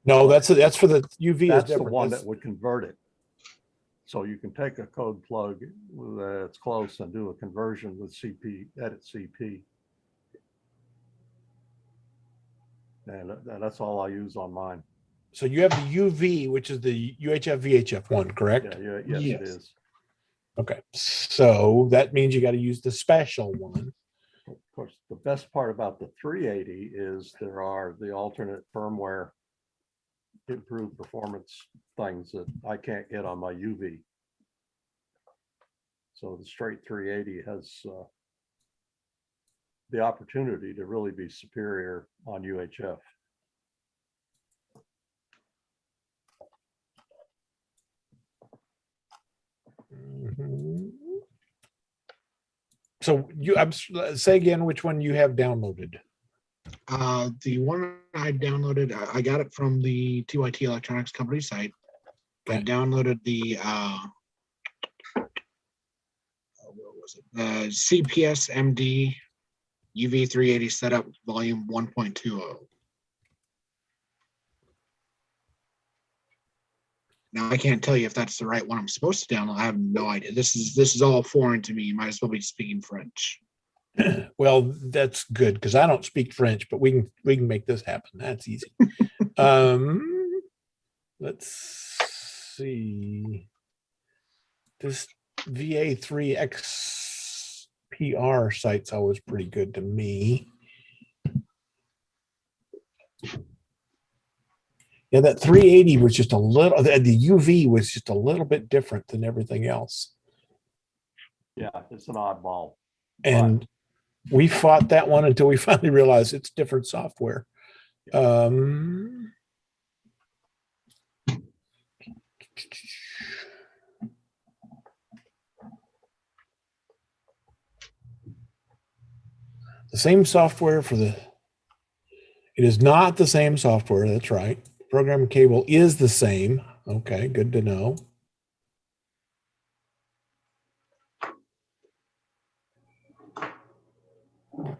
No, that's for the UV. That's the one that would convert it. So you can take a code plug that's close and do a conversion with CP, Edit CP. And that's all I use on mine. So you have the UV, which is the UHF VHF one, correct? Yeah, yes, it is. Okay, so that means you got to use the special one. Of course, the best part about the 380 is there are the alternate firmware improved performance things that I can't get on my UV. So the straight 380 has the opportunity to really be superior on UHF. So say again which one you have downloaded. The one I downloaded, I got it from the TYT Electronics Company site. I downloaded the what was it? CPS MD UV 380 setup volume 1.20. Now I can't tell you if that's the right one I'm supposed to download. I have no idea. This is all foreign to me. You might as well be speaking French. Well, that's good because I don't speak French, but we can make this happen. That's easy. Let's see. This VA3 XPR site's always pretty good to me. Yeah, that 380 was just a little, the UV was just a little bit different than everything else. Yeah, it's an oddball. And we fought that one until we finally realized it's different software. The same software for the, it is not the same software. That's right. Programming cable is the same. Okay, good to know.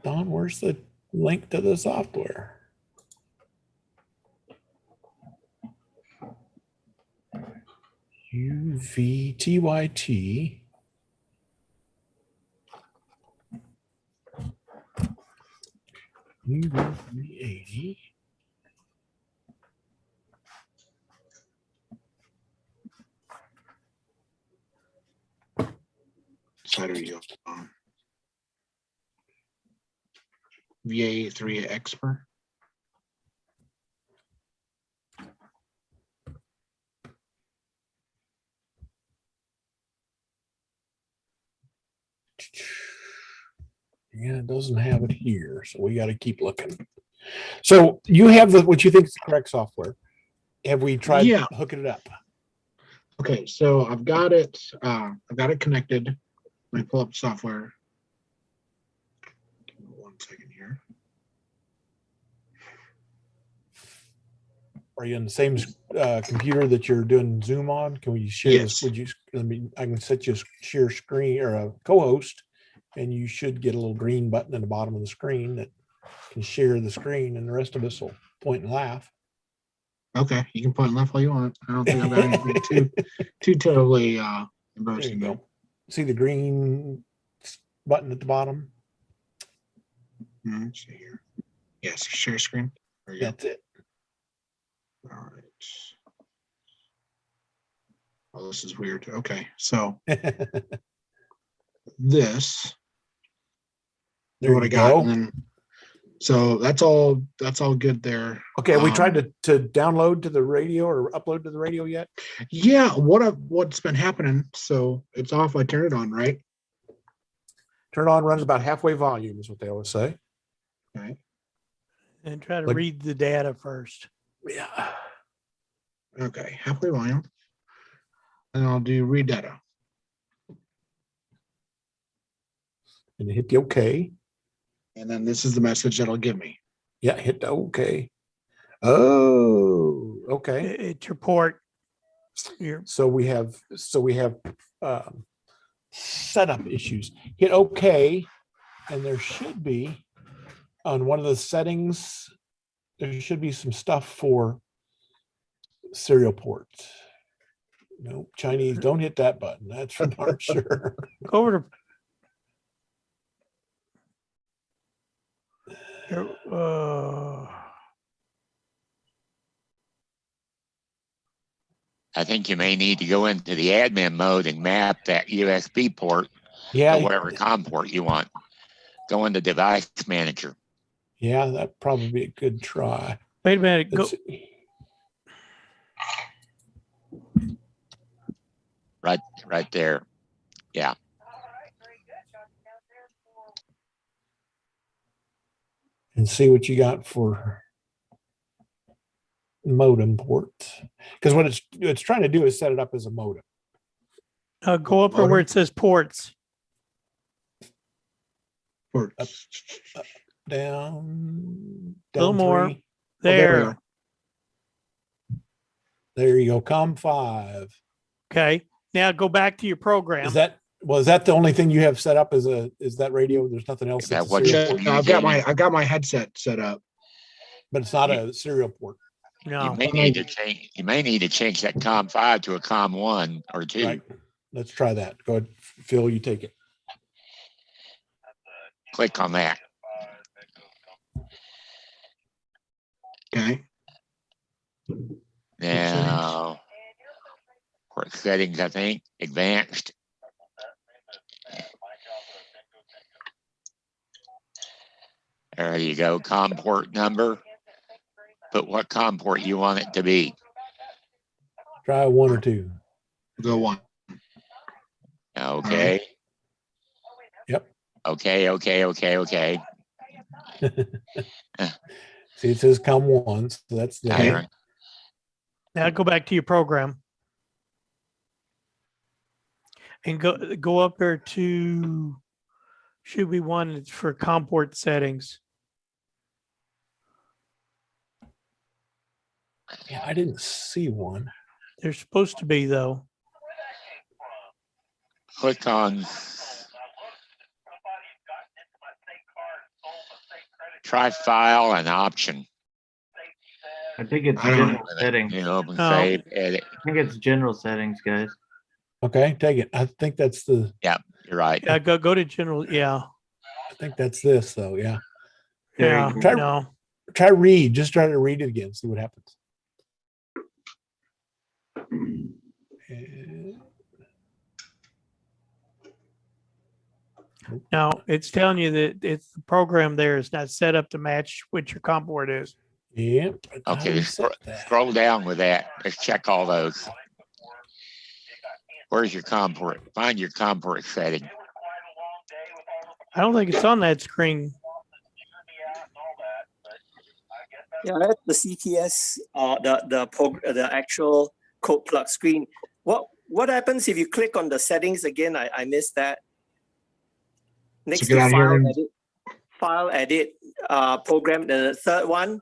Don, where's the link to the software? UVTYT. UV380. Side of you. VA3 Expert. Yeah, it doesn't have it here, so we got to keep looking. So you have the what you think is the correct software. Have we tried hooking it up? Okay, so I've got it connected. Let me pull up software. Give me 1 second here. Are you on the same computer that you're doing Zoom on? Can we share this? Would you let me? I can set you a share screen or a co-host, and you should get a little green button at the bottom of the screen that can share the screen, and the rest of us will point and laugh. Okay, you can point and laugh all you want. I don't think I've got anything too terribly embarrassing. There you go. See the green button at the bottom? Let's see here. Yes, share screen. There you go. That's it. All right. Oh, this is weird. Okay, so this there what I got, and then so that's all good there. Okay, have we tried to download to the radio or upload to the radio yet? Yeah, what's been happening? So it's off. I turn it on, right? Turn it on, runs about halfway volume is what they always say. Okay. And try to read the data first. Yeah. Okay, halfway volume. And I'll do read data. And hit the OK. And then this is the message that'll give me. Yeah, hit the OK. Oh, okay. It's your port. So we have setup issues. Hit OK, and there should be on one of the settings. There should be some stuff for serial ports. Nope, Chinese, don't hit that button. That's for darn sure. Go over to. I think you may need to go into the admin mode and map that USB port to whatever COM port you want. Go into device manager. Yeah, that'd probably be a good try. Wait a minute. Go. Right there. Yeah. And see what you got for modem ports. Because what it's trying to do is set it up as a modem. Go up where it says ports. Ports. Up, down, a little more. Three. There. There you go. COM5. Okay. Now go back to your program. Is that the only thing you have set up is that radio? There's nothing else. That what I've got my headset set up. But it's not a serial port. No. You may need to change. You may need to change that COM5 to a COM1 or 2. Right. Let's try that. Go ahead, Phil. You take it. Click on that. Okay. Now, port settings, I think. Advanced. There you go. COM port number. Put what COM port you want it to be. Try 1 or 2. Go 1. Okay. Yep. Okay. See, it says COM 1, so that's the Okay. Now go back to your program. And go up there to, should be one that's for COM port settings. Yeah, I didn't see one. There's supposed to be though. Click on. Try file and option. I think it's general settings. You open, Oh. save, edit. I think it's general settings, guys. Okay, take it. I think that's the. Yeah, you're right. Yeah, go to general. Yeah. I think that's this though. Yeah. Yeah. Try read. Just try to read it again. See what happens. No, it's telling you that it's the program there is not set up to match what your COM port is. Yep. Okay, scroll down with that. Let's check all those. Where's your COM port? Find your COM port setting. I don't think it's on that screen. Yeah, that's the CTS, the actual code plug screen. What happens if you click on the settings again? I missed that. Next to file, edit, program. The third one,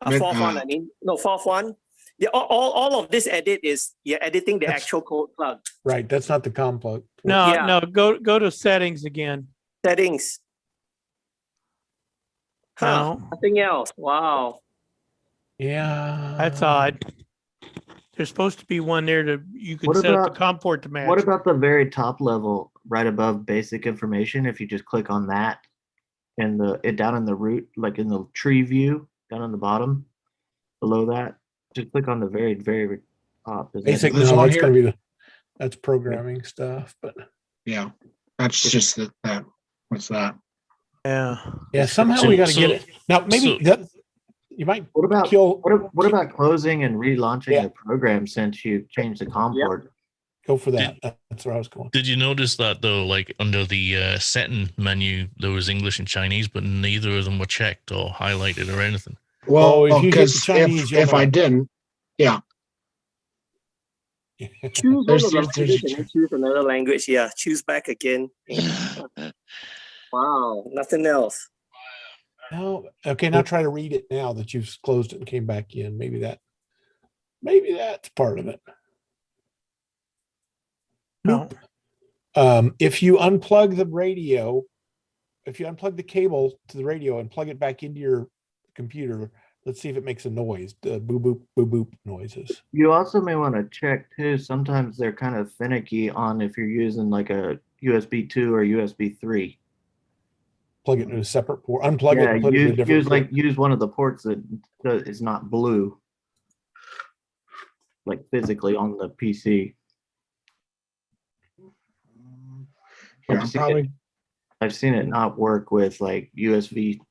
fourth one. I mean, no, fourth one. Yeah, all of this edit is you're editing the actual code plug. Right, that's not the COM plug. No, go to settings again. Settings. Huh, No. nothing else. Wow. Yeah. That's odd. There's supposed to be one there to you can What set up about- the COM port to match. What about the very top level, right above basic information? If you just click on that, and it down in the root, like in the tree view, down on the bottom, below that, just click on the very top. Is that- Basic. No, that's going to be that's programming stuff. But yeah, that's just that. What's that? Yeah. Yeah. Somehow we got to get it now. Maybe that you might. What about kill? What about closing and relaunching the program since you changed the COM port? Go for that. That's where I was going. Did you notice that though? Like under the setting menu, there was English and Chinese, but neither of them were checked or highlighted or anything. Well, if you hit the because Chinese, you'll if I know. didn't, yeah. Choose There's- one of the there's- language and then choose another language. Yeah, choose back again. Wow, nothing else. No. Okay. Now try to read it now that you've closed it and came back in. Maybe that's part of it. No. If you unplug the radio, if you unplug the cable to the radio and plug it back into your computer, let's see if it makes a noise. The boop boop boop boop noises. You also may want to check too. Sometimes they're kind of finicky on if you're using like a USB 2 or USB 3. Plug it into a separate port. Unplug it and put it in a different port. use one of the ports that is not blue, like physically on the PC. Yeah, I've seen it not work with like USB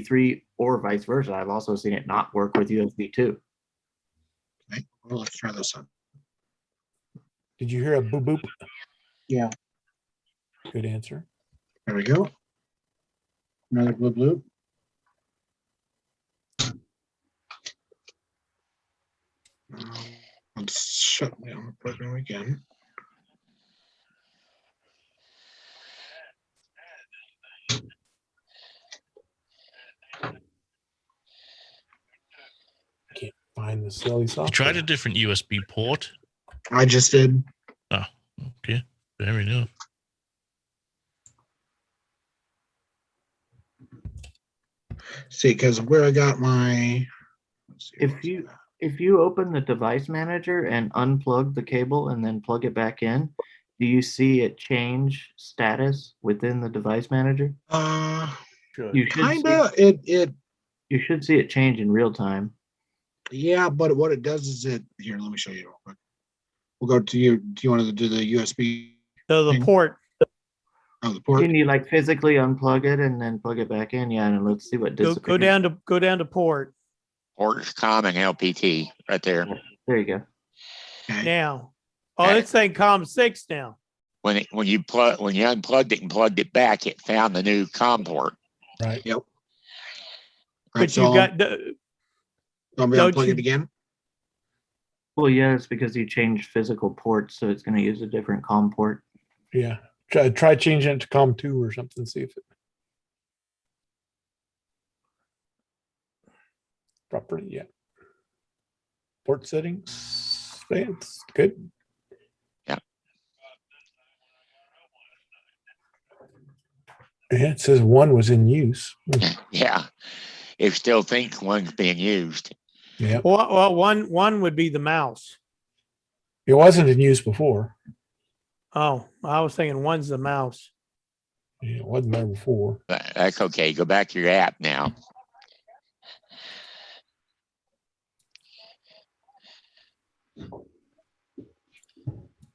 3 or vice versa. I've also seen it not work with USB 2. Okay, well, let's try this on. Did you hear a boop boop? Yeah. Good answer. There we go. Another blue blue. Let's shut down the program again. Can't find the silly software. You tried a different USB port. I just did. Oh, okay. Fair enough. See, because where I got my. If you open the device manager and unplug the cable and then plug it back in, do you see it change status within the device manager? You should Kinda. You should see it change in real time. Yeah, but what it does is here, let me show you real quick. We'll go to you. Do you want to do the USB? So the thing? port. Oh, the port. Can you like physically unplug it and then plug it back in? Yeah, and let's see what Go dissipates. go down to port. Port's common LPT right there. There you go. Now, it's saying COM6 now. When you unplugged it and plugged it back, it found the new COM port. Right. Yep. But you got the. Want me to unplug it again? Well, yeah, it's because you changed physical ports, so it's going to use a different COM port. Yeah. Try changing it to COM2 or something. See if it properly. Yeah. Port settings. It's good. Yeah. Yeah, it says one was in use. Yeah. It still thinks one's being used. Yeah. Well, one would be the mouse. It wasn't in use before. Oh, I was thinking one's the mouse. Yeah, it wasn't there before. That's okay. Go back to your app now.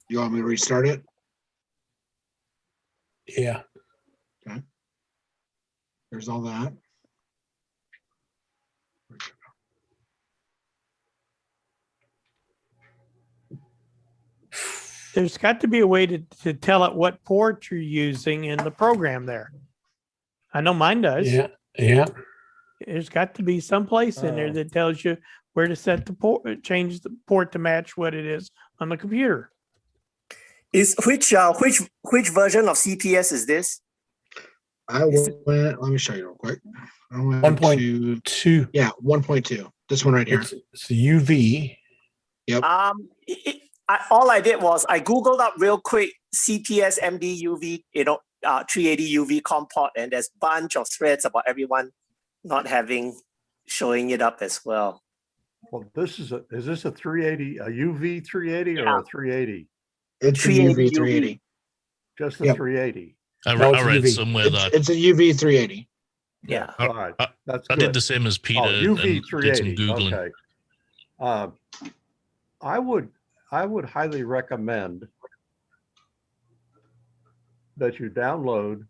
You want me to restart it? Yeah. Okay. There's all that. There's got to be a way to tell it what port you're using in the program there. I know mine does. Yeah. Yeah. There's got to be some place in there that tells you where to set the port, change the port to match what it is on the computer. Is which version of CPS is this? I went, let me show you real quick. I went 1.2. Yeah, 1.2. This one right here. It's the UV. Yep. All I did was I Googled up real quick CPS MD UV, 380 UV comport, and there's a bunch of threads about everyone not showing it up as well. Well, is this a 380, a UV 380 or a 380? It's a UV 380. Just a 380. I read somewhere that it's a UV 380. Yeah. All right. That's I good. did the same as Peter. UV and did some 380. Googling. Okay. I would highly recommend that you download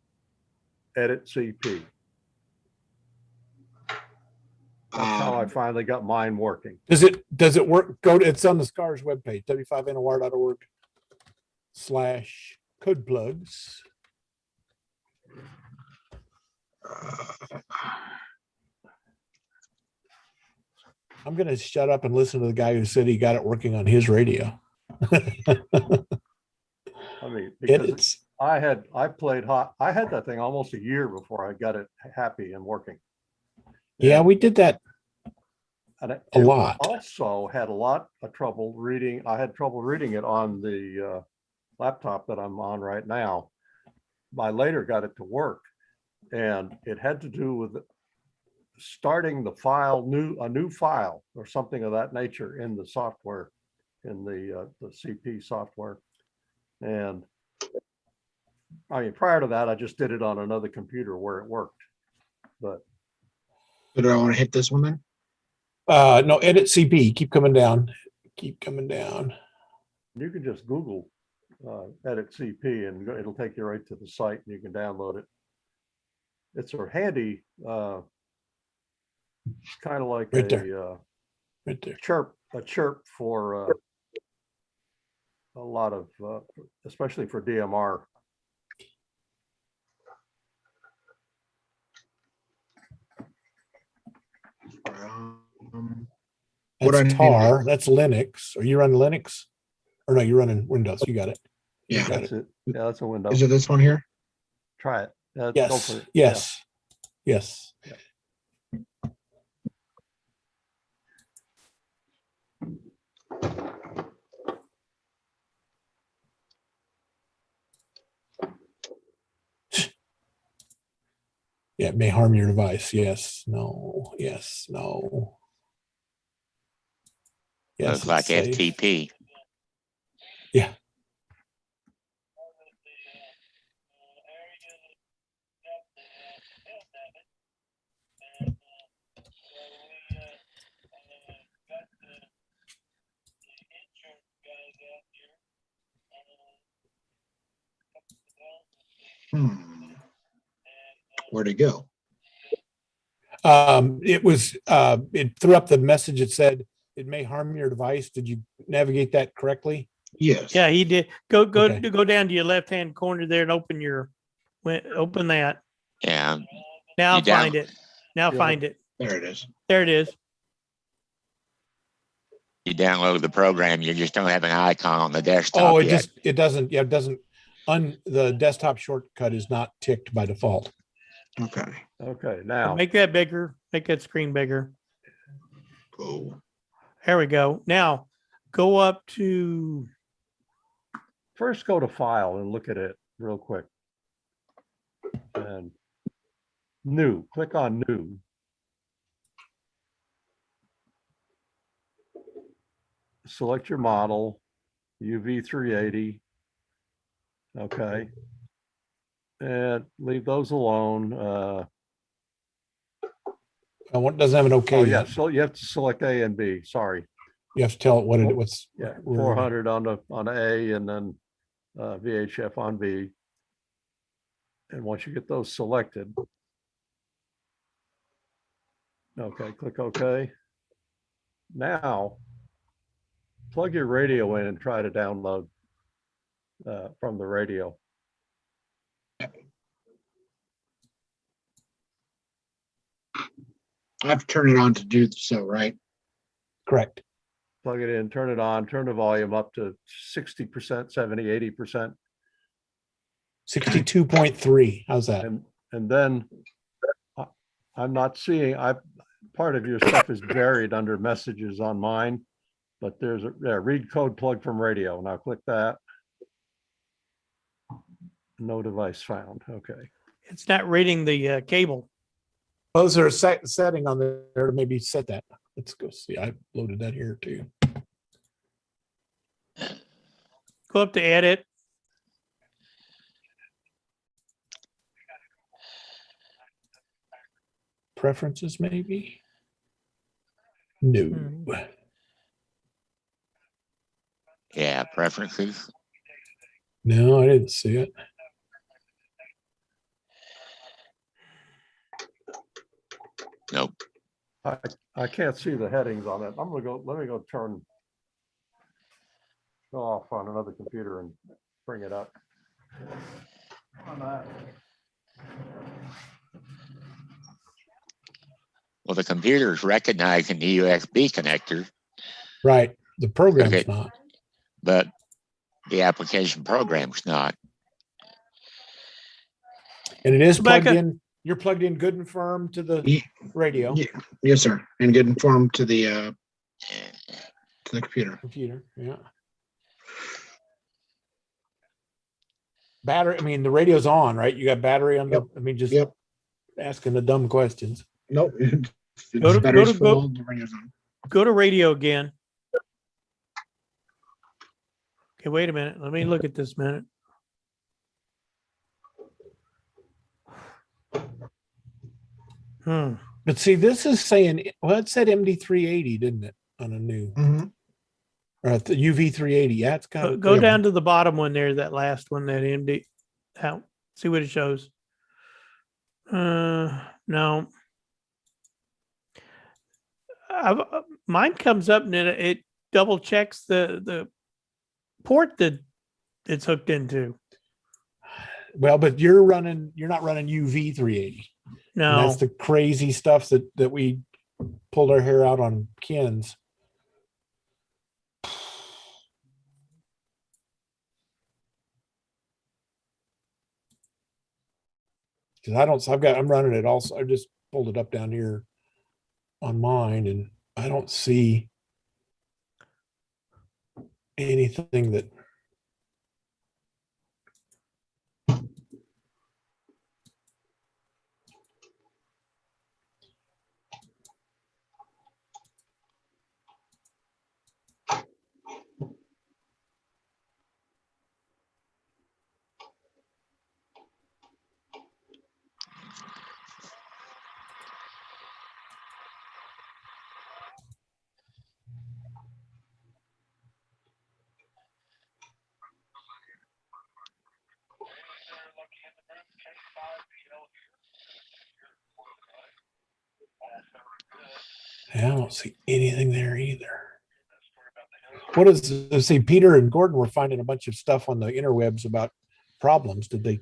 Edit CP. That's how I finally got mine working. Does it work? It's on the SCARS webpage, w5nor.org/code plugs. I'm going to shut up and listen to the guy who said he got it working on his radio. I mean, because I had that thing almost a year before I got it happy and working. Yeah, we did that and a lot. Also had a lot of trouble reading. I had trouble reading it on the laptop that I'm on right now. I later got it to work, and it had to do with starting the file, a new file or something of that nature in the software, in the CP software. And I mean, prior to that, I just did it on another computer where it worked. But do I want to hit this one then? No, Edit CP. Keep coming down. Keep coming down. You can just Google Edit CP and it'll take you right to the site and you can download it. It's a handy, kind of like right a chirp for a lot of, especially for DMR. That's TAR. That's Linux. Are you running Linux? Or no, you're running Windows. You got it. Yeah, that's it. Yeah, that's a Windows. Is it this one here? Try it. Go Yes. for it. Yes. Yeah. Yes. Yeah. Yeah, it may harm your device. Yes. No. Yes. No. Yes. Looks like safe. FTP. Yeah. Where'd it go? It threw up the message. It said it may harm your device. Did you navigate that correctly? Yes. Yeah, he did. Go Okay. go down to your left hand corner there and open that. Yeah. Now You down- find it. Now find it. There it is. There it is. You download the program, you just don't have an icon on the desktop Oh, yet. it doesn't. Yeah, it doesn't. The desktop shortcut is not ticked by default. Okay. Okay, now. Make that bigger. Make that screen bigger. Cool. There we go. Now go up to. First, go to File and look at it real quick. And New, click on New. Select your model, UV380. Okay. And leave those alone. What doesn't have an okay Oh, yeah, yet. so you have to select A and B, sorry. You have to tell it what's. Yeah, 400 on A and then VHF on B. And once you get those selected, okay, click OK. Now, plug your radio in and try to download from the radio. I have to turn it on to do so, right? Correct. Plug it in, turn it on, turn the volume up to 60%, 70, 80%. 62.3. How's that? And then I'm not seeing, part of your stuff is buried under messages on mine, but there's a read code plug from radio. Now click that. No device found. Okay. It's not reading the cable. Well, is there a setting on there to maybe set that? Let's go see. I loaded that here too. Go up to edit. Preferences, maybe? No. Yeah, preferences. No, I didn't see it. Nope. I can't see the headings on it. I'm gonna go, let me go off on another computer and bring it up. On that. Well, the computer's recognizing the USB connector. Right. The program's Okay. not. But the application program's not. And it is Rebecca. plugged in. You're plugged in good and firm to the radio. Yes, sir. And get informed to the computer. Yeah. Battery. I mean, the radio's on, right? You got battery on the. I mean, just asking the dumb questions. Nope. Go to the radio's on. Go to radio again. Okay, wait a minute. Let me look at this minute. But see, this is saying, well, it said MD380, didn't it? On a new. Or the UV380. Yeah, it's kind of. Go down to the bottom one there, that last one, that MD. Out. See what it shows. No. Mine comes up and it double checks the port that it's hooked into. Well, but you're not running UV380. No. And that's the crazy stuff that we pulled our hair out on Ken's. Because I'm running it also. I just pulled it up down here on mine and I don't see anything that. I don't see anything there either. What is, let's see, Peter and Gordon were finding a bunch of stuff on the interwebs about problems. Did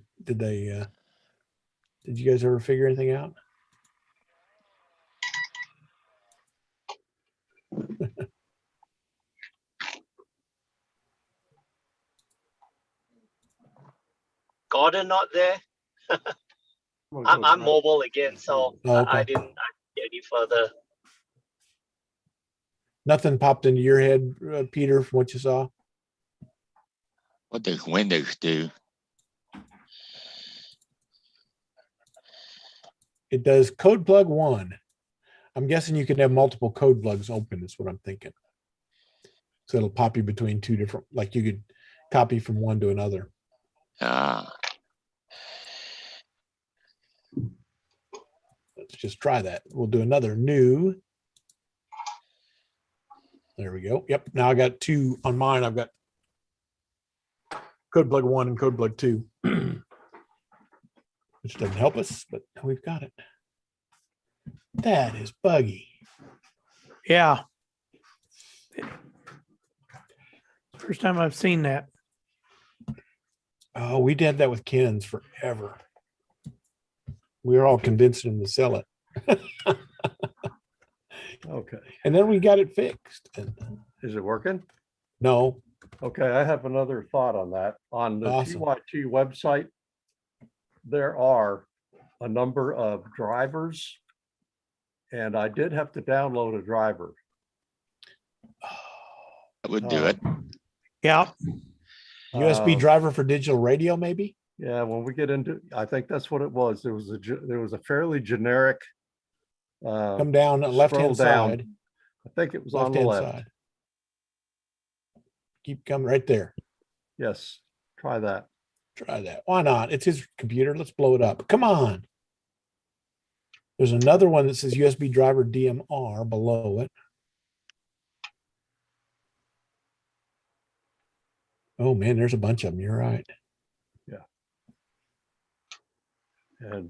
you guys ever figure anything out? Gordon not there. I'm mobile again, so Oh, okay. I didn't get any further. Nothing popped into your head, Peter, from what you saw? What does Windows do? It does code plug 1. I'm guessing you can have multiple code plugs open, is what I'm thinking. So it'll pop you between two different, like you could copy from one to another. Let's just try that. We'll do another new. There we go. Yep. Now I got two on mine. I've got code plug 1 and code plug 2, which doesn't help us, but we've got it. That is buggy. Yeah. First time I've seen that. Oh, we did that with Ken's forever. We were all convincing him to sell it. Okay. And then we got it fixed. Is it working? No. Okay, I have another thought on that. On the Awesome. TYT website, there are a number of drivers, and I did have to download a driver. That would do it. Yeah. USB driver for digital radio, maybe? Yeah, when we get into, I think that's what it was. There was a fairly generic. Come down the left-hand scroll down. side. I think it was on the Left-hand left. side. Keep coming right there. Yes, try that. Try that. Why not? It's his computer. Let's blow it up. Come on. There's another one that says USB driver DMR below it. Oh man, there's a bunch of them. You're right. Yeah. And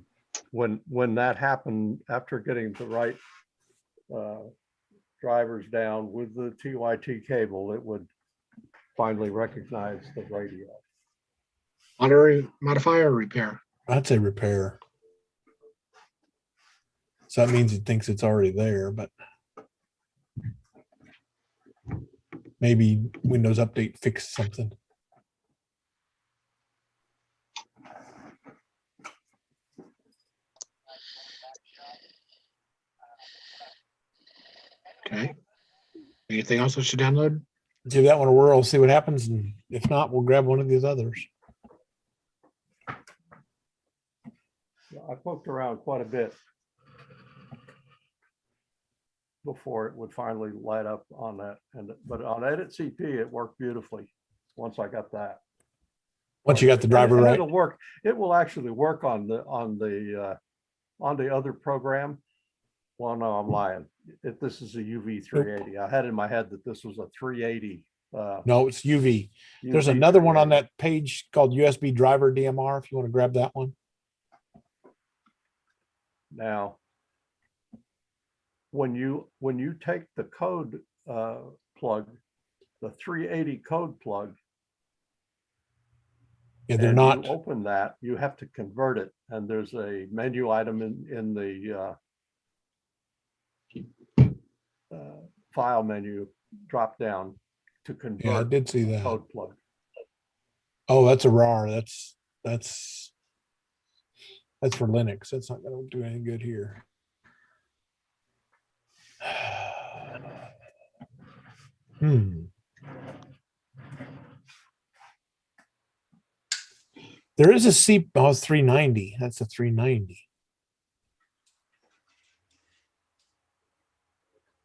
when that happened, after getting the right drivers down with the TYT cable, it would finally recognize the radio. Modify or repair? I'd say repair. So that means it thinks it's already there, but maybe Windows Update fixed something. Okay. Anything else I should download? Give that one a whirl, see what happens, and if not, we'll grab one of these others. I poked around quite a bit before it would finally light up on that. But on Edit CP, it worked beautifully once I got that. Once you got the driver And right. it'll work. It will actually work on the other program. Well, no, I'm lying. This is a UV 380. I had in my head that this was a 380. No, it's UV. There's another one on that page called USB driver DMR, if you want to grab that one. Now, when you take the code plug, the 380 code plug, yeah, they're and not. you open that, you have to convert it, and there's a menu item in the file menu drop down to convert. Yeah, I did see that. Code plug. Oh, that's a RAR. That's for Linux. That's not going to do any good here. There is a C. Oh, it's 390. That's a 390.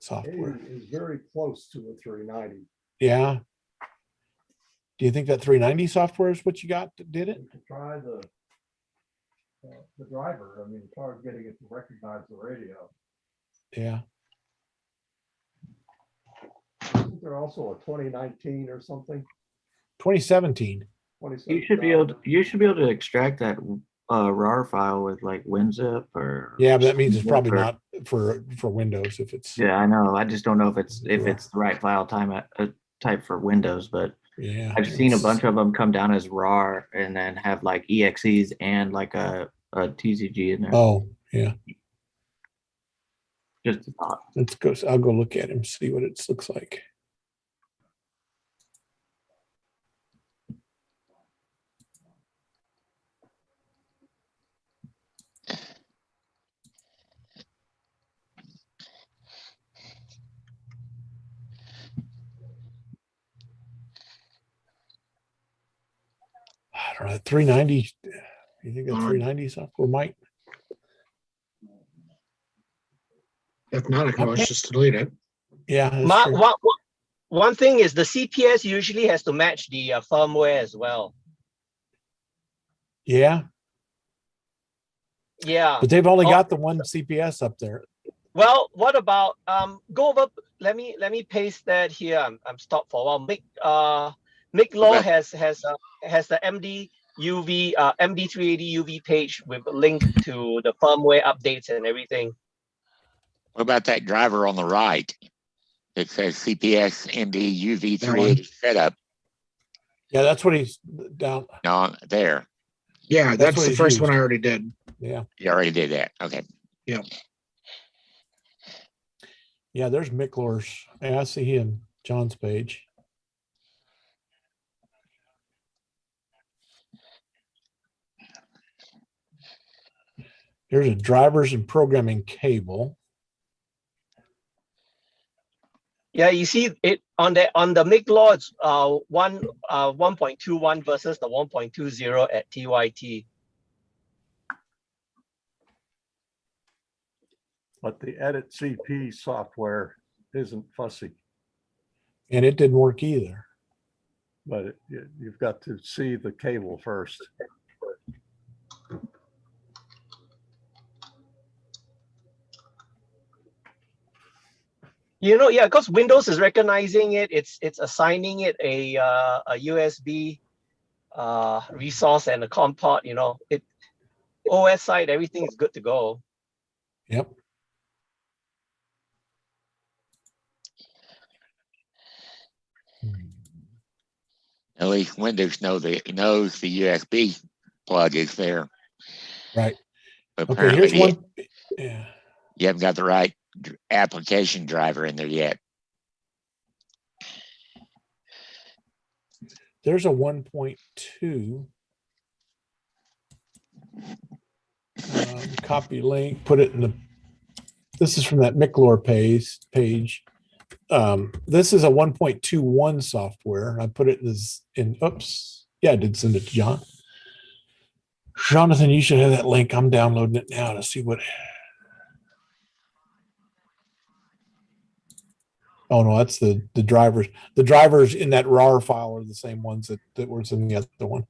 Software. It is very close to a 390. Yeah. Do you think that 390 software is what you got that did it? To try the driver, I mean, as far as getting it to recognize the radio. Yeah. Isn't there also a 2019 or something? 2017. You should be able to extract that RAR file with like WinZip or. Yeah, but that means it's probably not for Windows if it's. Yeah, I know. I just don't know if it's the right file type for Windows, but yeah, I've seen a bunch of them come down as RAR and then have like EXEs and like a TCG in there. Oh, yeah. Just a thought. Let's go. I'll go look at him, see what it looks like. I don't know, 390. You think that 390 software might? If not, I can always just delete it. Yeah. That's Mark, true. one thing is the CPS usually has to match the firmware as well. Yeah. Yeah. But they've only got the one CPS up there. Well, what about go over? Let me paste that here. I'm stopped for a while. Mick Law has the MD380 UV page with a link to the firmware updates and everything. What about that driver on the right? It says CPS MD UV380 setup. Yeah, that's what he's down. No, there. Yeah, That's that's what the he's first used. one I already did. Yeah. You already did that. Okay. Yeah. Yeah, there's Mickler's. Yeah, I see him, John's page. There's a drivers and programming cable. Yeah, you see it on the Mick Law. It's 1.21 versus the 1.20 at TYT. But the edit CP software isn't fussy. And it didn't work either. But you've got to see the cable first. You know, yeah, because Windows is recognizing it. It's assigning it a USB resource and a COM port. You know, OS side, everything is good to go. Yep. At least Windows knows the USB plug is there. Right. But Okay, apparently here's one. Yeah. you haven't got the right application driver in there yet. There's a 1.2. Copy link, put it in the. This is from that Miclor page. This is a 1.21 software. I put it in. Oops. Yeah, I did send it to John. Jonathan, you should have that link. I'm downloading it now to see what. Oh no, that's the drivers. The drivers in that RAR file are the same ones that were in the other one.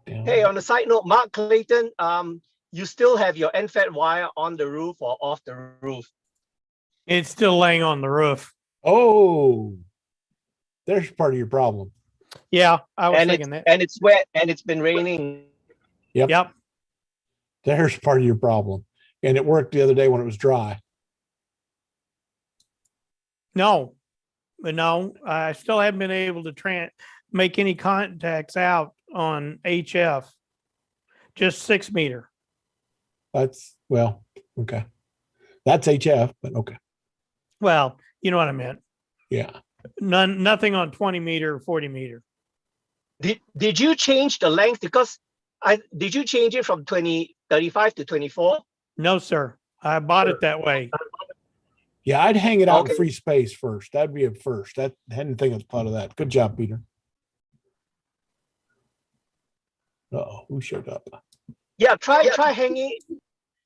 Hey, on a side note, Mark Clayton, you still have your NFET wire on the roof or off the roof? It's still laying on the roof. Oh, there's part of your problem. Yeah, I was thinking that. And it's wet and it's been raining. Yep. Yep. There's part of your problem. And it worked the other day when it was dry. No, I still haven't been able to make any contacts out on HF. Just 6 meter. That's okay. That's HF, but okay. Well, you know what I meant. Yeah. Nothing on 20 meter or 40 meter. Did you change the length? Because did you change it from 35 to 24? No, sir. I bought it that way. Yeah, I'd hang it out in free space first. That'd be a first. I hadn't think of part of that. Good job, Peter. Uh-oh, who showed up? Yeah, try hanging.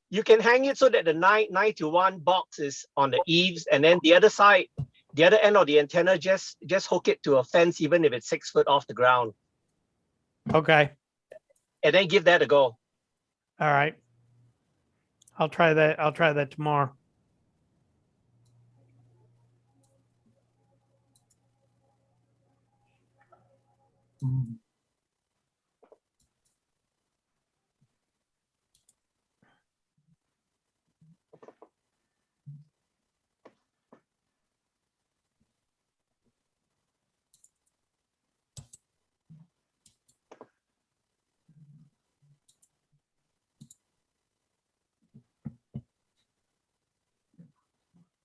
You can hang it so that the 9 to 1 box is on the eaves, and then the other side the other end of the antenna, just hook it to a fence, even if it's 6 foot off the ground, Okay. and then give that a go. All right. I'll try that. I'll try that tomorrow.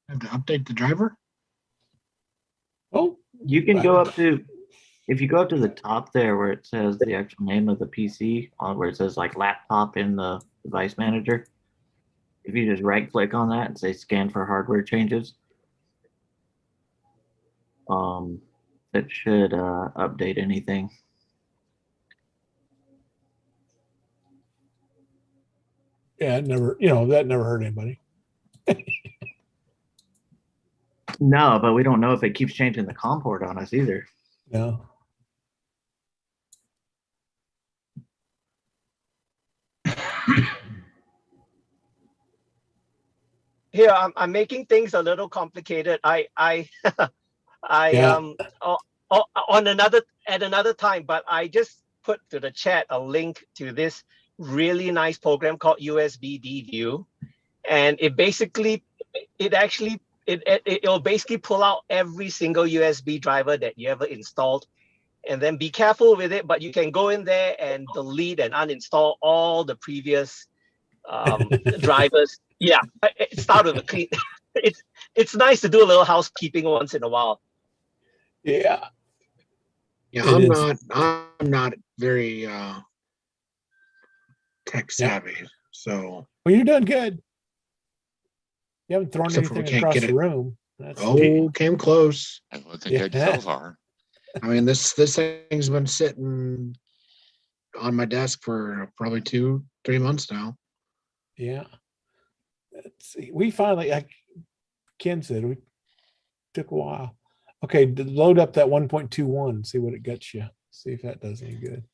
Have to update the driver? Oh, You can go up to, if you go up to the top there where it says the actual name of the PC, on where it says like laptop in the device manager. If you just right click on that and say scan for hardware changes, that should update anything. Yeah, it never, that never hurt anybody. No, but we don't know if it keeps changing the COM port on us either. No. Here, I'm making things a little complicated. I Yeah. at another time, but I just put to the chat a link to this really nice program called USB DView, and it'll basically pull out every single USB driver that you ever installed, and then be careful with it. But you can go in there and delete and uninstall all the previous drivers. Yeah, start with a clean. It's nice to do a little housekeeping once in a while. Yeah. Yeah, It I'm not very tech savvy. So Well, you're doing good. You haven't thrown Except for we anything can't across get the it. room. That's came close. I'm looking good so far. I mean, this thing's been sitting on my desk for probably 2-3 months now. Yeah. Let's see. We finally, like Ken said, we took a while. Okay, load up that 1.21, see what it gets you. See if that does any good.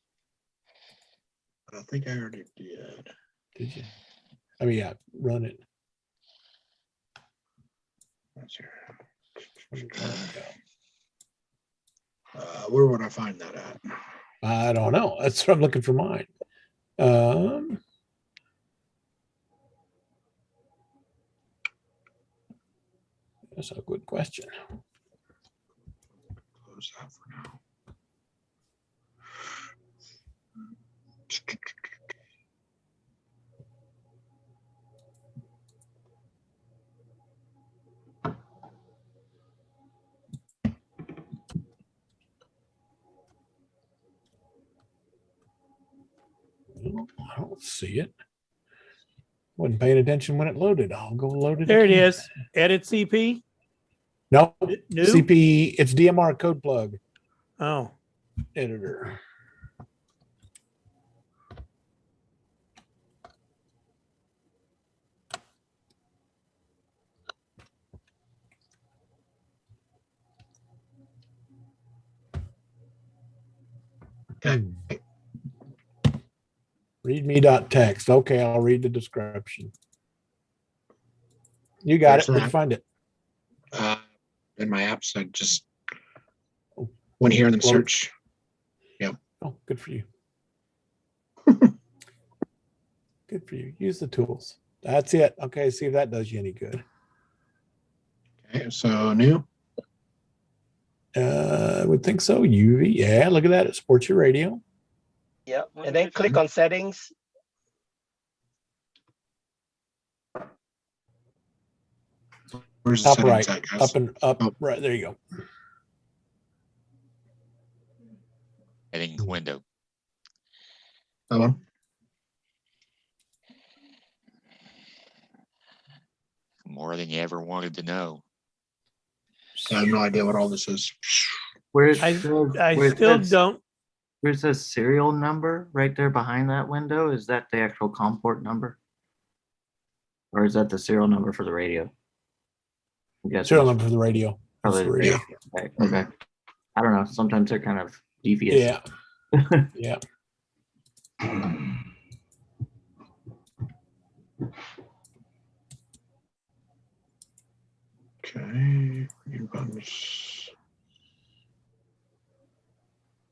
I think I already did. Did you? I mean, yeah, run it. Where would I find that at? I don't know. That's what I'm looking for mine. That's a good question. Close that for now. I don't see it. Wasn't paying attention when it loaded. I'll go load it. There it again. is. Edit CP. No, New? CP. It's DMR code plug Oh, editor. Readme.txt. Okay, I'll read the description. You got Where's it. Where'd you that? find it? In my apps, I just went here and then Well, search. Yep. Oh, good for you. Good for you. Use the tools. That's it. Okay, see if that does you any good. Okay, so new. I would think so. UV. Yeah, look at that. It supports your radio. Yeah, and then click on settings. Where's the Top settings right. at, guys? Up and up. Right. There you go. Heading window. That one. More than you ever wanted to know. I have no idea what all this is. Where it I says- I where it still says- don't. Where it says serial number right there behind that window, is that the actual COM port number? Or is that the serial number for the radio? I'm guessing Serial it's- number for the radio. Probably the radio. Okay. Okay. I don't know. Sometimes they're kind of devious. Yeah. Yeah. Okay.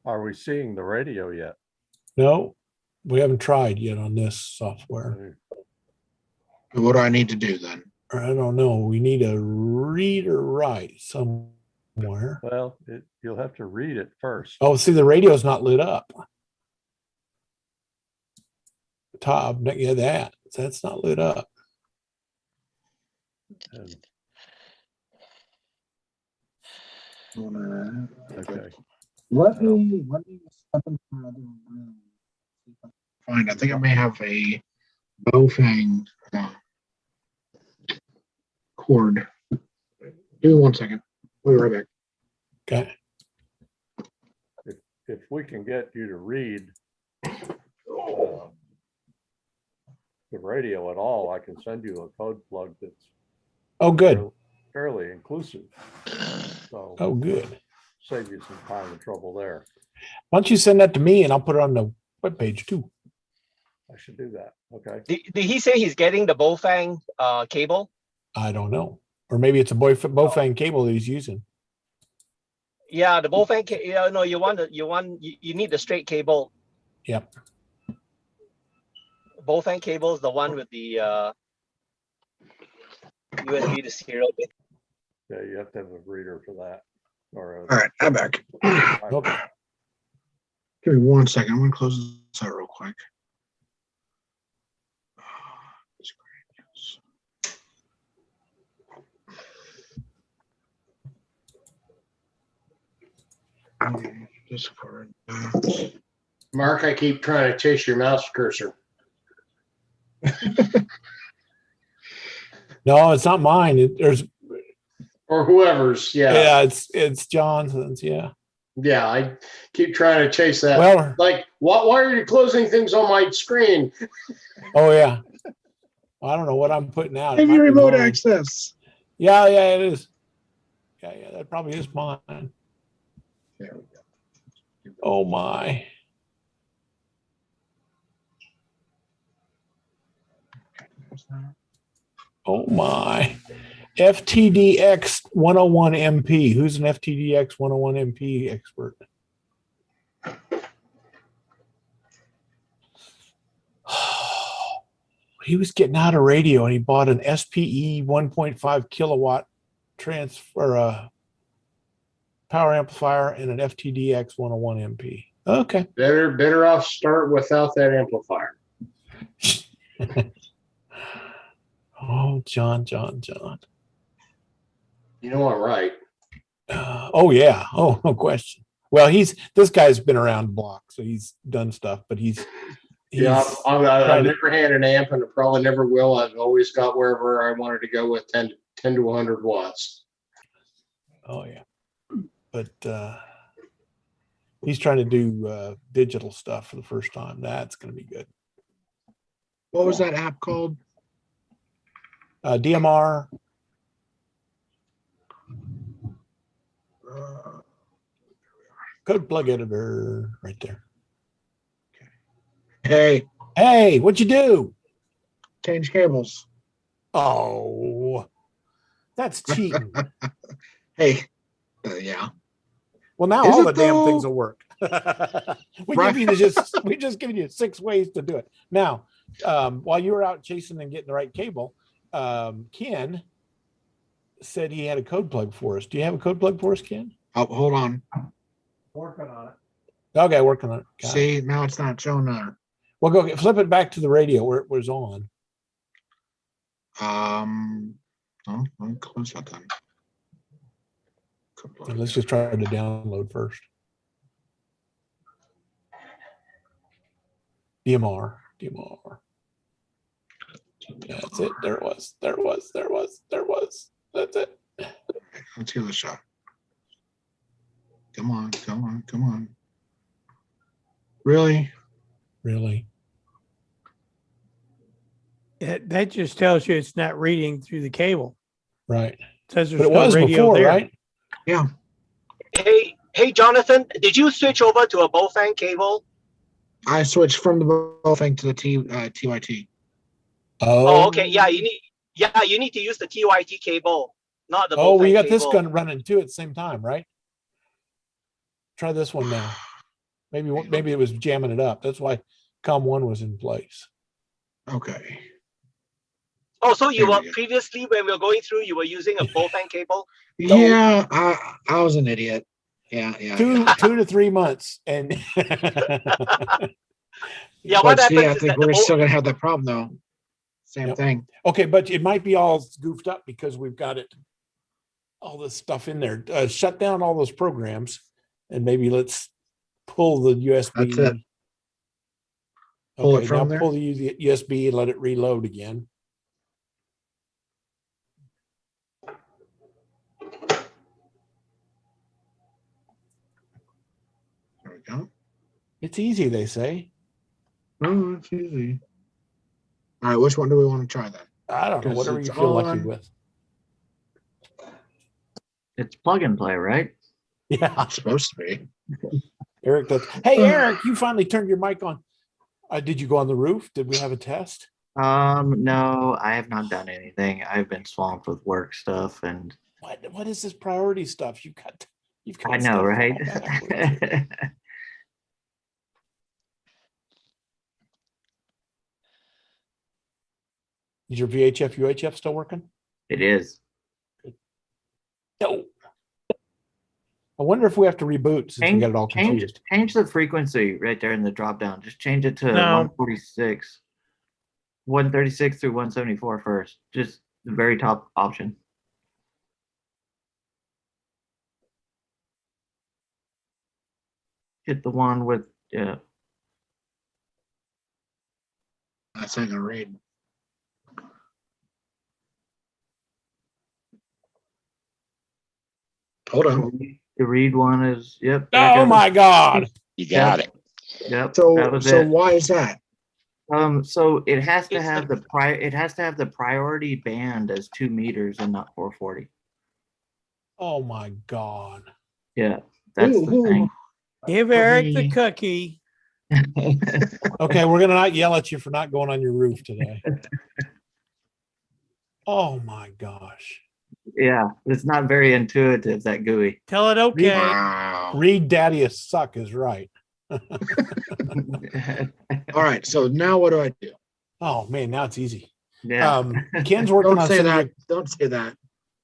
Are we seeing the radio yet? No, we haven't tried yet on this software. What do I need to do then? I don't know. We need a read or write somewhere. Well, you'll have to read it first. Oh, see, the radio's not lit up. Top, yeah, that's not lit up. Okay. Let me step into my other room. Fine. I think I may have a Bofang cord. Give me 1 second. We'll be right back. Okay. If we can get you to read the radio at all, I can send you a code plug that's good. fairly inclusive. So Good. Save you some time and trouble there. Why don't you send that to me and I'll put it on the webpage too. I should do that. Okay. Did he say he's getting the Bofang cable? I don't know. Or maybe it's a Bofang cable that he's using. Yeah, the Bofang. No, you need the straight cable. Yep. Bofang cable is the one with the USB to serial bit. Yeah, you have to have a reader for that. All right, I'm back. Okay. Give me 1 second. I'm going to close this out real quick. Discord. Mark, I keep trying to chase your mouse cursor. No, it's not mine. There's or whoever's. Yeah. Yeah, it's Johnson's. Yeah. Yeah, I keep trying to chase that. Well, like, why are you closing things on my screen? Oh yeah. I don't know what I'm putting out. Give you remote access. Yeah, it is. Yeah, that probably is mine. There we go. Oh my. Oh my. FTDX 101 MP. Who's an FTDX 101 MP expert? He was getting out of radio and he bought an SPE 1.5 kilowatt transfer power amplifier and an FTDX 101 MP. Okay. Better off start without that amplifier. Oh, John. You know I'm right. Oh yeah. Oh, no question. Well, this guy's been around the block, so he's done stuff, but he's yeah, I've never had an amp and I probably never will. I've always got wherever I wanted to go with 10 to 100 watts. Oh yeah. But he's trying to do digital stuff for the first time. That's going to be good. What was that app called? DMR. Code plug editor right there. Hey, what'd you do? Change cables. Oh, that's cheating. Hey, yeah. Well, now Is all it the damn though? things will work. We just giving you 6 ways to do it. Now, while you were out chasing and getting the right cable, Ken said he had a code plug for us. Do you have a code plug for us, Ken? Oh, hold on. Working on it. Okay, working on it. Got See, it. now it's not showing there. Well, go flip it back to the radio where it was on. I'll close that then. And let's just try to download first. DMR. That's it. There it was. That's it. Let's give it a shot. Come on. Really? That just tells you it's not reading through the cable. Right. It says there's But it no was radio before, there. right? Yeah. Hey, Jonathan, did you switch over to a Bofang cable? I switched from the Bofang to the TYT. Oh, okay. Yeah, you need to use the TYT cable, not the Oh, we Bofang got this cable. gun running too at the same time, right? Try this one now. Maybe it was jamming it up. That's why COM1 was in place. Okay. Oh, so you were previously, when we were going through, you were using a Bofang cable? Yeah, I was an idiot. Yeah. Two to 3 months, and Yeah, but see, I think we're still gonna have that problem though. Same thing. Okay, but it might be all goofed up because we've got all this stuff in there. Shut down all those programs, and maybe let's pull the USB. That's it. Pull it Okay, from now there? pull the USB and let it reload again. There we go. It's easy, they say. Oh, it's easy. All right, which one do we want to try then? I don't know, whatever you feel lucky with. It's plug and play, right? Yeah, it's supposed to be. Eric does. Hey, Eric, you finally turned your mic on. Did you go on the roof? Did we have a test? No, I have not done anything. I've been swamped with work stuff and What is this priority stuff? You've got I know, stuff right? all backwards. Is your VHF UHF still working? It is. No. I wonder if we have to reboot since we got it all confused. Change the frequency right there in the drop down. Just change it to No. 146. 136 through 174 first. Just the very top option. Hit the one with That's not gonna read. Hold on. The read one is Oh my God! You got it. Yep. So that was so it. why is that? So it has to have the priority band as 2 meters and not 440. Oh my God! Yeah, that's the thing. Give Eric the cookie. Okay, we're gonna not yell at you for not going on your roof today. Oh my gosh! Yeah, it's not very intuitive, that GUI. Tell it okay. Read Daddy a suck is right. All right, so now what do I do? Oh man, now it's easy. Yeah. Ken's working Don't on say some of that. your- Don't say that.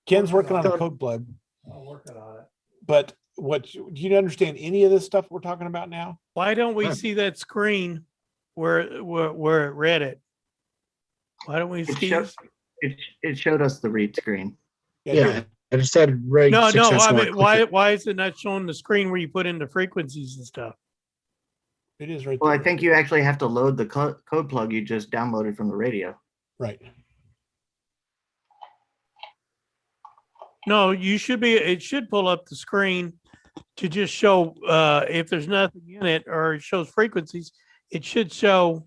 Ken's working on a Don't- code plug. I'm working on it. But do you understand any of this stuff we're talking about now? Why don't we Huh. see that screen where it read it? Why don't we It see? showed, it showed us the read screen. Yeah, and it said rate No, I successful. mean, why is it not showing the screen where you put in the frequencies and stuff? It is right Well, there. I think you actually have to load the code plug you just downloaded from the radio. Right. No, it should pull up the screen to just show if there's nothing in it or it shows frequencies, it should show.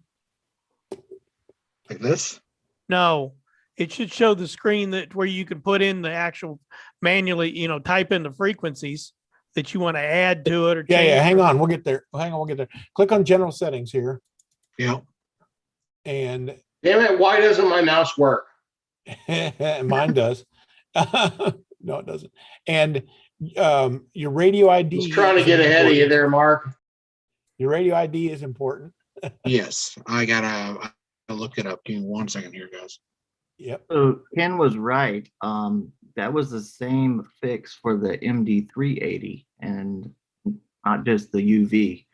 Like this? No, it should show the screen where you can put in the actual manually, type in the frequencies that you want to add to it or change. Yeah. Hang on, we'll get there. We'll get there. Click on general settings here. Yeah. And Damn it, why doesn't my mouse work? mine does. No, it doesn't. And your radio ID. Just trying to is get ahead of you important. there, Mark. Your radio ID is important. Yes, I gotta look it up. Give me 1 second here, guys. Yep. So Ken was right. That was the same fix for the MD380 and not just the UV.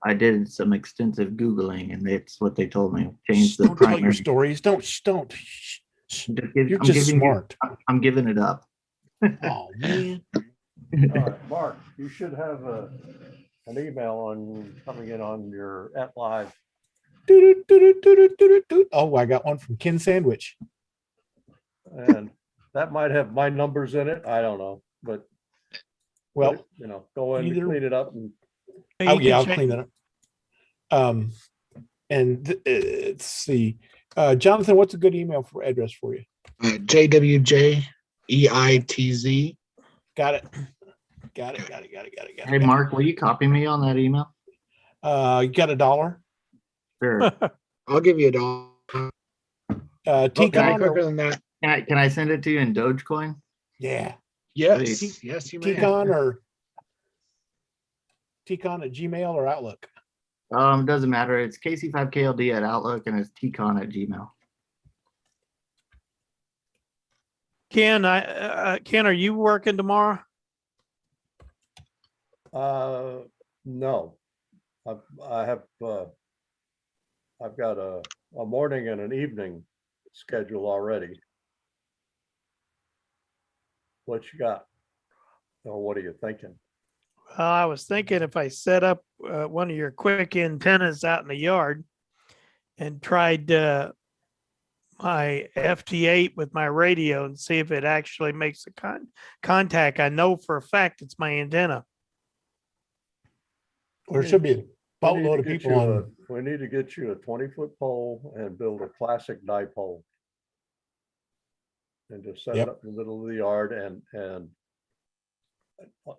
I did some extensive Googling and that's what they told me. Change the Don't tell your primary. stories. Don't. You're I'm just giving smart. I'm giving it up. Oh man. All right, Mark, you should have an email coming in on your @Live. Oh, I got one from Ken Sandwich. And that might have my numbers in it. I don't know, but Well, go in and either- clean it up and Oh yeah, I'll clean that up. And let's see, Jonathan, what's a good email address for you? JWJEITZ. Got it. Got it. Hey, Mark, will you copy me on that email? You got $1? Sure. I'll give you $1. T-Con quicker or, than that. Can I send it to you in Dogecoin? yeah. Yes, yes, you may. T-Con or T-Con at Gmail or Outlook? It doesn't matter. It's KC5KLD at Outlook and it's TCon at Gmail. Ken, Ken, are you working tomorrow? No, I've got a morning and an evening schedule already. What you got? Or what are you thinking? Well, I was thinking if I set up one of your quick antennas out in the yard and tried my FT8 with my radio and see if it actually makes a contact. I know for a fact it's my antenna. There should be a boatload of people on. We need to get you a 20-foot pole and build a classic dipole. And just set it up in the middle of the yard, and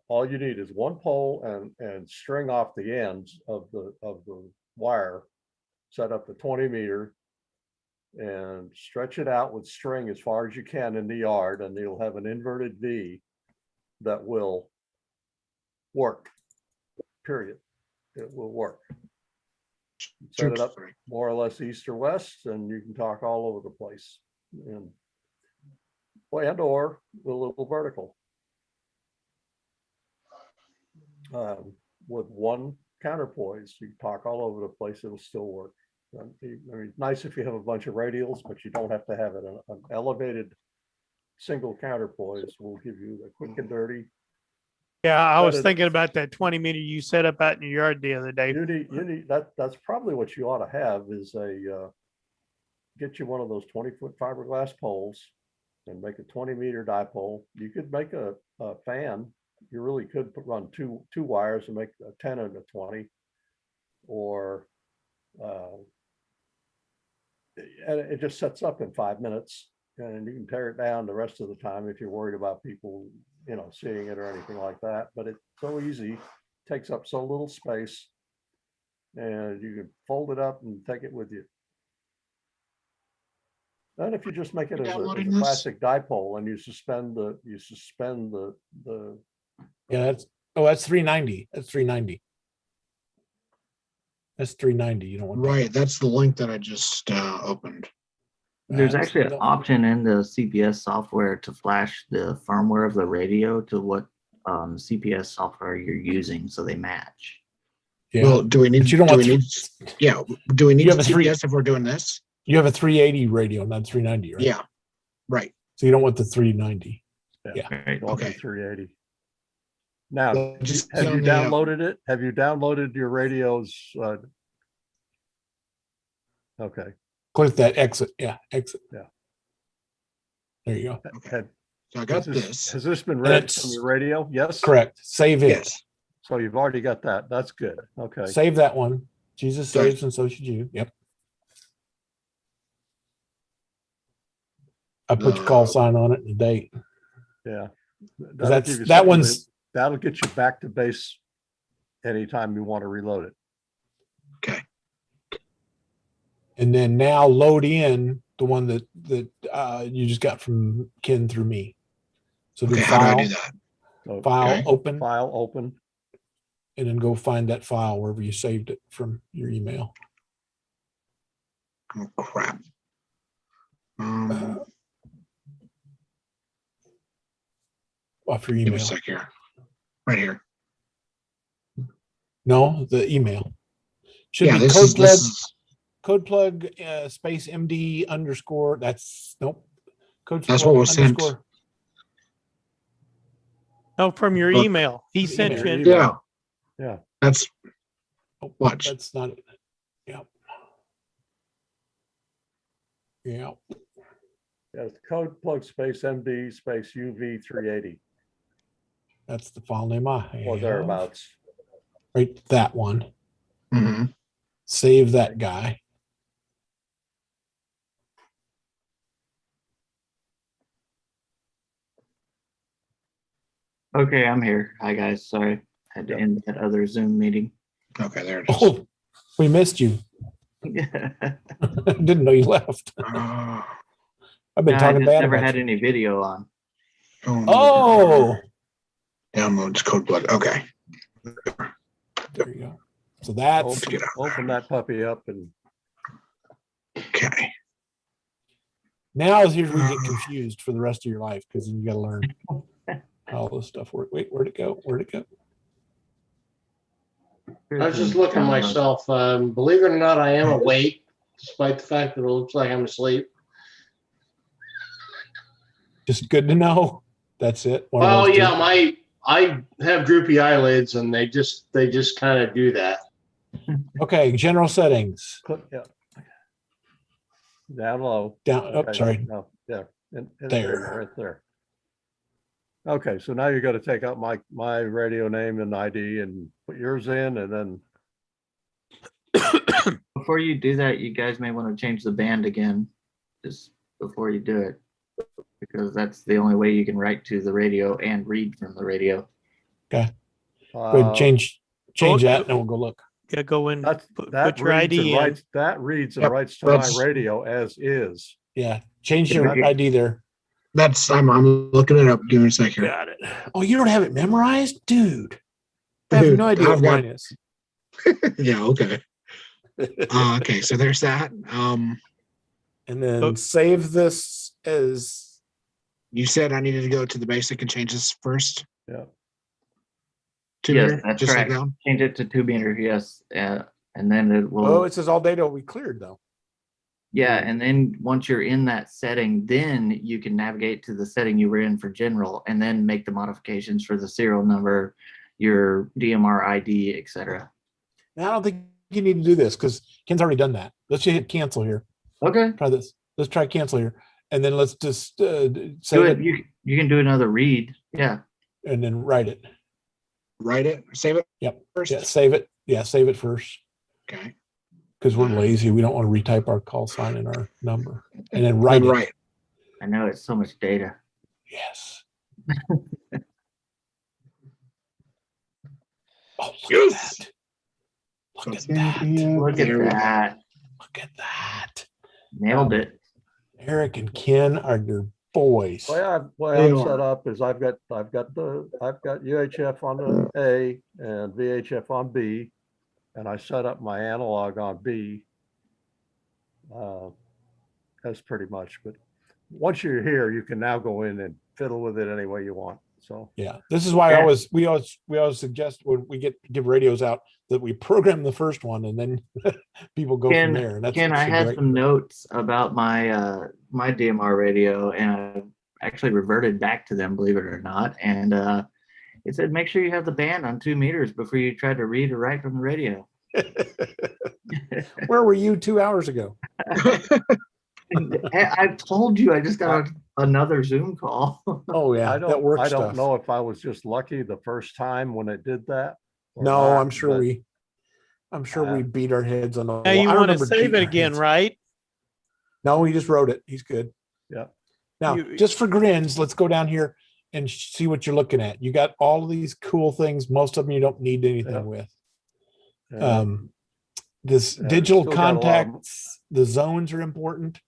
all you need is one pole and string off the ends of the wire, set up the 20 meter and stretch it out with string as far as you can in the yard, and you'll have an inverted V that will work, period. It will work. Set it up more or less east or west, and you can talk all over the place. And or a little vertical. With one counterpoise, you talk all over the place, it'll still work. I mean, it's nice if you have a bunch of radials, but you don't have to have it. An elevated single counterpoise will give you the quick and dirty. Yeah, I was thinking about that 20 meter you set up out in your yard the other day. You need that's probably what you ought to have is get you one of those 20-foot fiberglass poles and make a 20 meter dipole. You could make a fan. You really could run two wires and make a 10 and a 20, or and it just sets up in 5 minutes, and you can tear it down the rest of the time if you're worried about people, seeing it or anything like that. But it's so easy, takes up so little space, and you can fold it up and take it with you. And if you just make it as a classic dipole and you suspend the yeah, that's 390. That's 390. That's 390. You don't want right. That's the link that I just opened. There's actually an option in the CPS software to flash the firmware of the radio to what CPS software you're using, so they match. Yeah. Well, do we need? But you don't do want we need? Yeah. Do we need CPS if we're doing this? You have a 380 radio, not 390, right? Yeah. Right. So you don't want the 390. Yeah. Yeah. Okay. 380. Now, Just have you downloaded it? Have you downloaded your radios? Okay. Click that exit. Yeah, exit. Yeah. There you go. So I got this. Has this been read from your radio? Yes. Correct. Save it. Yes. So you've already got that. That's good. Okay. Save that one. Jesus saves, and so should you. Yep. I put your call sign on it and the date. Yeah. That'll get you back to base anytime you want to reload it. Okay. And then now load in the one that you just got from Ken through me. So do how file, do I do that? file, open, file, open, and then go find that file wherever you saved it from your email. Oh crap. Off your Give me email. a sec here. Right here. No, the email should be code plug space MD underscore. That's nope. That's what was sent. No, from your email. He sent you. Yeah. Yeah. That's watch. That's not it. Yeah. Yeah. Yes, code plug space MD space UV 380. That's the file name I have. Or thereabouts. Right, that one. Mm-hmm. Save that guy. Okay, I'm here. Hi guys. Sorry, had to end that other Zoom meeting. Okay, there it is. Oh, we missed you. Didn't know you left. I've been No, I talking just bad never about had you. any video on. Oh, downloads code blood. Okay. there you go. So that's Open that puppy up and okay. Now here's where you get confused for the rest of your life because then you got to learn how all this stuff works. Wait, where'd it go? Where'd it go? I was just looking myself. Believe it or not, I am awake, despite the fact that it looks like I'm asleep. Just good to know. That's it. One of Well, those two. yeah, I have droopy eyelids, and they just kind of do that. Okay, general settings. yeah. Down low. Down. Oh, sorry. No, yeah. There. Right there. Okay, so now you're going to take out my radio name and ID and put yours in, and then. Before you do that, you guys may want to change the band again, just before you do it, because that's the only way you can write to the radio and read from the radio. Okay. Go ahead, change that, and we'll go look. Yeah, go in. That put your reads ID and in. writes. That reads and writes to my radio as is. Yeah, change your ID there. That's I'm looking it up. Give me a second. Got it. Oh, you don't have it memorized, dude? I have no idea what mine is. Yeah. Okay. Okay. So there's that. And then save this as. You said I needed to go to the basic and change this first. Yeah. Yes, that's correct. Change it to 2 meter. Yes. And then it will. Oh, it says all data will be cleared though. Yeah, and then once you're in that setting, then you can navigate to the setting you were in for general, and then make the modifications for the serial number, your DMR ID, etc. Now, I don't think you need to do this because Ken's already done that. Let's just hit cancel here. Okay. Try this. Let's try cancel here, and then let's just save it. You can do another read. Yeah. And then write it. Write it. Save it. Yep. First. Yeah. Save it. Yeah. Save it first. Okay. Because we're lazy, we don't want to retype our call sign and our number, and then write it. Right. I know it's so much data. Yes. Oh, look at that! Look at that! Look at that! Look at that! Nailed it. Eric and Ken are your boys. The way I'm set up is I've got UHF on the A and VHF on B. And I set up my analog on B. That's pretty much, but once you're here, you can now go in and fiddle with it any way you want. So yeah, this is why we always suggest when we give radios out that we program the first one and then people go from there. And that's I had some notes about my my DMR radio, and I actually reverted back to them, believe it or not. And it said, make sure you have the band on 2 meters before you try to read or write from the radio. Where were you 2 hours ago? I told you I just got another Zoom call. Oh yeah, I don't know if I was just lucky the first time when it did that. No, not, I'm sure we beat our heads on the. Now you want to save it again, right? No, he just wrote it. He's good. Yeah. Now, just for grins, let's go down here and see what you're looking at. You got all of these cool things. Most of them you don't need anything with. This digital contacts, the zones are important.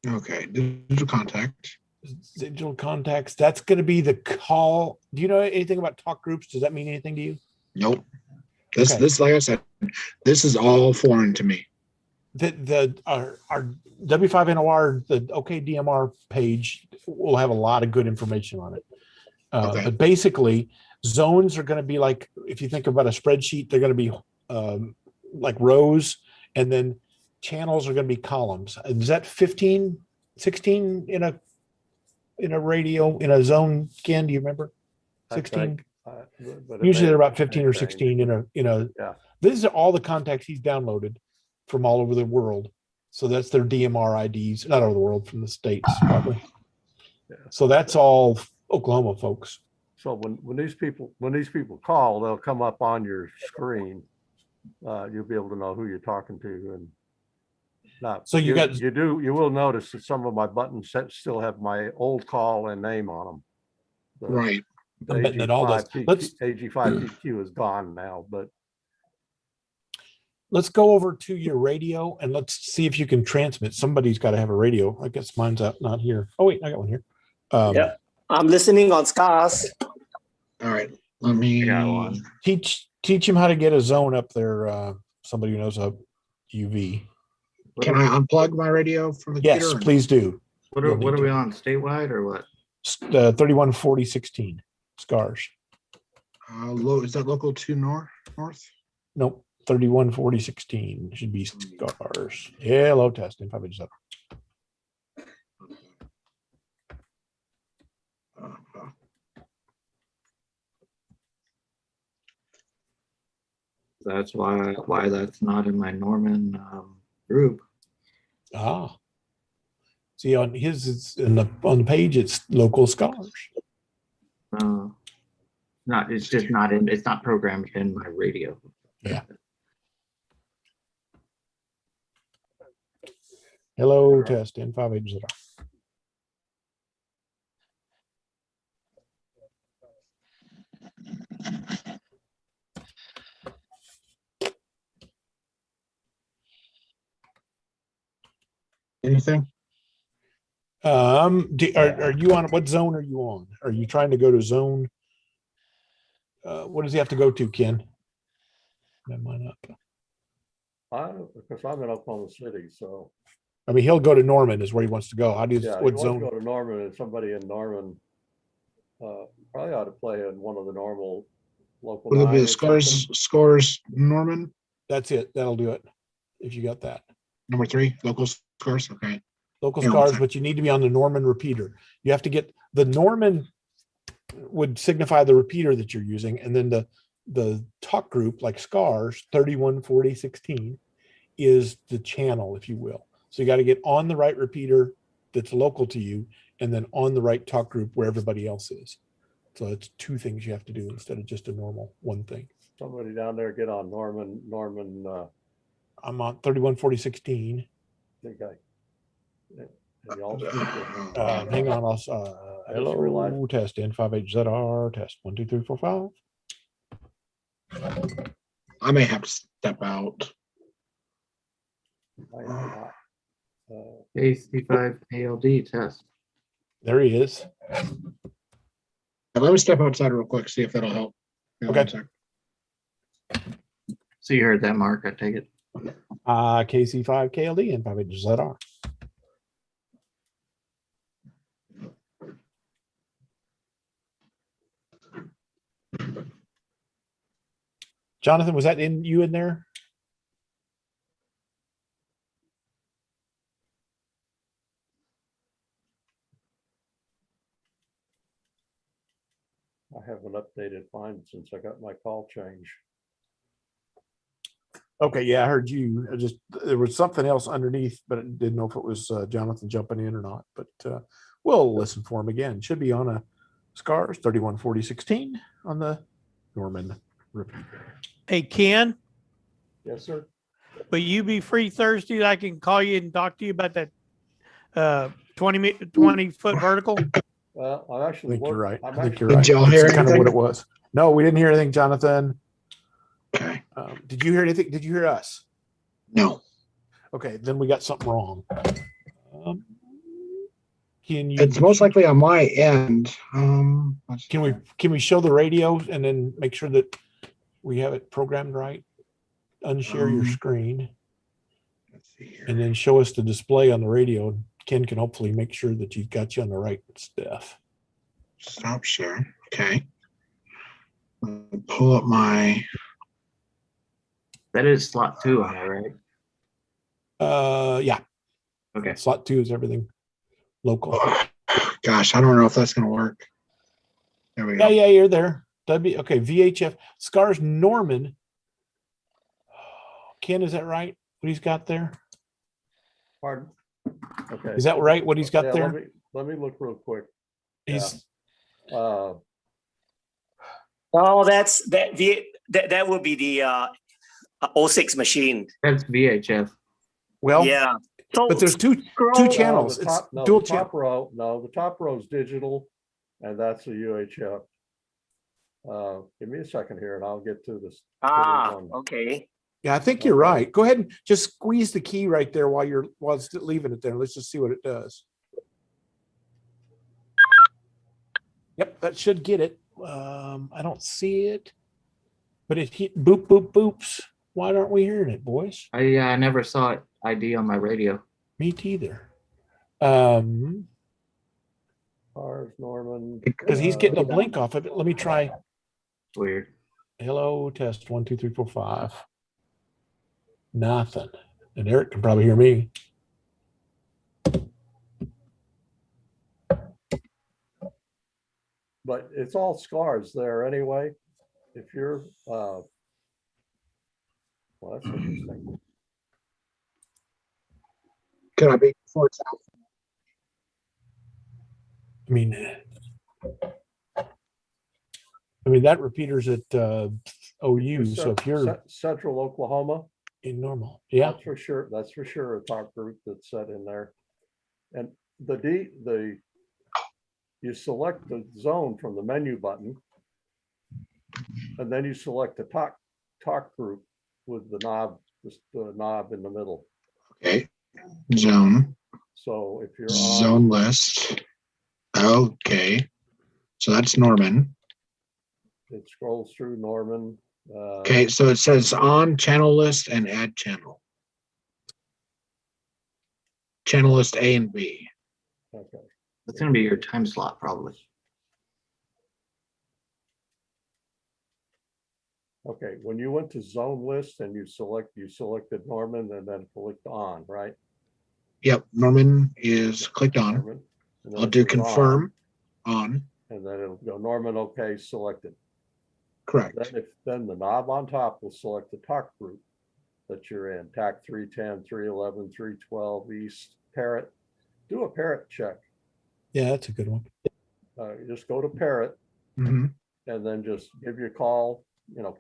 Okay, digital contact. Digital contacts. That's going to be the call. Do you know anything about talk groups? Does that mean anything to you? Nope. This, like I said, this is all foreign to me. Our W5NOR, the OKDMR page will have a lot of good information on it. But basically, zones are going to be like, if you think about a spreadsheet, they're going to be like rows, and then channels are going to be columns. Is that 15, 16 in a radio, in a zone, Ken? Do you remember? 16? Usually they're about 15 or 16 in a yeah. These are all the contacts he's downloaded from all over the world. So that's their DMR IDs, not all over the world, from the States, probably. Yeah. So that's all Oklahoma folks. So when these people call, they'll come up on your screen. You'll be able to know who you're talking to, and not. So you will notice that some of my buttons still have my old call and name on them. Right. I'm betting it all does. Let's AG5TQ is gone now, but let's go over to your radio and let's see if you can transmit. Somebody's got to have a radio. I guess mine's out, not here. Oh wait, I got one here. Yeah, I'm listening on SCARS. All right, let me teach him how to get a zone up there. Somebody who knows a UV. Can I unplug my radio from the Yes, computer? please do. What are we on? Statewide or what? 314016 SCARS. Is that local to north? Nope. 314016 should be SCARS. Hello, testing 5 inches up. That's why that's not in my Norman group. Ah. See, on his, it's on the page, it's local SCARS. It's just not in. It's not programmed in my radio. Yeah. Hello, test in 5 inches up. Anything? Are you on, what zone are you on? Are you trying to go to zone? What does he have to go to, Ken? That mine up. because I'm in Oklahoma City, so I mean, he'll go to Norman is where he wants to go. How do you, yeah, what you zone? want to go to Norman, and somebody in Norman probably ought to play in one of the normal local. Will it be 9 or scores Norman? That's it. That'll do it. If you got that. Number 3, local scores. Okay. Local Yeah, SCARS, okay. but you need to be on the Norman repeater. You have to get the Norman would signify the repeater that you're using, and then the talk group like SCARS 314016 is the channel, if you will. So you got to get on the right repeater that's local to you, and then on the right talk group where everybody else is. So it's 2 things you have to do instead of just a normal one thing. Somebody down there get on Norman. I'm on 314016. Think y'all Hang on, hello, test N58ZR, test 1 2 3 4 5. I may have to step out. AC5 ALD test. There he is. Let me step outside real quick, see if that'll help. Okay. So you heard that, Mark? I take it. KC5 KLD and 58ZR. Jonathan, was that you in there? I haven't updated mine since I got my call change. Okay, yeah, I heard you. There was something else underneath, but I didn't know if it was Jonathan jumping in or not. But we'll listen for him again. Should be on a SCARS 314016 on the Norman repeater. Hey, Ken, Yes, sir. will you be free Thursday? I can call you and talk to you about that 20 foot vertical. Well, I'm I actually. think you're right. I'm I think actually- you're right. Did y'all hear That's kind of what anything? it was. No, we didn't hear anything, Jonathan. Okay. Did you hear anything? Did you hear us? No. Okay, then we got something wrong. Can you? It's most likely on my end. Can we show the radio and then make sure that we have it programmed right? Unshare your screen. Let's see here. And then show us the display on the radio. Ken can hopefully make sure that you've got you on the right stuff. Stop share. Okay. Pull up my. That is slot 2, am I right? Yeah. Okay. Slot 2 is everything local. Gosh, I don't know if that's going to work. There we go. Yeah, you're there. Okay, VHF SCARS Norman. Ken, is that right? What he's got there? Pardon? Okay. Is that right? What he's got Yeah, there? Let me look real quick. He's Oh, that would be the 06 machine. That's VHF. well. Yeah. So But there's two channels. The It's top, no, dual the channel. top row. No, the top row is digital, and that's a UHF. Give me a second here and I'll get to this. Okay. Yeah, I think you're right. Go ahead and just squeeze the key right there while it's leaving it there. Let's just see what it does. Yep, that should get it. I don't see it, but it hit boop, boop, boops. Why aren't we hearing it, boys? I never saw it ID on my radio. Me either. Cars, Norman. Because he's getting a blink off of it. Let me try. Weird. Hello, test 1, 2, 3, 4, 5. Nothing. And Eric can probably hear me. But it's all scars there anyway. If you're, well, that's interesting. Can I be before it's out? I mean that repeater's at OU. So if you're Central Oklahoma, in normal, yeah, that's for sure. That's for sure a top group that's set in there. And you select the zone from the menu button, and then you select the talk group with the knob, the knob in the middle. Okay. Zone. So if you're zone list. Okay. So that's Norman. It scrolls through Norman. Okay, so it says on channel list and add channel. Channel list A and B. Okay. That's going to be your time slot, probably. Okay, when you went to zone list and you selected Norman and then clicked on, right? Yep, Norman is clicked on. Norman, I'll do confirm on. And then it'll go Norman, okay, selected. Correct. Then the knob on top will select the talk group that you're in. TAC 310, 311, 312, East, Parrot. Do a Parrot check. Yeah, that's a good one. Just go to Parrot and then just give you a call,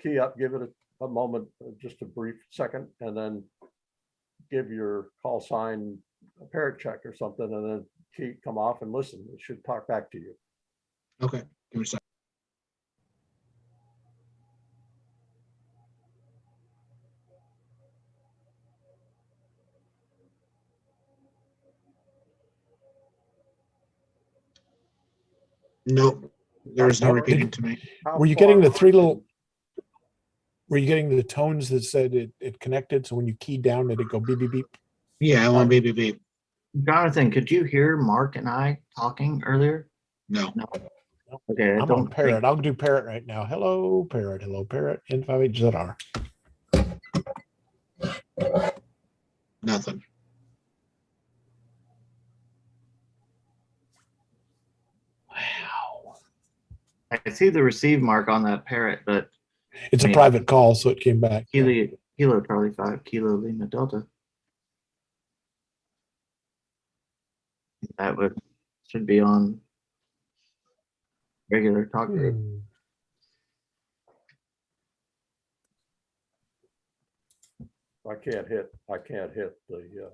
key up, give it a moment, just a brief second, and then give your call sign a Parrot check or something, and then come off and listen. It should talk back to you. Okay, give me a second. Nope, there's no repeating to me. Were you getting the three little? Were you getting the tones that said it connected? So when you key down, did it go beep beep beep? Yeah, I want beep beep beep. Jonathan, could you hear Mark and I talking earlier? No. Okay, I'm on Parrot. I'll do Parrot right now. Hello, Parrot. Hello, Parrot. N58ZR. Nothing. I see the receive mark on that Parrot, but it's a private call, so it came back. Kilo Charlie 5, Kilo Lima Delta. That should be on regular talk group. I can't hit the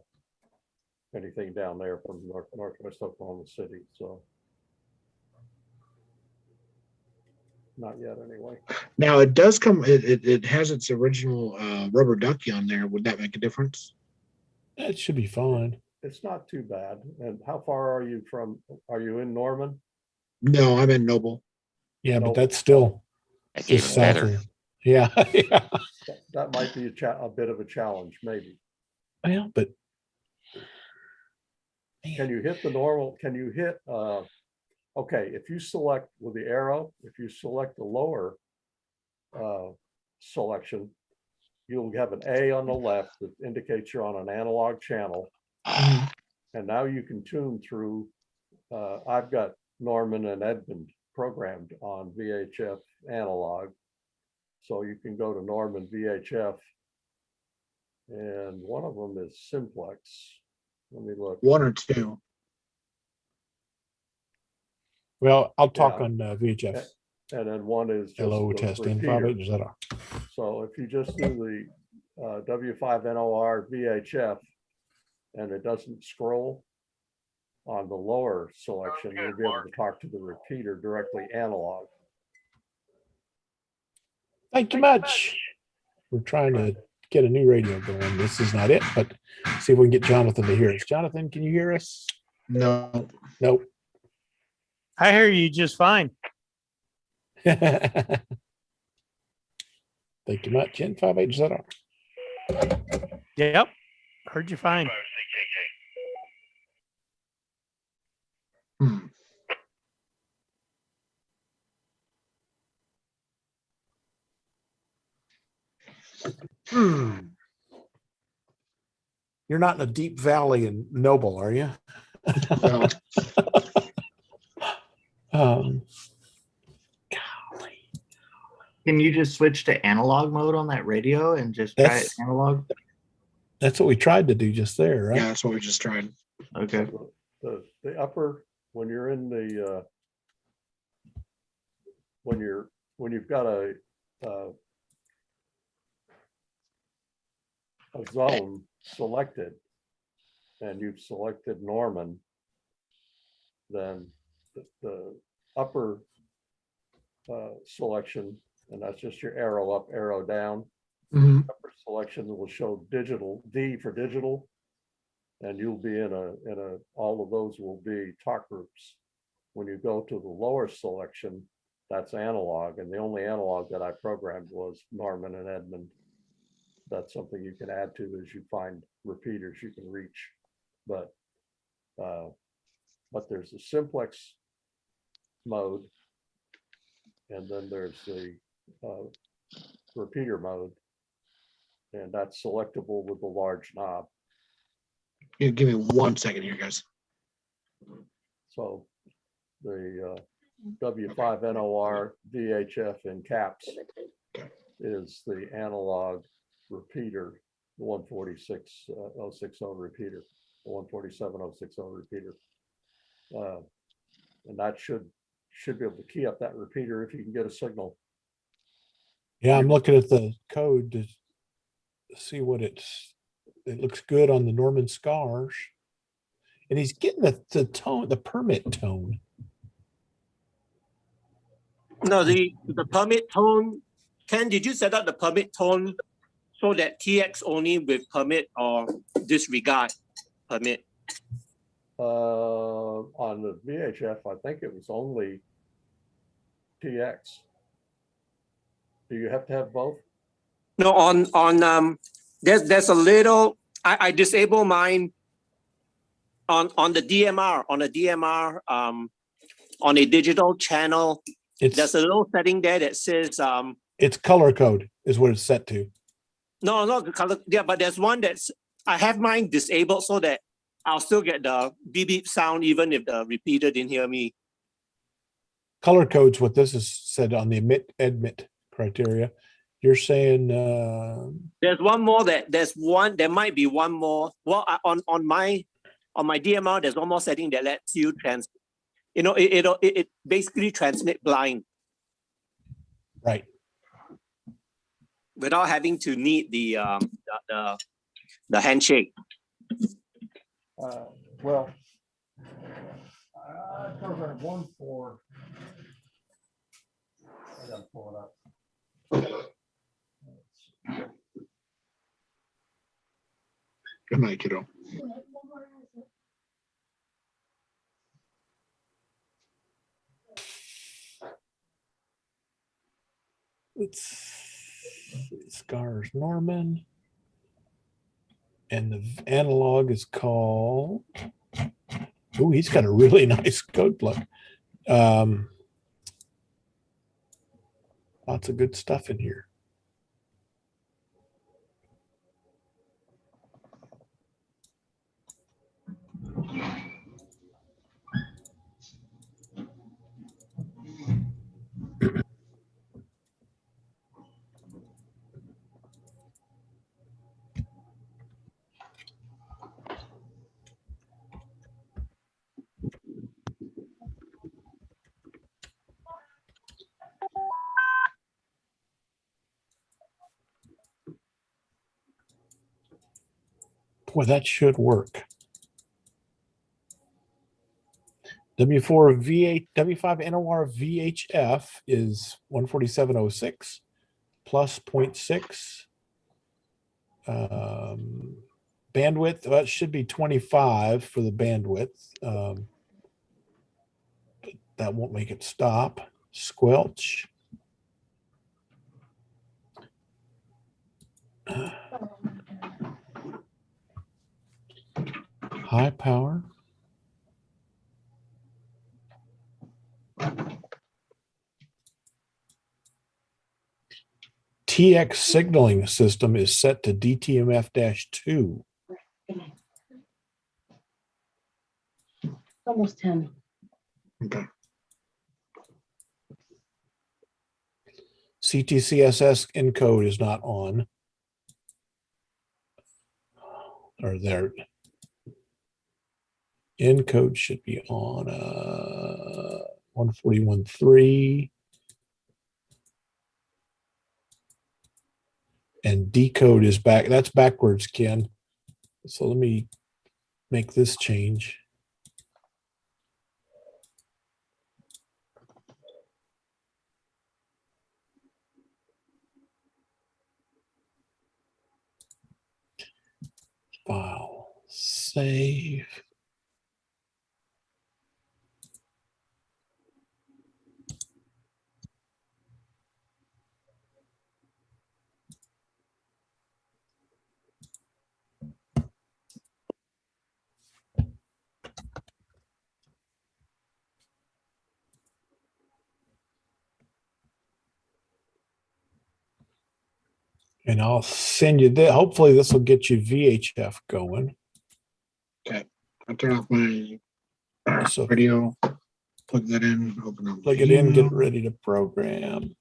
anything down there from northwest Oklahoma City, so not yet anyway. Now it does come. It has its original rubber ducky on there. Would that make a difference? It should be fine. It's not too bad. And how far are you from? Are you in Norman? No, I'm in Noble. Yeah, but that's still just south of you. Yeah, yeah. That might be a bit of a challenge, maybe. Yeah, but can you hit the normal? Can you hit? Okay, if you select with the arrow, if you select the lower selection, you'll have an A on the left that indicates you're on an analog channel. And now you can tune through. I've got Norman and Edmund programmed on VHF analog. So you can go to Norman VHF. And one of them is simplex. Let me look. One or two. Well, I'll talk on VHF. And then one is just hello, test N58ZR. So if you just do the W5NOR VHF and it doesn't scroll on the lower selection, you'll be able to talk to the repeater directly analog. Thank you much. We're trying to get a new radio going. This is not it, but see if we can get Jonathan to hear us. Jonathan, can you hear us? No. Nope. I hear you just fine. Thank you much. N58ZR. Yep. Heard you fine. You're not in a deep valley in Noble, are you? No. Can you just switch to analog mode on that radio and just try it analog? That's what we tried to do just there, right? Yeah, that's what we just tried. Okay. The upper, when you're in the when you've got a zone selected and you've selected Norman, then the upper selection, and that's just your arrow up, arrow down. Upper selection will show digital, D for digital, and you'll be in a all of those will be talk groups. When you go to the lower selection, that's analog, and the only analog that I programmed was Norman and Edmund. That's something you can add to as you find repeaters you can reach. But there's a simplex mode, and then there's the repeater mode, and that's selectable with the large knob. You give me 1 second here, guys. So the W5NOR VHF in caps is the analog repeater, the 146060 repeater, the 147060 repeater. And that should be able to key up that repeater if you can get a signal. Yeah, I'm looking at the code to see what it looks good on the Norman Scars. And he's getting the tone, the permit tone. No, the permit tone. Ken, did you set up the permit tone so that TX only with permit or disregard permit? On the VHF, I think it was only TX. Do you have to have both? No, on there's a little. I disable mine on the DMR on a digital channel. There's a little setting there that says it's color code is what it's set to. No, not the color. Yeah, but there's one that's I have mine disabled so that I'll still get the beep beep sound even if the repeater didn't hear me. Color code's what this is said on the admit criteria. You're saying there's one more there might be one more. Well, on my DMR, there's one more setting that lets you it basically transmit blind. Right. Without having to need the handshake. Well, I programmed one for. I gotta pull it up. Good night, kiddo. It's Scars Norman. And the analog is called, oh, he's got a really nice code plug. Lots of good stuff in here. Boy, that should work. W5 NOR VHF is 14706. plus 0.6. Bandwidth, well, it should be 25 for the bandwidth. But that won't make it stop. Squelch. High power. TX signaling system is set to DTMF-2. Almost 10. Okay. CTCSS encode is not on. Or there. Encode should be on 141.3. And decode is back. That's backwards, Ken. So let me make this change. File, save. And I'll send you that. Hopefully this will get you VHF going. Okay. I'll turn off my So radio, plug that in, open up. plug it in, get it ready to program.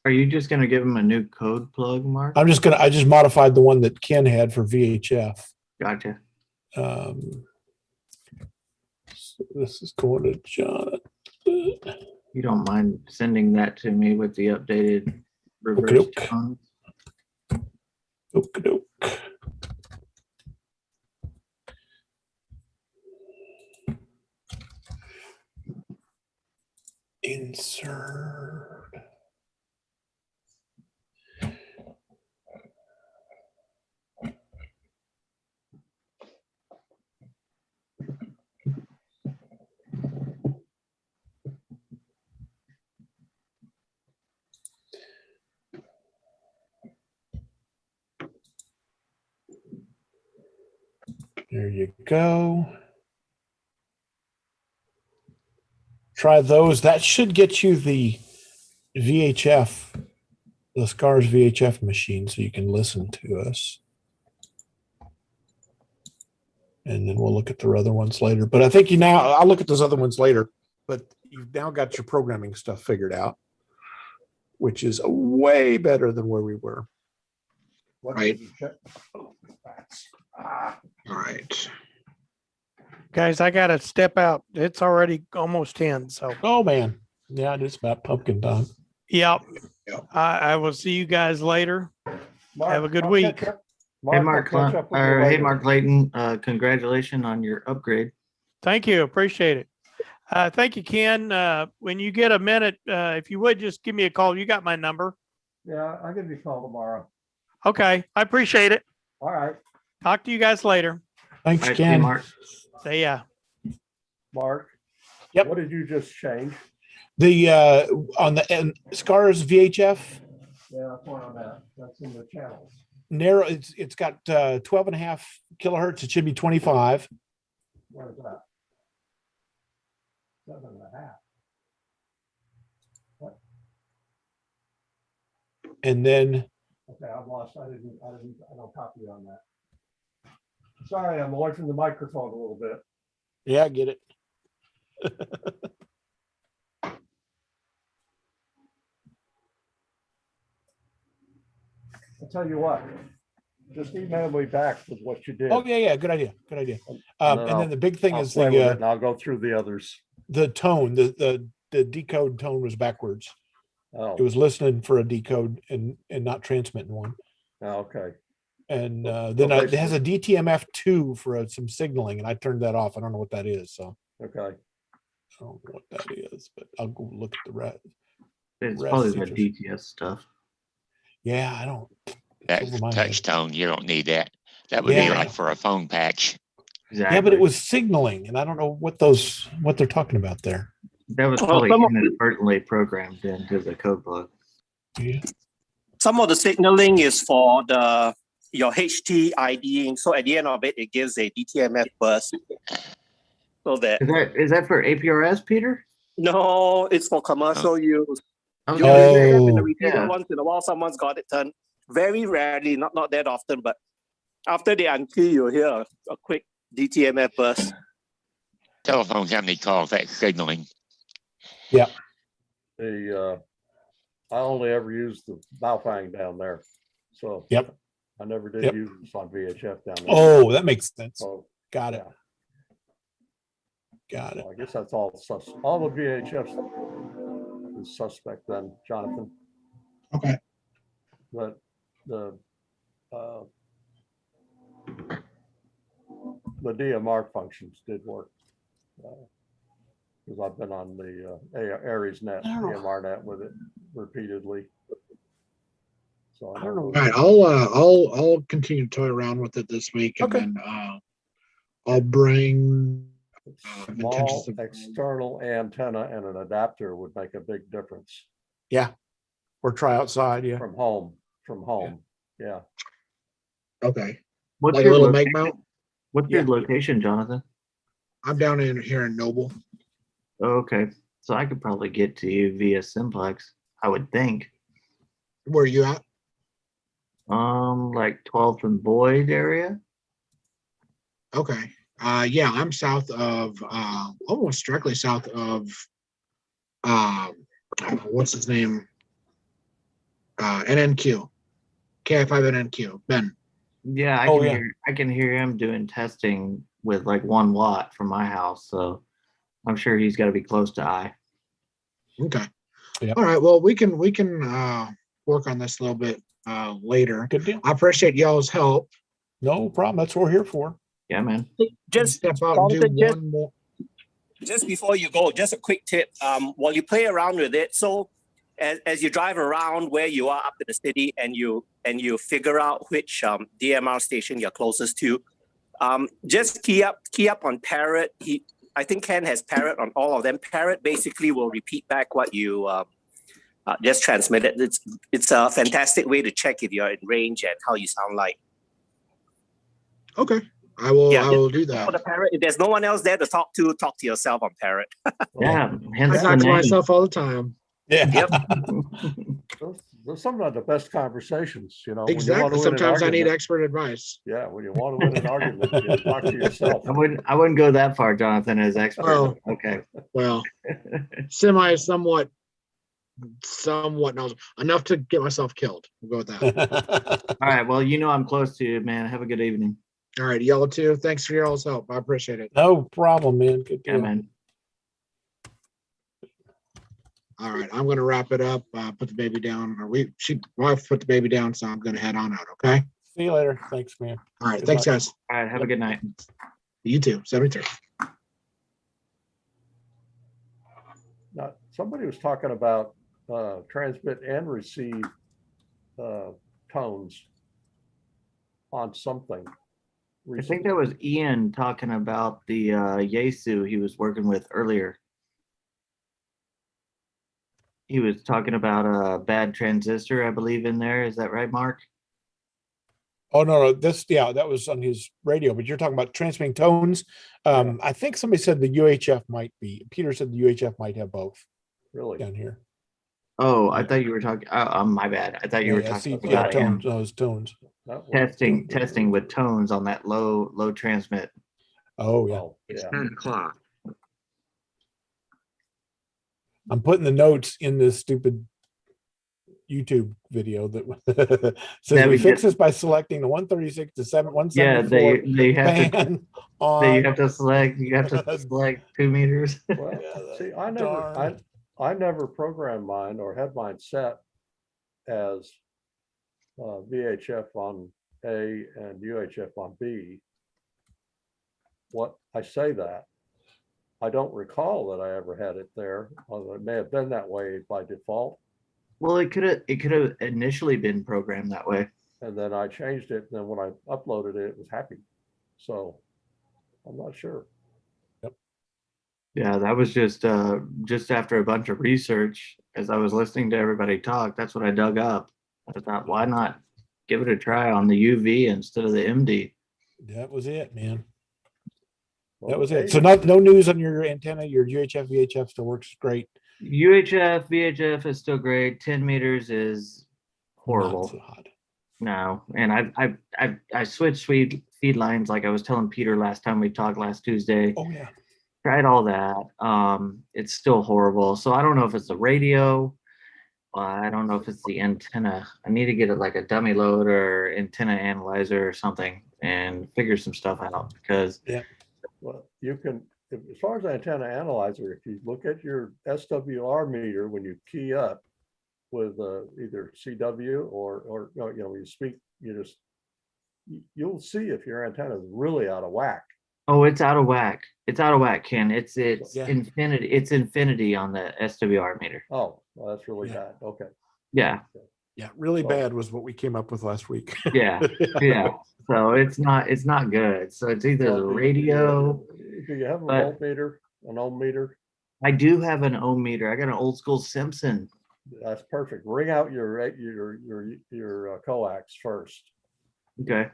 Are you just gonna give him a new code plug, Mark? I just modified the one that Ken had for VHF. Gotcha. So this is going to Jonathan. You don't mind sending that to me with the updated reverse Okey-doke. tones? Okey-doke. Insert. There you go. Try those. That should get you the VHF, the SCARS VHF machine, so you can listen to us. And then we'll look at the other ones later. But I think I'll look at those other ones later. But you've now got your programming stuff figured out, which is way better than where we were. Right. All right. Guys, I got to step out. It's already almost 10. So, oh, man. Yeah, it's about pumpkin time. Yep. I will see you guys later. Have a good week. Hey, Mark Clayton, congratulations on your upgrade. Thank you. Appreciate it. Thank you, Ken. When you get a minute, if you would just give me a call. You got my number. Yeah, I'll give you a call tomorrow. Okay. I appreciate it. All right. Talk to you guys later. Thanks, Ken. Mark. See ya. Mark. Yep. What did you just change? The on the SCARS VHF. Yeah, that's one on that. That's in the channels. Narrow. It's got 12.5 kilohertz. It should be 25. Where's that? 7.5. What? And then. Okay, I've lost. I don't copy on that. Sorry, I'm away from the microphone a little bit. Yeah, I get it. I'll tell you what. Just email me back with what you did. Oh yeah, good idea. Good idea. And then the big thing is and I'll go through the others. The tone, the decode tone was backwards. Oh. It was listening for a decode and not transmitting one. Oh, okay. And then it has a DTMF2 for some signaling, and I turned that off. I don't know what that is. So okay. I don't know what that is, but I'll go look at the rest. It's probably the DTS stuff. Yeah, I don't. That over my touch head. tone, you don't need that. That would be Yeah. like for a phone patch. Yeah, but it was signaling, and I don't know what they're talking about there. That was Well, probably some of- inadvertently programmed into the code block. Yeah. Some of the signaling is for your HT IDing. So at the end of it, it gives a DTMF burst. So that Is that for APRS, Peter? no, it's for commercial use. I was You gonna can say, get them in the repeater yeah. once in a while. Someone's got it done. Very rarely, not that often, but after they unkey, you'll hear a quick DTMF burst. Telephone company calls that signaling. Yeah. I only ever used the Baofeng down there. So Yep. I never did Yep. use this on VHF down there. Oh, that makes sense. So, Got it. Got it. so I guess that's all all the VHFs is suspect then, Jonathan. Okay. But the DMR functions did work. Because I've been on the Aries net, DMR net with it repeatedly. So I don't know. All right, I'll continue to toy around with it this week, and then I'll bring Small external antenna and an adapter would make a big difference. Yeah. Or try outside. Yeah. From home. Yeah. Okay. What's Like your a little location? make mount? What's your location, Jonathan? I'm down in here in Noble. Oh, okay. So I could probably get to you via Simplex, I would think. Where are you at? Like 12th and Boyd area. Okay. Yeah, I'm south of almost directly south of what's his name? NNQ. KI5NNQ. Ben. Yeah, I can hear him doing testing with like 1 watt from my house, so I'm sure he's got to be close to I. Okay. Yep. All right. Well, we can work on this a little bit later. Good deal. I appreciate y'all's help. No problem. That's what we're here for. Yeah, man. Just step out and do one more. Just before you go, just a quick tip. While you play around with it, so as you drive around where you are up in the city and you figure out which DMR station you're closest to, just key up on Parrot. I think Ken has Parrot on all of them. Parrot basically will repeat back what you just transmitted. It's a fantastic way to check if you're in range and how you sound like. Okay. I will do that. For the Parrot, if there's no one else there to talk to yourself on Parrot. Yeah, I talk to myself all the time. Yeah. Yep. Those some of the best conversations, you know. Exactly. Sometimes I need expert advice. Yeah, when you want to win an argument, you talk to yourself. I wouldn't go that far, Jonathan, as expert. Oh. Okay. Well, somewhat knows enough to get myself killed. We'll go with that. All right. Well, I'm close to you, man. Have a good evening. All right, y'all too. Thanks for y'all's help. I appreciate it. No problem, man. Good deal. Yeah, man. All right, I'm gonna wrap it up. Put the baby down. Wife put the baby down, so I'm gonna head on out. Okay. See you later. Thanks, man. All right. Good Thanks, luck. guys. All right. Have a good night. You too. 73. Now, somebody was talking about transmit and receive tones on something. I think that was Ian talking about the Yaesu he was working with earlier. He was talking about a bad transistor, I believe, in there. Is that right, Mark? Oh no, that was on his radio, but you're talking about transmitting tones. I think somebody said the UHF might be. Peter said the UHF might have both. Really? Down here. Oh, I thought you were talking. My bad. I thought you were talking about tones. Those tones. Testing with tones on that low transmit. Oh yeah. It's 10 o'clock. I'm putting the notes in this stupid YouTube video that says we fix this by selecting the 136 to 174. Yeah, they have band to. On. You have to select 2 meters. Well, see, I never programmed mine or had mine set as VHF on A and UHF on B. What I say that I don't recall that I ever had it there, although it may have been that way by default. Well, it could have initially been programmed that way. And then I changed it. And then when I uploaded it, it was happy. So I'm not sure. Yeah, that was just after a bunch of research as I was listening to everybody talk. That's what I dug up. I thought, why not give it a try on the UV instead of the MD? That was it, man. Well, That was it. okay. So no news on your antenna. Your UHF VHF still works great. UHF, VHF is still great. 10 meters is horrible. Not so hot. No, and I switched feed lines like I was telling Peter last time we talked last Tuesday. Oh yeah. Tried all that. It's still horrible. So I don't know if it's the radio. I don't know if it's the antenna. I need to get it like a dummy load or antenna analyzer or something and figure some stuff out because Well, you can, as far as the antenna analyzer, if you look at your SWR meter when you key up with either CW or you speak, you'll see if your antenna is really out of whack. oh, it's out of whack. It's out of whack, Ken. It's Yeah. infinity. It's infinity on the SWR meter. Oh, well, that's really bad. Okay. Yeah. Yeah, really bad was what we came up with last week. Yeah. Yeah. So it's not good. So it's either the radio. Do you have a but voltmeter, an ohm meter? I do have an ohm meter. I got an old school Simpson. That's perfect. Ring out your coax first. Okay.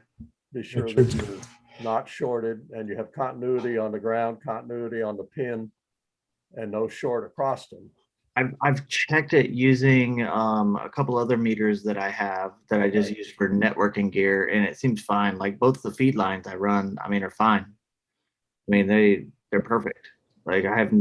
Be sure that you're not shorted and you have continuity on the ground, continuity on the pin, and no short across them. I've checked it using a couple other meters that I have that I just use for networking gear, and it seems fine. Like both the feed lines I run, I mean, are fine. I mean, they're perfect. Like I have